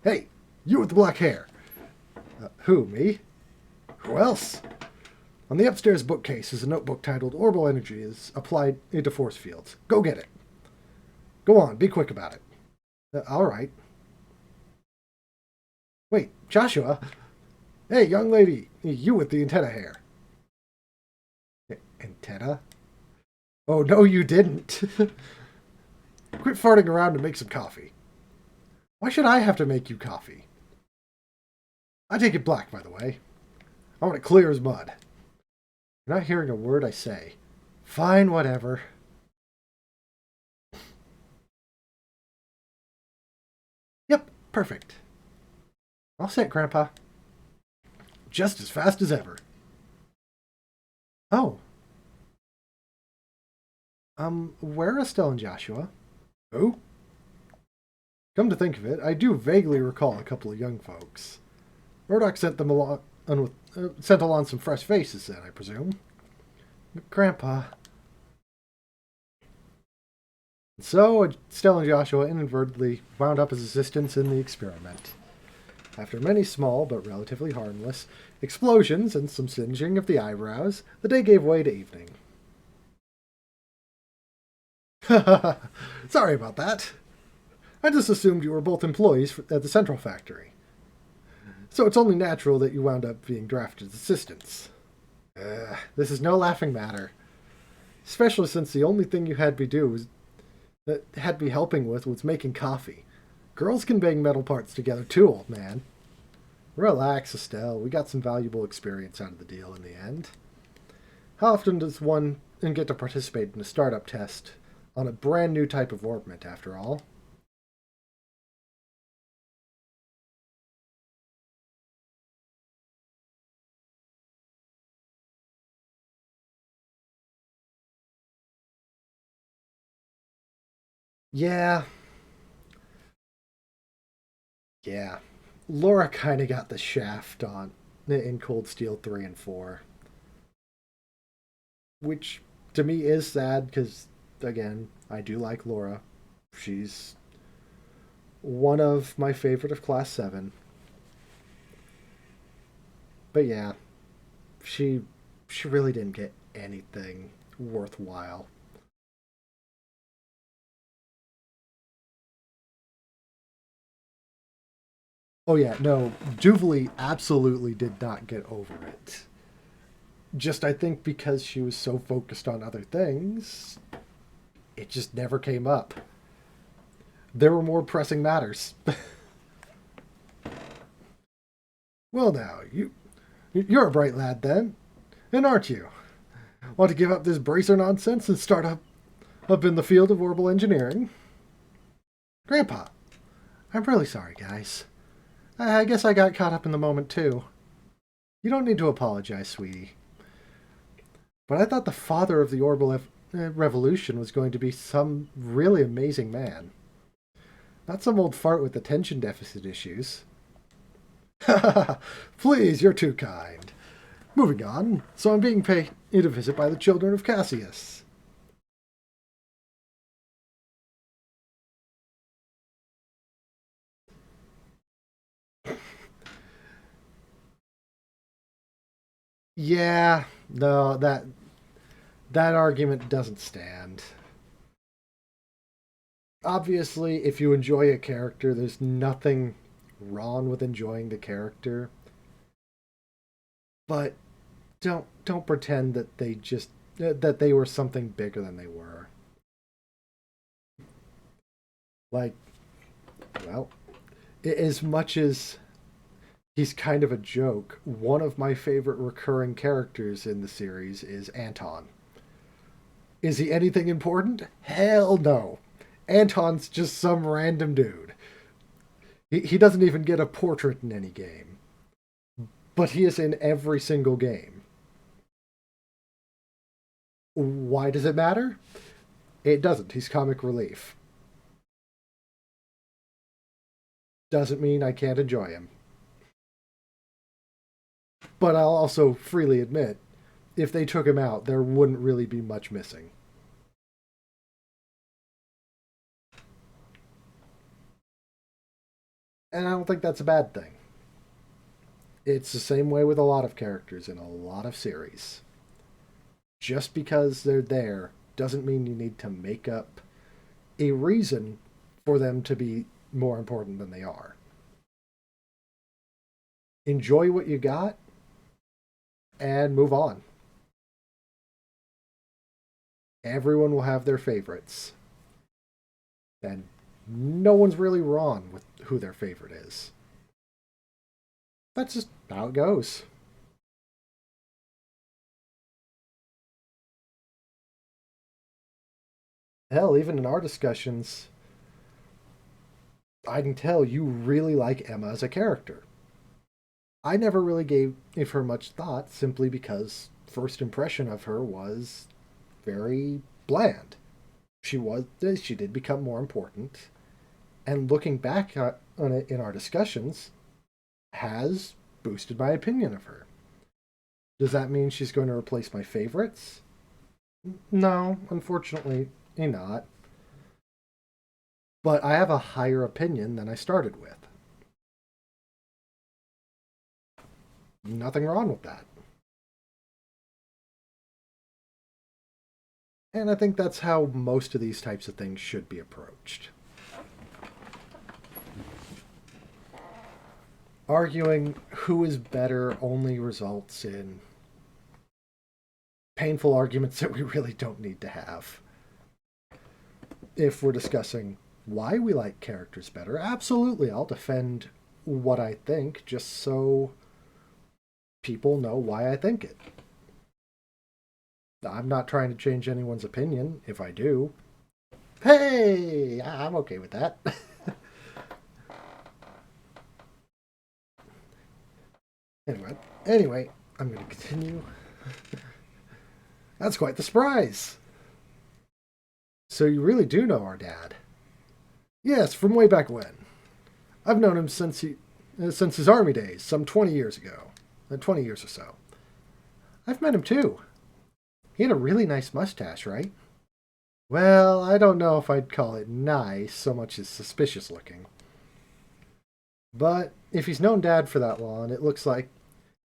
Speaker 1: Hey! You with the black hair! Who, me? Who else? On the upstairs bookcase is a notebook titled Orbital Energy is Applied into Force Fields. Go get it. Go on, be quick about it. All right. Wait, Joshua? Hey, young lady, you with the antenna hair. Antenna? Oh, no, you didn't. Quit farting around and make some coffee. Why should I have to make you coffee? I take it black, by the way. I want it clear as mud. You're not hearing a word I say. Fine, whatever. Yep, perfect. All set, Grandpa. Just as fast as ever. Oh. Where are Estelle and Joshua? Who? Come to think of it, I do vaguely recall a couple of young folks. Murdoch sent them along sent along some fresh faces then, I presume. Grandpa. So, Estelle and Joshua inadvertently wound up as assistants in the experiment. After many small, but relatively harmless, explosions and some singeing of the eyebrows, the day gave way to evening. Sorry about that. I just assumed you were both employees at the Central Factory. So it's only natural that you wound up being drafted as assistants. This is no laughing matter. Especially since the only thing you had me do was had me helping with was making coffee. Girls can bang metal parts together too, old man. Relax, Estelle. We got some valuable experience out of the deal in the end. How often does one get to participate in a startup test on a brand new type of orbment, after all? Yeah, yeah. Laura kind of got the shaft on in Cold Steel 3 and 4, which to me is sad because, again, I do like Laura. She's one of my favorite of Class 7. But yeah, she she really didn't get anything worthwhile. Oh yeah, no, Jubilee absolutely did not get over it. Just I think because she was so focused on other things, it just never came up. There were more pressing matters. Well now, you're a bright lad then, and aren't you? Want to give up this bracer nonsense and start up in the field of orbital engineering? Grandpa, I'm really sorry, guys. I guess I got caught up in the moment too. You don't need to apologize, sweetie. But I thought the father of the orbital revolution was going to be some really amazing man. Not some old fart with attention deficit issues. Please, you're too kind. Moving on, so I'm being paid a visit by the children of Cassius. Yeah, no, that argument doesn't stand. Obviously, if you enjoy a character, there's nothing wrong with enjoying the character, but don't pretend that they were something bigger than they were. Like, well, as much as he's kind of a joke, one of my favorite recurring characters in the series is Anton. Is he anything important? Hell no. Anton's just some random dude. He doesn't even get a portrait in any game, but he is in every single game. Why does it matter? It doesn't. He's comic relief. Doesn't mean I can't enjoy him. But I'll also freely admit, if they took him out, there wouldn't really be much missing. And I don't think that's a bad thing. It's the same way with a lot of characters in a lot of series. Just because they're there doesn't mean you need to make up a reason for them to be more important than they are. Enjoy what you got and move on. Everyone will have their favorites. And no one's really wrong with who their favorite is. That's just how it goes. Hell, even in our discussions, I can tell you really like Emma as a character. I never really gave her much thought simply because first impression of her was very bland. She did become more important, and looking back on it in our discussions has boosted my opinion of her. Does that mean she's going to replace my favorites? No, unfortunately, not. But I have a higher opinion than I started with. Nothing wrong with that. And I think that's how most of these types of things should be approached. Arguing who is better only results in painful arguments that we really don't need to have. If we're discussing why we like characters better, absolutely, I'll defend what I think just so people know why I think it. I'm not trying to change anyone's opinion. If I do, hey, I'm okay with that. anyway, I'm going to continue. That's quite the surprise. So you really do know our dad? Yes, from way back when. I've known him since his army days, some 20 years ago. 20 years or so. I've met him too. He had a really nice mustache, right? Well, I don't know if I'd call it nice so much as suspicious looking. But if he's known Dad for that long, it looks like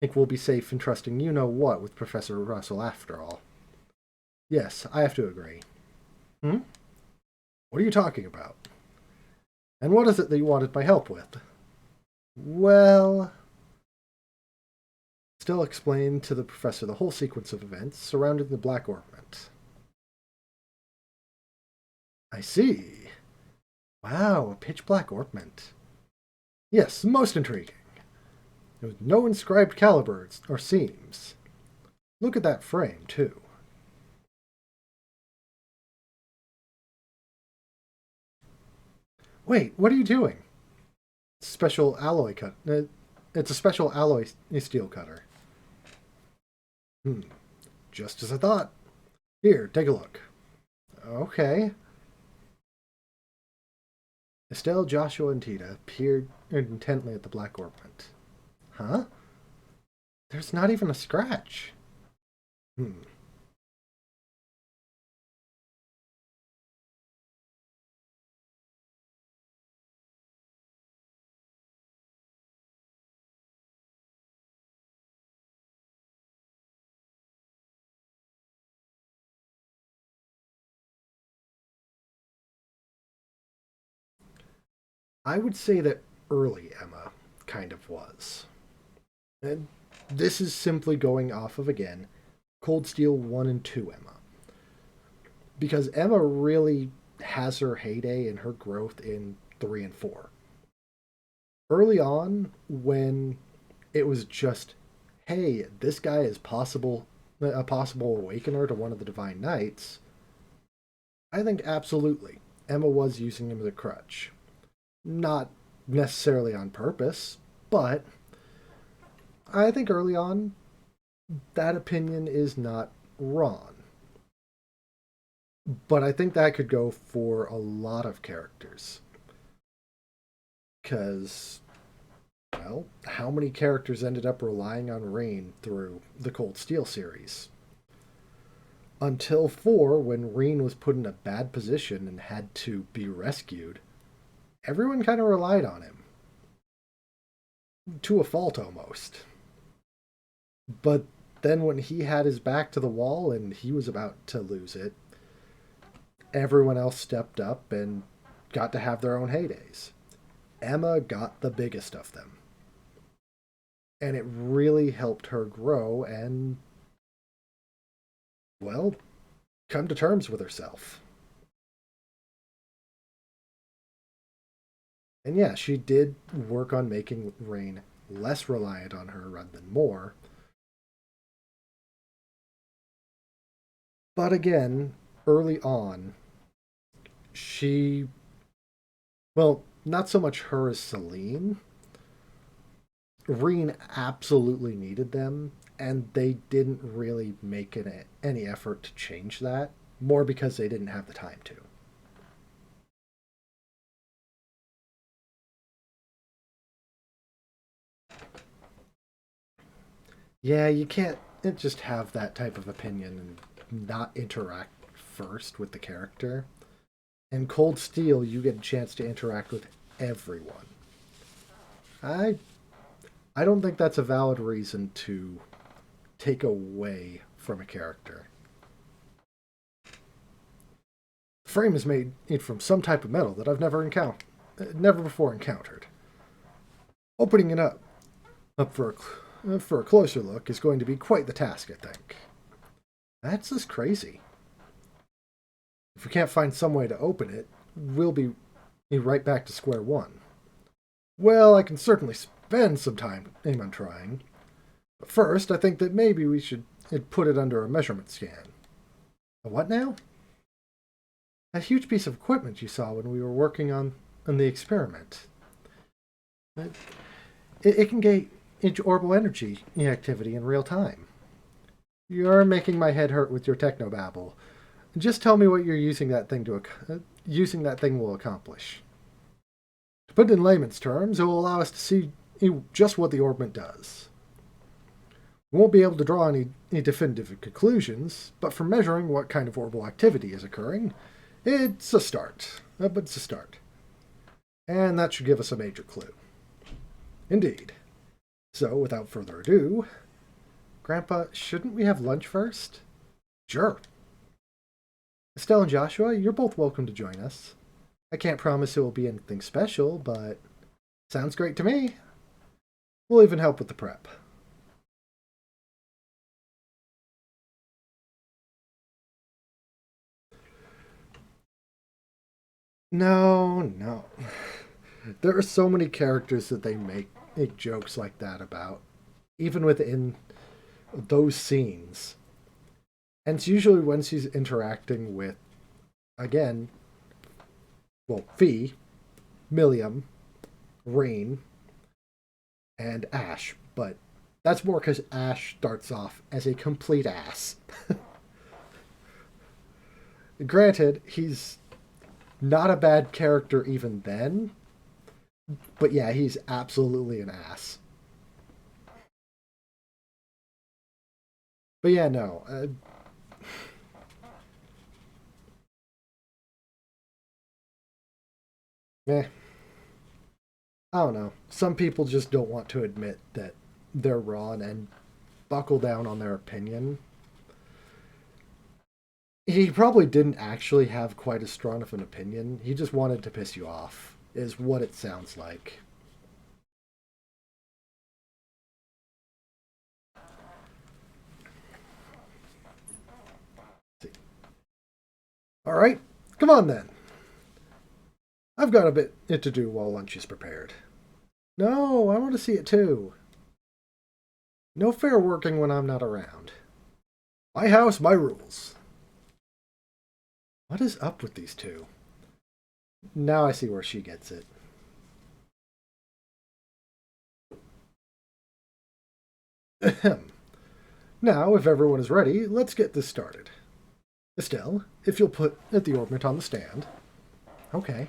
Speaker 1: think we'll be safe in trusting you-know-what with Professor Russell after all. Yes, I have to agree. Hmm? What are you talking about? And what is it that you wanted my help with? Well... Still explained to the professor the whole sequence of events surrounding the Black Ornament. I see. Wow, a pitch-black ornament. Yes, most intriguing. With no inscribed calibers or seams. Look at that frame, too. Wait, what are you doing? Special alloy cut. It's a special alloy steel cutter. Just as I thought. Here, take a look. Okay. Estelle, Joshua, and Tita peered intently at the black ornament. Huh? There's not even a scratch. I would say that early Emma kind of was. And this is simply going off of, again, Cold Steel 1 and 2 Emma. Because Emma really has her heyday and her growth in 3 and 4. Early on, when it was just, hey, this guy is a possible awakener to one of the Divine Knights, I think absolutely Emma was using him as a crutch. Not necessarily on purpose, but I think early on, that opinion is not wrong. But I think that could go for a lot of characters. Because, well, how many characters ended up relying on Rain through the Cold Steel series? Until 4, when Rain was put in a bad position and had to be rescued, everyone kind of relied on him. To a fault, almost. But then when he had his back to the wall and he was about to lose it, everyone else stepped up and got to have their own heydays. Emma got the biggest of them. And it really helped her grow and, well, come to terms with herself. And yeah, she did work on making Rain less reliant on her rather than more. But again, early on, she, well, not so much her as Celine. Rain absolutely needed them, and they didn't really make any effort to change that, more because they didn't have the time to. Yeah, you can't just have that type of opinion and not interact first with the character. In Cold Steel, you get a chance to interact with everyone. I I don't think that's a valid reason to take away from a character. The frame is made from some type of metal that I've never before encountered. Opening it up for a closer look is going to be quite the task, I think. That's just crazy. If we can't find some way to open it, we'll be right back to square one. Well, I can certainly spend some time on trying. But first, I think that maybe we should put it under a measurement scan. A what now? That huge piece of equipment you saw when we were working on the experiment. It can gauge orbital energy activity in real time. You're making my head hurt with your technobabble. Just tell me what you're using that thing will accomplish. To put it in layman's terms, it will allow us to see just what the orbment does. We won't be able to draw any definitive conclusions, but for measuring what kind of orbital activity is occurring, it's a start. But it's a start. And that should give us a major clue. Indeed. So, without further ado, Grandpa, shouldn't we have lunch first? Sure. Estelle and Joshua, you're both welcome to join us. I can't promise it will be anything special, but sounds great to me. We'll even help with the prep. No. There are so many characters that they make jokes like that about, even within those scenes. And it's usually when she's interacting with, again, well, Fee, Milliam, Rain, and Ash. But that's more because Ash starts off as a complete ass. Granted, he's not a bad character even then, but yeah, he's absolutely an ass. But yeah, no. Eh, I don't know. Some people just don't want to admit that they're wrong and buckle down on their opinion. He probably didn't actually have quite as strong of an opinion. He just wanted to piss you off, is what it sounds like. All right, come on then. I've got a bit to do while lunch is prepared. No, I want to see it too. No fair working when I'm not around. My house, my rules. What is up with these two? Now I see where she gets it. Ahem. Now, if everyone is ready, let's get this started. Estelle, if you'll put the ornament on the stand. Okay.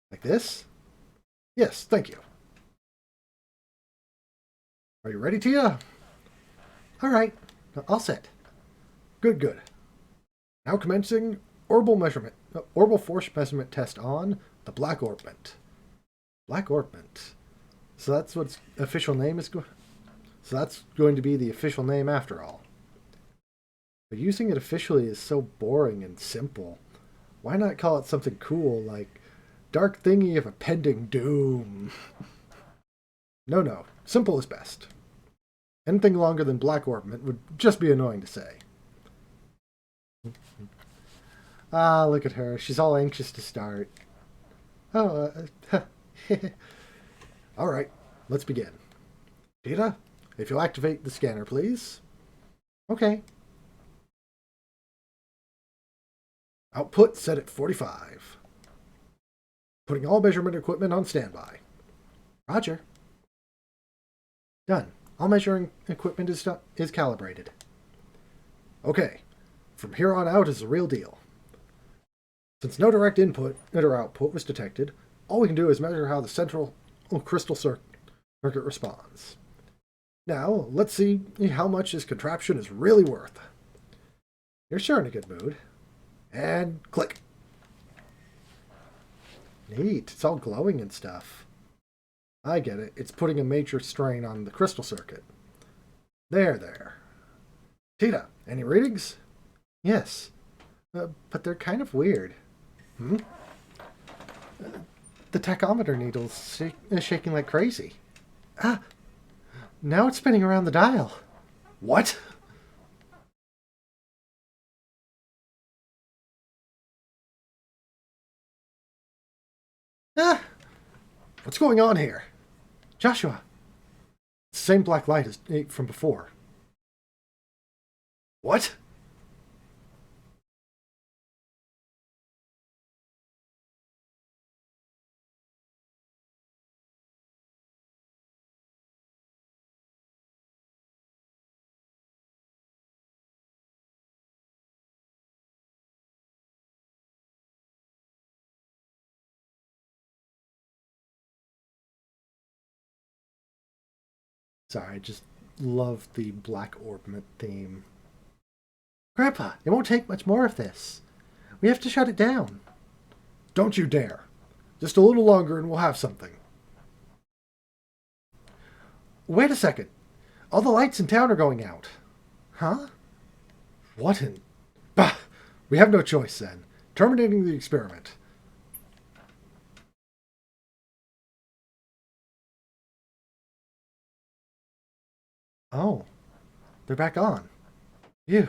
Speaker 1: Like this? Yes, thank you. Are you ready, Tia? All right, all set. Good. Now commencing orbital force measurement test on the Black Ornament. Black Ornament. So that's what its official name is. So that's going to be the official name after all. But using it officially is so boring and simple. Why not call it something cool like Dark Thingy of Impending Doom? No. Simple is best. Anything longer than Black Ornament would just be annoying to say. Ah, look at her. She's all anxious to start. Oh, all right. Let's begin. Peter, if you'll activate the scanner, please. Okay. Output set at 45. Putting all measurement equipment on standby. Roger. Done. All measuring equipment is calibrated. Okay. From here on out is the real deal. Since no direct input or output was detected, all we can do is measure how the central crystal circuit responds. Now, let's see how much this contraption is really worth. You're sure in a good mood. And click. Neat. It's all glowing and stuff. I get it. It's putting a major strain on the crystal circuit. There. Tita, any readings? Yes. But they're kind of weird. The tachometer needle's shaking like crazy. Ah! Now it's spinning around the dial. What? Ah! What's going on here? Joshua! It's the same black light as from before. What? Sorry, I just love the Black Ornament theme. Grandpa, it won't take much more of this. We have to shut it down. Don't you dare. Just a little longer and we'll have something. Wait a second. All the lights in town are going out. Huh? What in... Bah! We have no choice then. Terminating the experiment. Oh, they're back on. Phew.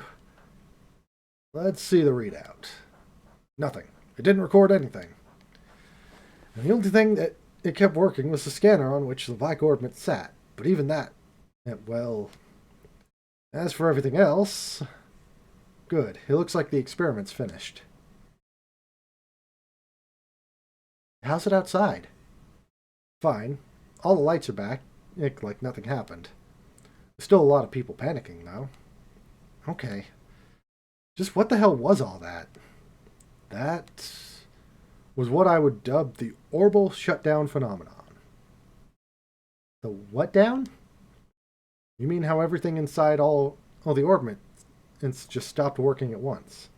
Speaker 1: Let's see the readout. Nothing. It didn't record anything. And the only thing that it kept working was the scanner on which the black orbit sat. But even that, well, as for everything else, good. It looks like the experiment's finished. How's it outside? Fine. All the lights are back, like nothing happened. There's still a lot of people panicking, though. Okay. Just what the hell was all that? That was what I would dub the orbital shutdown phenomenon. The what down? You mean how everything inside all the orbit just stopped working at once?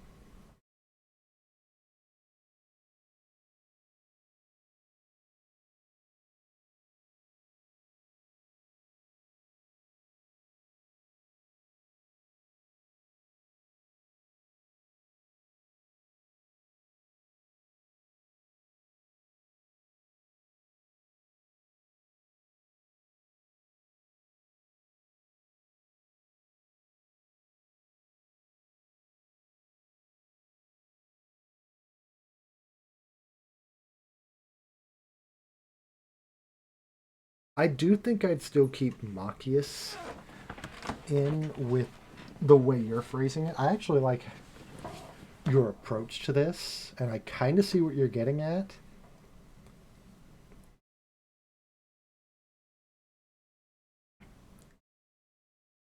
Speaker 1: I do think I'd still keep Machias in with the way you're phrasing it. I actually like your approach to this, and I kind of see what you're getting at.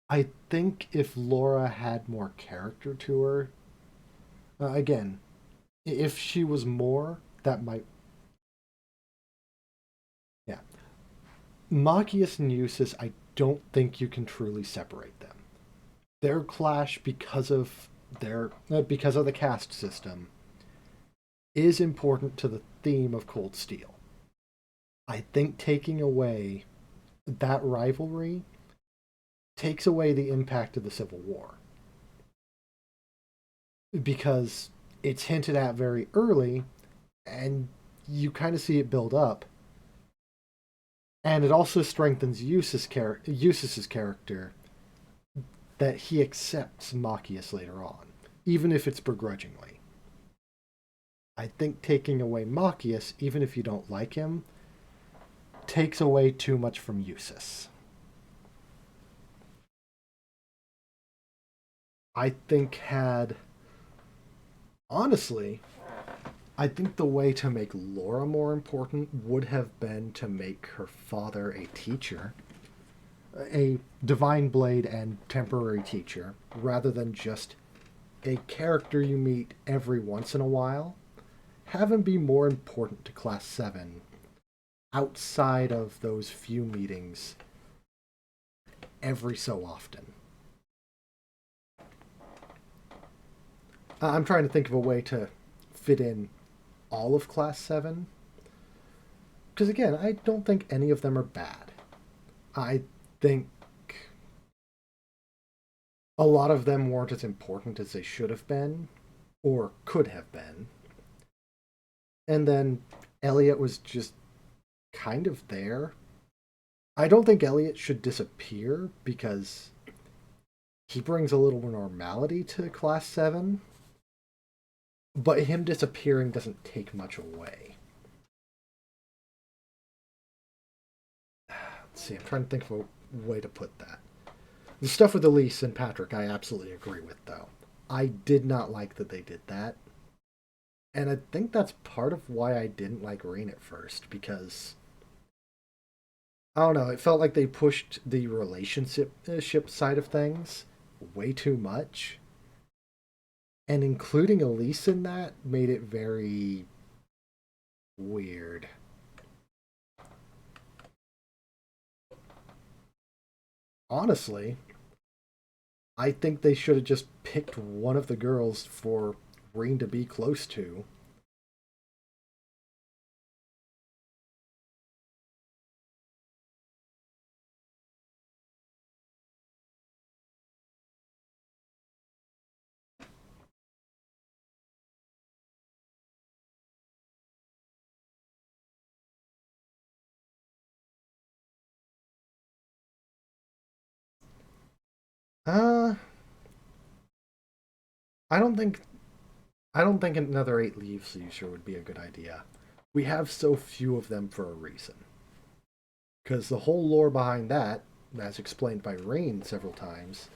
Speaker 1: I think if Laura had more character to her, again, if she was more, that might. Yeah. Machias and Eustace, I don't think you can truly separate them. Their clash because of the caste system is important to the theme of Cold Steel. I think taking away that rivalry takes away the impact of the Civil War because it's hinted at very early and you kind of see it build up. And it also strengthens Eustace's character that he accepts Machias later on, even if it's begrudgingly. I think taking away Machias, even if you don't like him, takes away too much from Eustace. I think had honestly, I think the way to make Laura more important would have been to make her father a teacher, a divine blade and temporary teacher, rather than just a character you meet every once in a while. Have him be more important to Class 7 outside of those few meetings every so often. I'm trying to think of a way to fit in all of Class 7. Because again, I don't think any of them are bad. I think a lot of them weren't as important as they should have been, or could have been. And then Elliot was just kind of there. I don't think Elliot should disappear because he brings a little normality to Class 7, but him disappearing doesn't take much away. Let's see, I'm trying to think of a way to put that. The stuff with Elise and Patrick, I absolutely agree with, though. I did not like that they did that. And I think that's part of why I didn't like Rain at first, because I don't know, it felt like they pushed the relationship side of things way too much. And including Elise in that made it very weird. Honestly, I think they should have just picked one of the girls for Rain to be close to. Uh, I don't think I don't think another eight leaves user would be a good idea. We have so few of them for a reason. Because the whole lore behind that, as explained by Rain several times,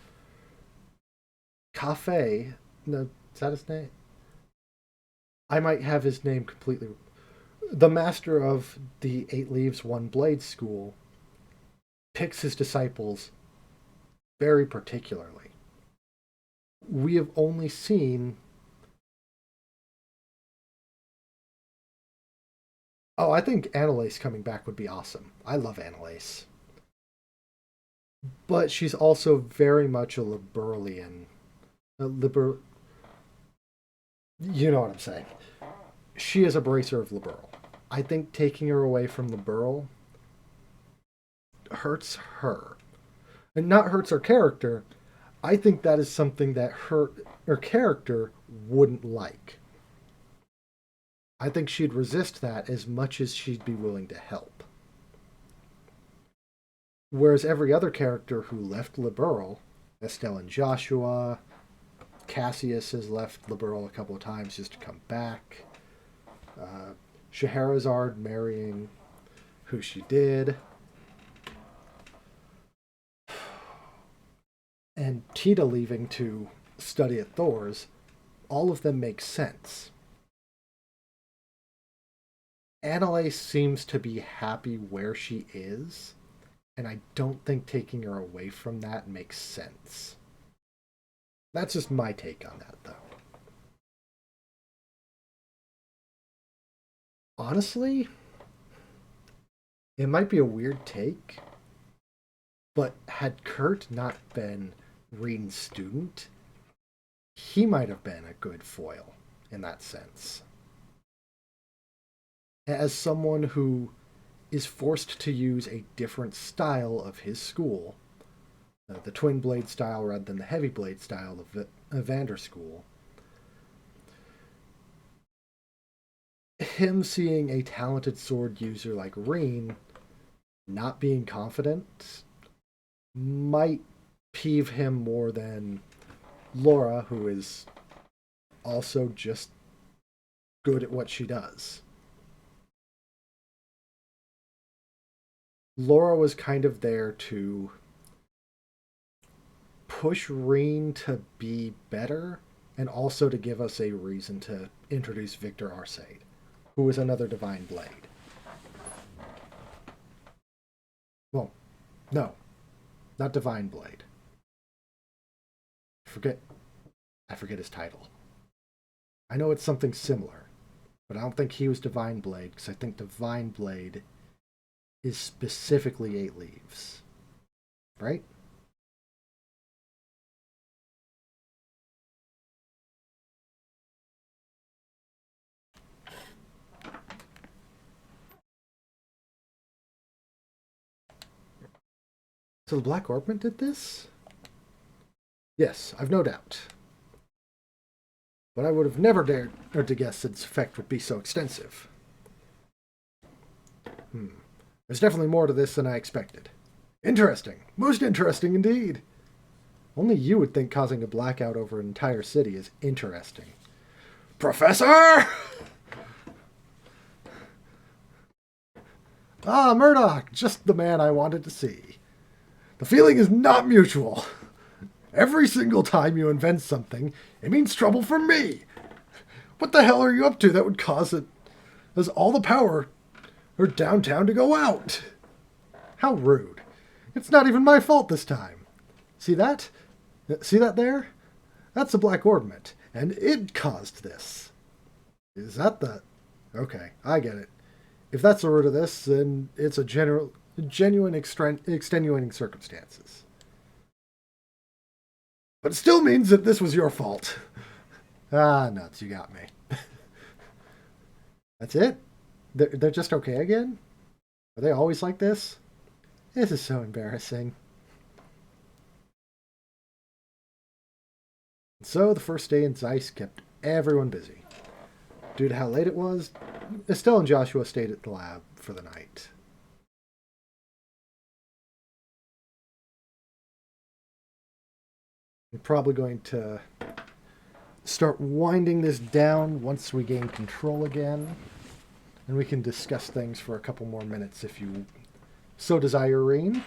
Speaker 1: Cafe, no, is that his name? I might have his name completely. The master of the Eight Leaves, One Blade school picks his disciples very particularly. We have only seen. Oh, I think Annalise coming back would be awesome. I love Annalise. But she's also very much a Liberalian. A liber. You know what I'm saying. She is a bracer of Liberal. I think taking her away from Liberal hurts her. And not hurts her character. I think that is something that her character wouldn't like. I think she'd resist that as much as she'd be willing to help. Whereas every other character who left Liberal, Estelle and Joshua, Cassius has left Liberal a couple of times just to come back. Scheherazade marrying who she did. And Tita leaving to study at Thor's, all of them make sense. Annalise seems to be happy where she is, and I don't think taking her away from that makes sense. That's just my take on that, though. Honestly, it might be a weird take, but had Kurt not been Reed's student, he might have been a good foil in that sense. As someone who is forced to use a different style of his school, the twin blade style rather than the heavy blade style of Vander School, him seeing a talented sword user like Reen not being confident might peeve him more than Laura, who is also just good at what she does. Laura was kind of there to push Reen to be better and also to give us a reason to introduce Victor Arcade, who is another Divine Blade. Well, no, not Divine Blade. Forget I forget his title. I know it's something similar, but I don't think he was Divine Blade because I think Divine Blade is specifically eight leaves. Right? So the Black Orbment did this? Yes, I've no doubt. But I would have never dared to guess its effect would be so extensive. There's definitely more to this than I expected. Interesting. Most interesting indeed. Only you would think causing a blackout over an entire city is interesting. Professor! Ah, Murdoch! Just the man I wanted to see. The feeling is not mutual. Every single time you invent something, it means trouble for me. What the hell are you up to that would cause it? Has all the power or downtown to go out? How rude. It's not even my fault this time. See that? See that there? That's a Black Orbment, and it caused this. Is that the... Okay, I get it. If that's the root of this, then it's a genuine extenuating circumstances. But it still means that this was your fault. Ah, nuts, you got me. That's it? They're just okay again? Are they always like this? This is so embarrassing. So the first day in Zeiss kept everyone busy. Due to how late it was, Estelle and Joshua stayed at the lab for the night. I'm probably going to start winding this down once we gain control again. And we can discuss things for a couple more minutes if you so desire, Reen.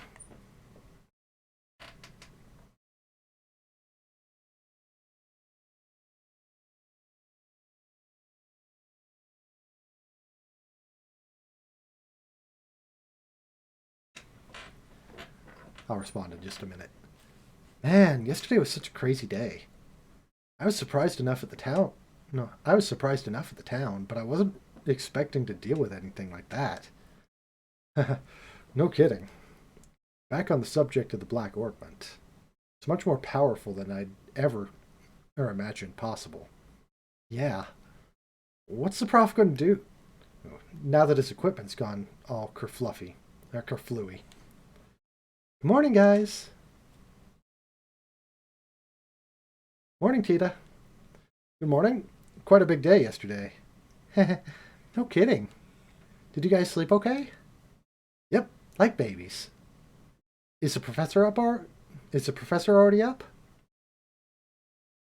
Speaker 1: I'll respond in just a minute. Man, yesterday was such a crazy day. I was surprised enough at the town. No, I was surprised enough at the town, but I wasn't expecting to deal with anything like that. No kidding. Back on the subject of the Black Ornament. It's much more powerful than I'd ever or imagined possible. Yeah. What's the prof going to do now that his equipment's gone all kerfluffy or kerflooey? Good morning, guys. Morning, Tita. Good morning. Quite a big day yesterday. No kidding. Did you guys sleep okay? Yep, like babies. Is the professor up or is the professor already up?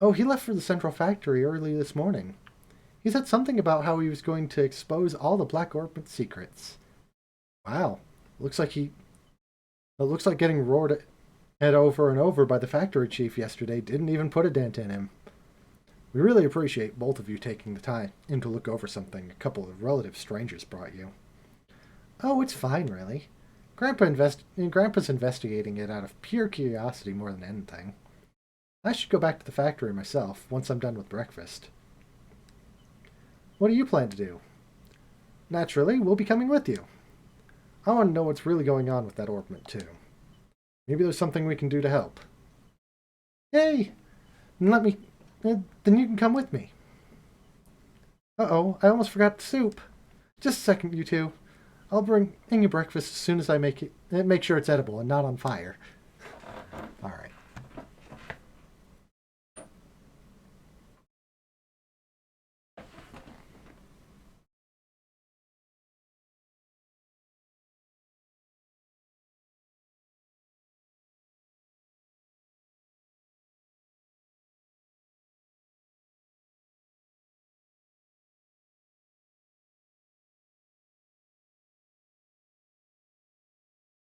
Speaker 1: Oh, he left for the central factory early this morning. He said something about how he was going to expose all the Black Ornament secrets. Wow. It looks like getting roared at over and over by the factory chief yesterday didn't even put a dent in him. We really appreciate both of you taking the time in to look over something a couple of relative strangers brought you. Oh, it's fine, really. Grandpa's investigating it out of pure curiosity more than anything. I should go back to the factory myself once I'm done with breakfast. What do you plan to do? Naturally, we'll be coming with you. I want to know what's really going on with that ornament, too. Maybe there's something we can do to help. Yay! Then you can come with me. Uh-oh, I almost forgot the soup. Just a second, you two. I'll bring in your breakfast as soon as I make sure it's edible and not on fire. All right.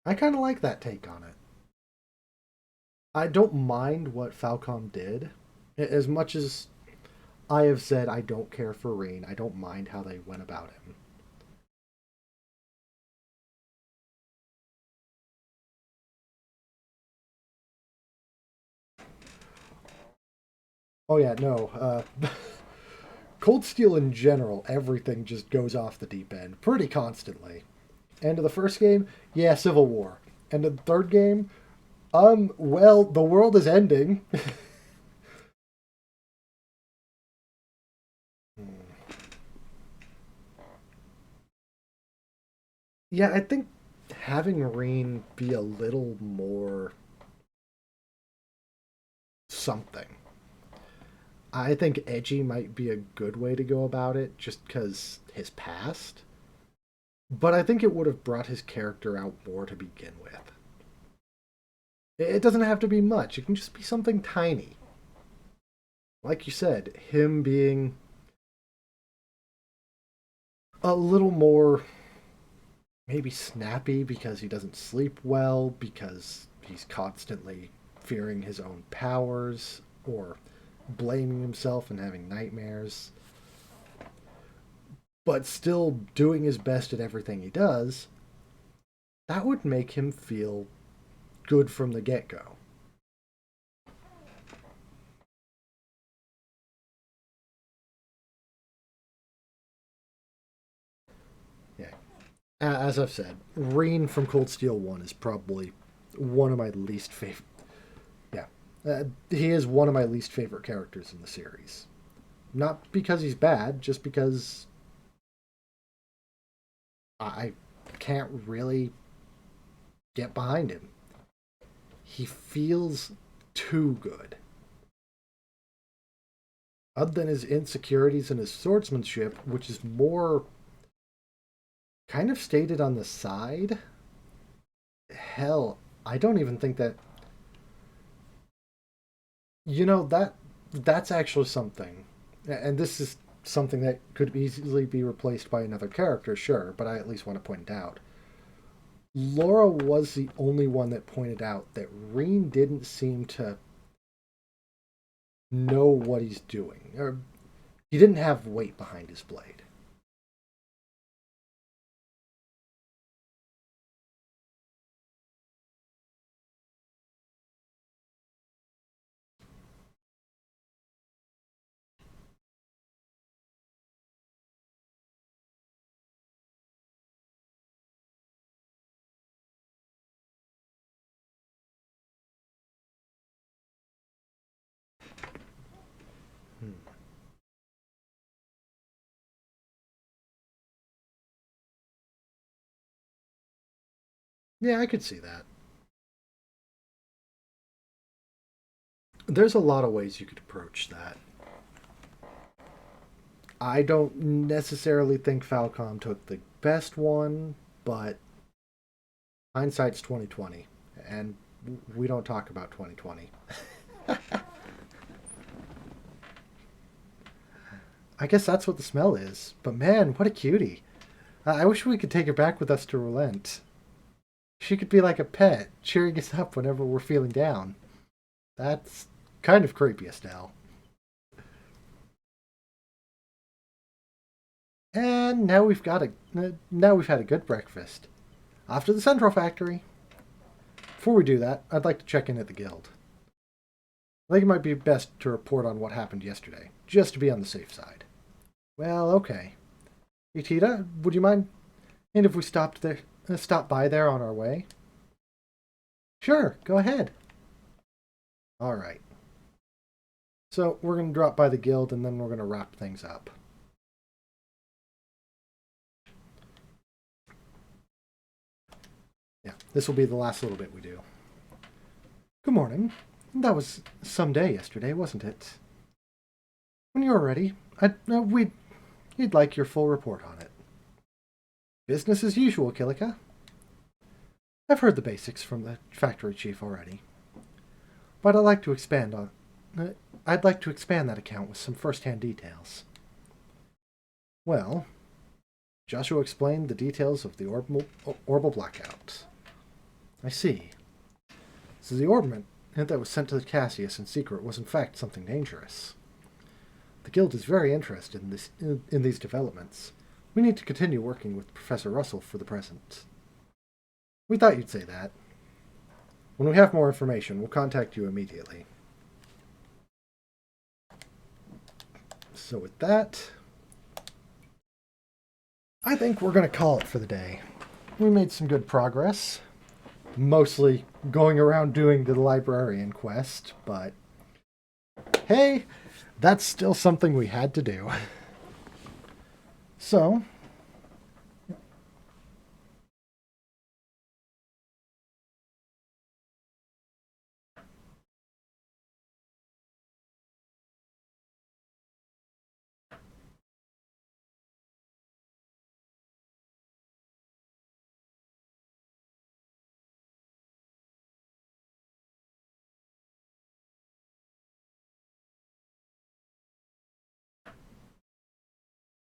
Speaker 1: I kind of like that take on it. I don't mind what Falcom did. As much as I have said I don't care for Rain, I don't mind how they went about him. Oh yeah, no. Cold Steel in general, everything just goes off the deep end pretty constantly. End of the first game, yeah, Civil War. End of the third game, well, the world is ending. Yeah, I think having Marine be a little more something. I think edgy might be a good way to go about it just because his past. But I think it would have brought his character out more to begin with. It doesn't have to be much, it can just be something tiny. Like you said, him being a little more maybe snappy because he doesn't sleep well, because he's constantly fearing his own powers, or blaming himself and having nightmares, but still doing his best at everything he does. That would make him feel good from the get go. Yeah. As I've said, Rain from Cold Steel 1 is probably one of my least favorite. Yeah. He is one of my least favorite characters in the series. Not because he's bad, just because I can't really get behind him. He feels too good. Other than his insecurities and his swordsmanship, which is more kind of stated on the side, hell, I don't even think that. You know, that's actually something. And this is something that could easily be replaced by another character, sure, but I at least want to point it out. Laura was the only one that pointed out that Reen didn't seem to know what he's doing, or he didn't have weight behind his blade. Hmm. Yeah, I could see that. There's a lot of ways you could approach that. I don't necessarily think Falcom took the best one, but hindsight's 2020, and we don't talk about 2020. I guess that's what the smell is. But man, what a cutie! I wish we could take her back with us to Relent. She could be like a pet, cheering us up whenever we're feeling down. That's kind of creepy, Estelle. And now we've had a good breakfast. Off to the Central Factory. Before we do that, I'd like to check in at the guild. I think it might be best to report on what happened yesterday, just to be on the safe side. Well, okay. Hey, Tita, would you mind? And if we stop by there on our way? Sure, go ahead. All right. So we're gonna drop by the guild, and then we're gonna wrap things up. Yeah, this will be the last little bit we do. Good morning. That was some day yesterday, wasn't it? When you're ready, we'd like your full report on it. Business as usual, Kilika. I've heard the basics from the factory chief already, but I'd like to expand that account with some first-hand details. Well, Joshua explained the details of the orbal blackout. I see. So the orbment that was sent to Cassius in secret was in fact something dangerous. The Guild is very interested in these developments. We need to continue working with Professor Russell for the present. We thought you'd say that. When we have more information, we'll contact you immediately. So with that, I think we're going to call it for the day. We made some good progress. Mostly going around doing the librarian quest, but hey, that's still something we had to do. So,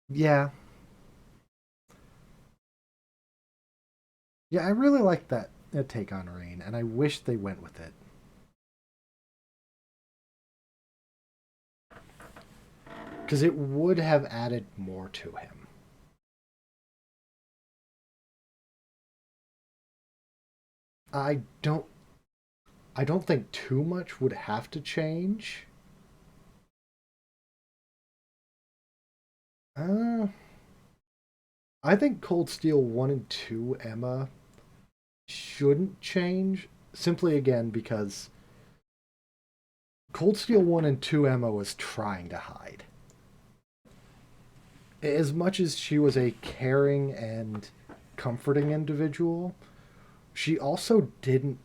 Speaker 1: yeah. Yeah, I really like that take on Rain, and I wish they went with it. Because it would have added more to him. I don't I don't think too much would have to change. Uh, I think Cold Steel 1 and 2 Emma shouldn't change, simply again because Cold Steel 1 and 2 Emma was trying to hide. As much as she was a caring and comforting individual, she also didn't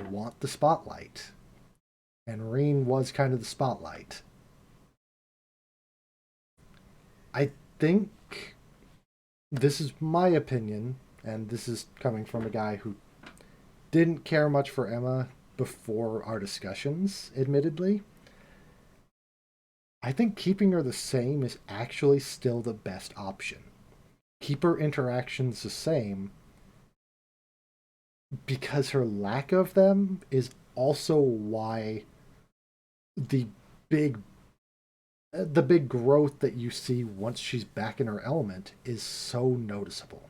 Speaker 1: want the spotlight. And Reen was kind of the spotlight. I think this is my opinion, and this is coming from a guy who didn't care much for Emma. before our discussions, admittedly. I think keeping her the same is actually still the best option. Keep her interactions the same because her lack of them is also why the big the big growth that you see once she's back in her element is so noticeable.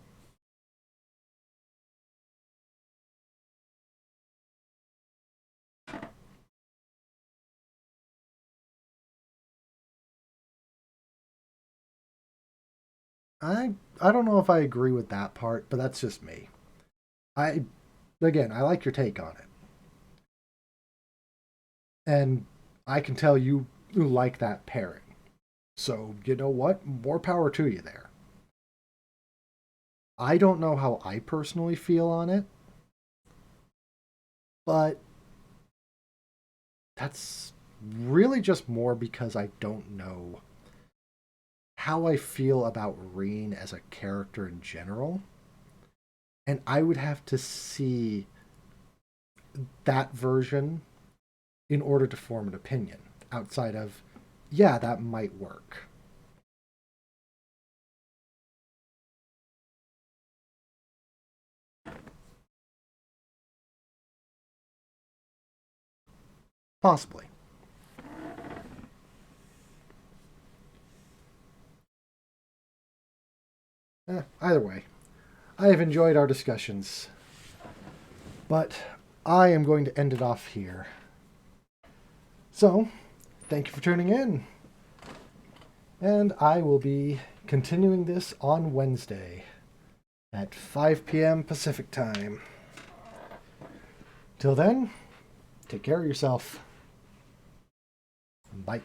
Speaker 1: I don't know if I agree with that part, but that's just me. I Again, I like your take on it. And I can tell you like that pairing. So, you know what? More power to you there. I don't know how I personally feel on it, but that's really just more because I don't know how I feel about Reen as a character in general. And I would have to see that version in order to form an opinion outside of, yeah, that might work. Possibly. Either way, I have enjoyed our discussions, but I am going to end it off here. So, thank you for tuning in, and I will be continuing this on Wednesday at 5 p.m. Pacific Time. Till then, take care of yourself. Bye.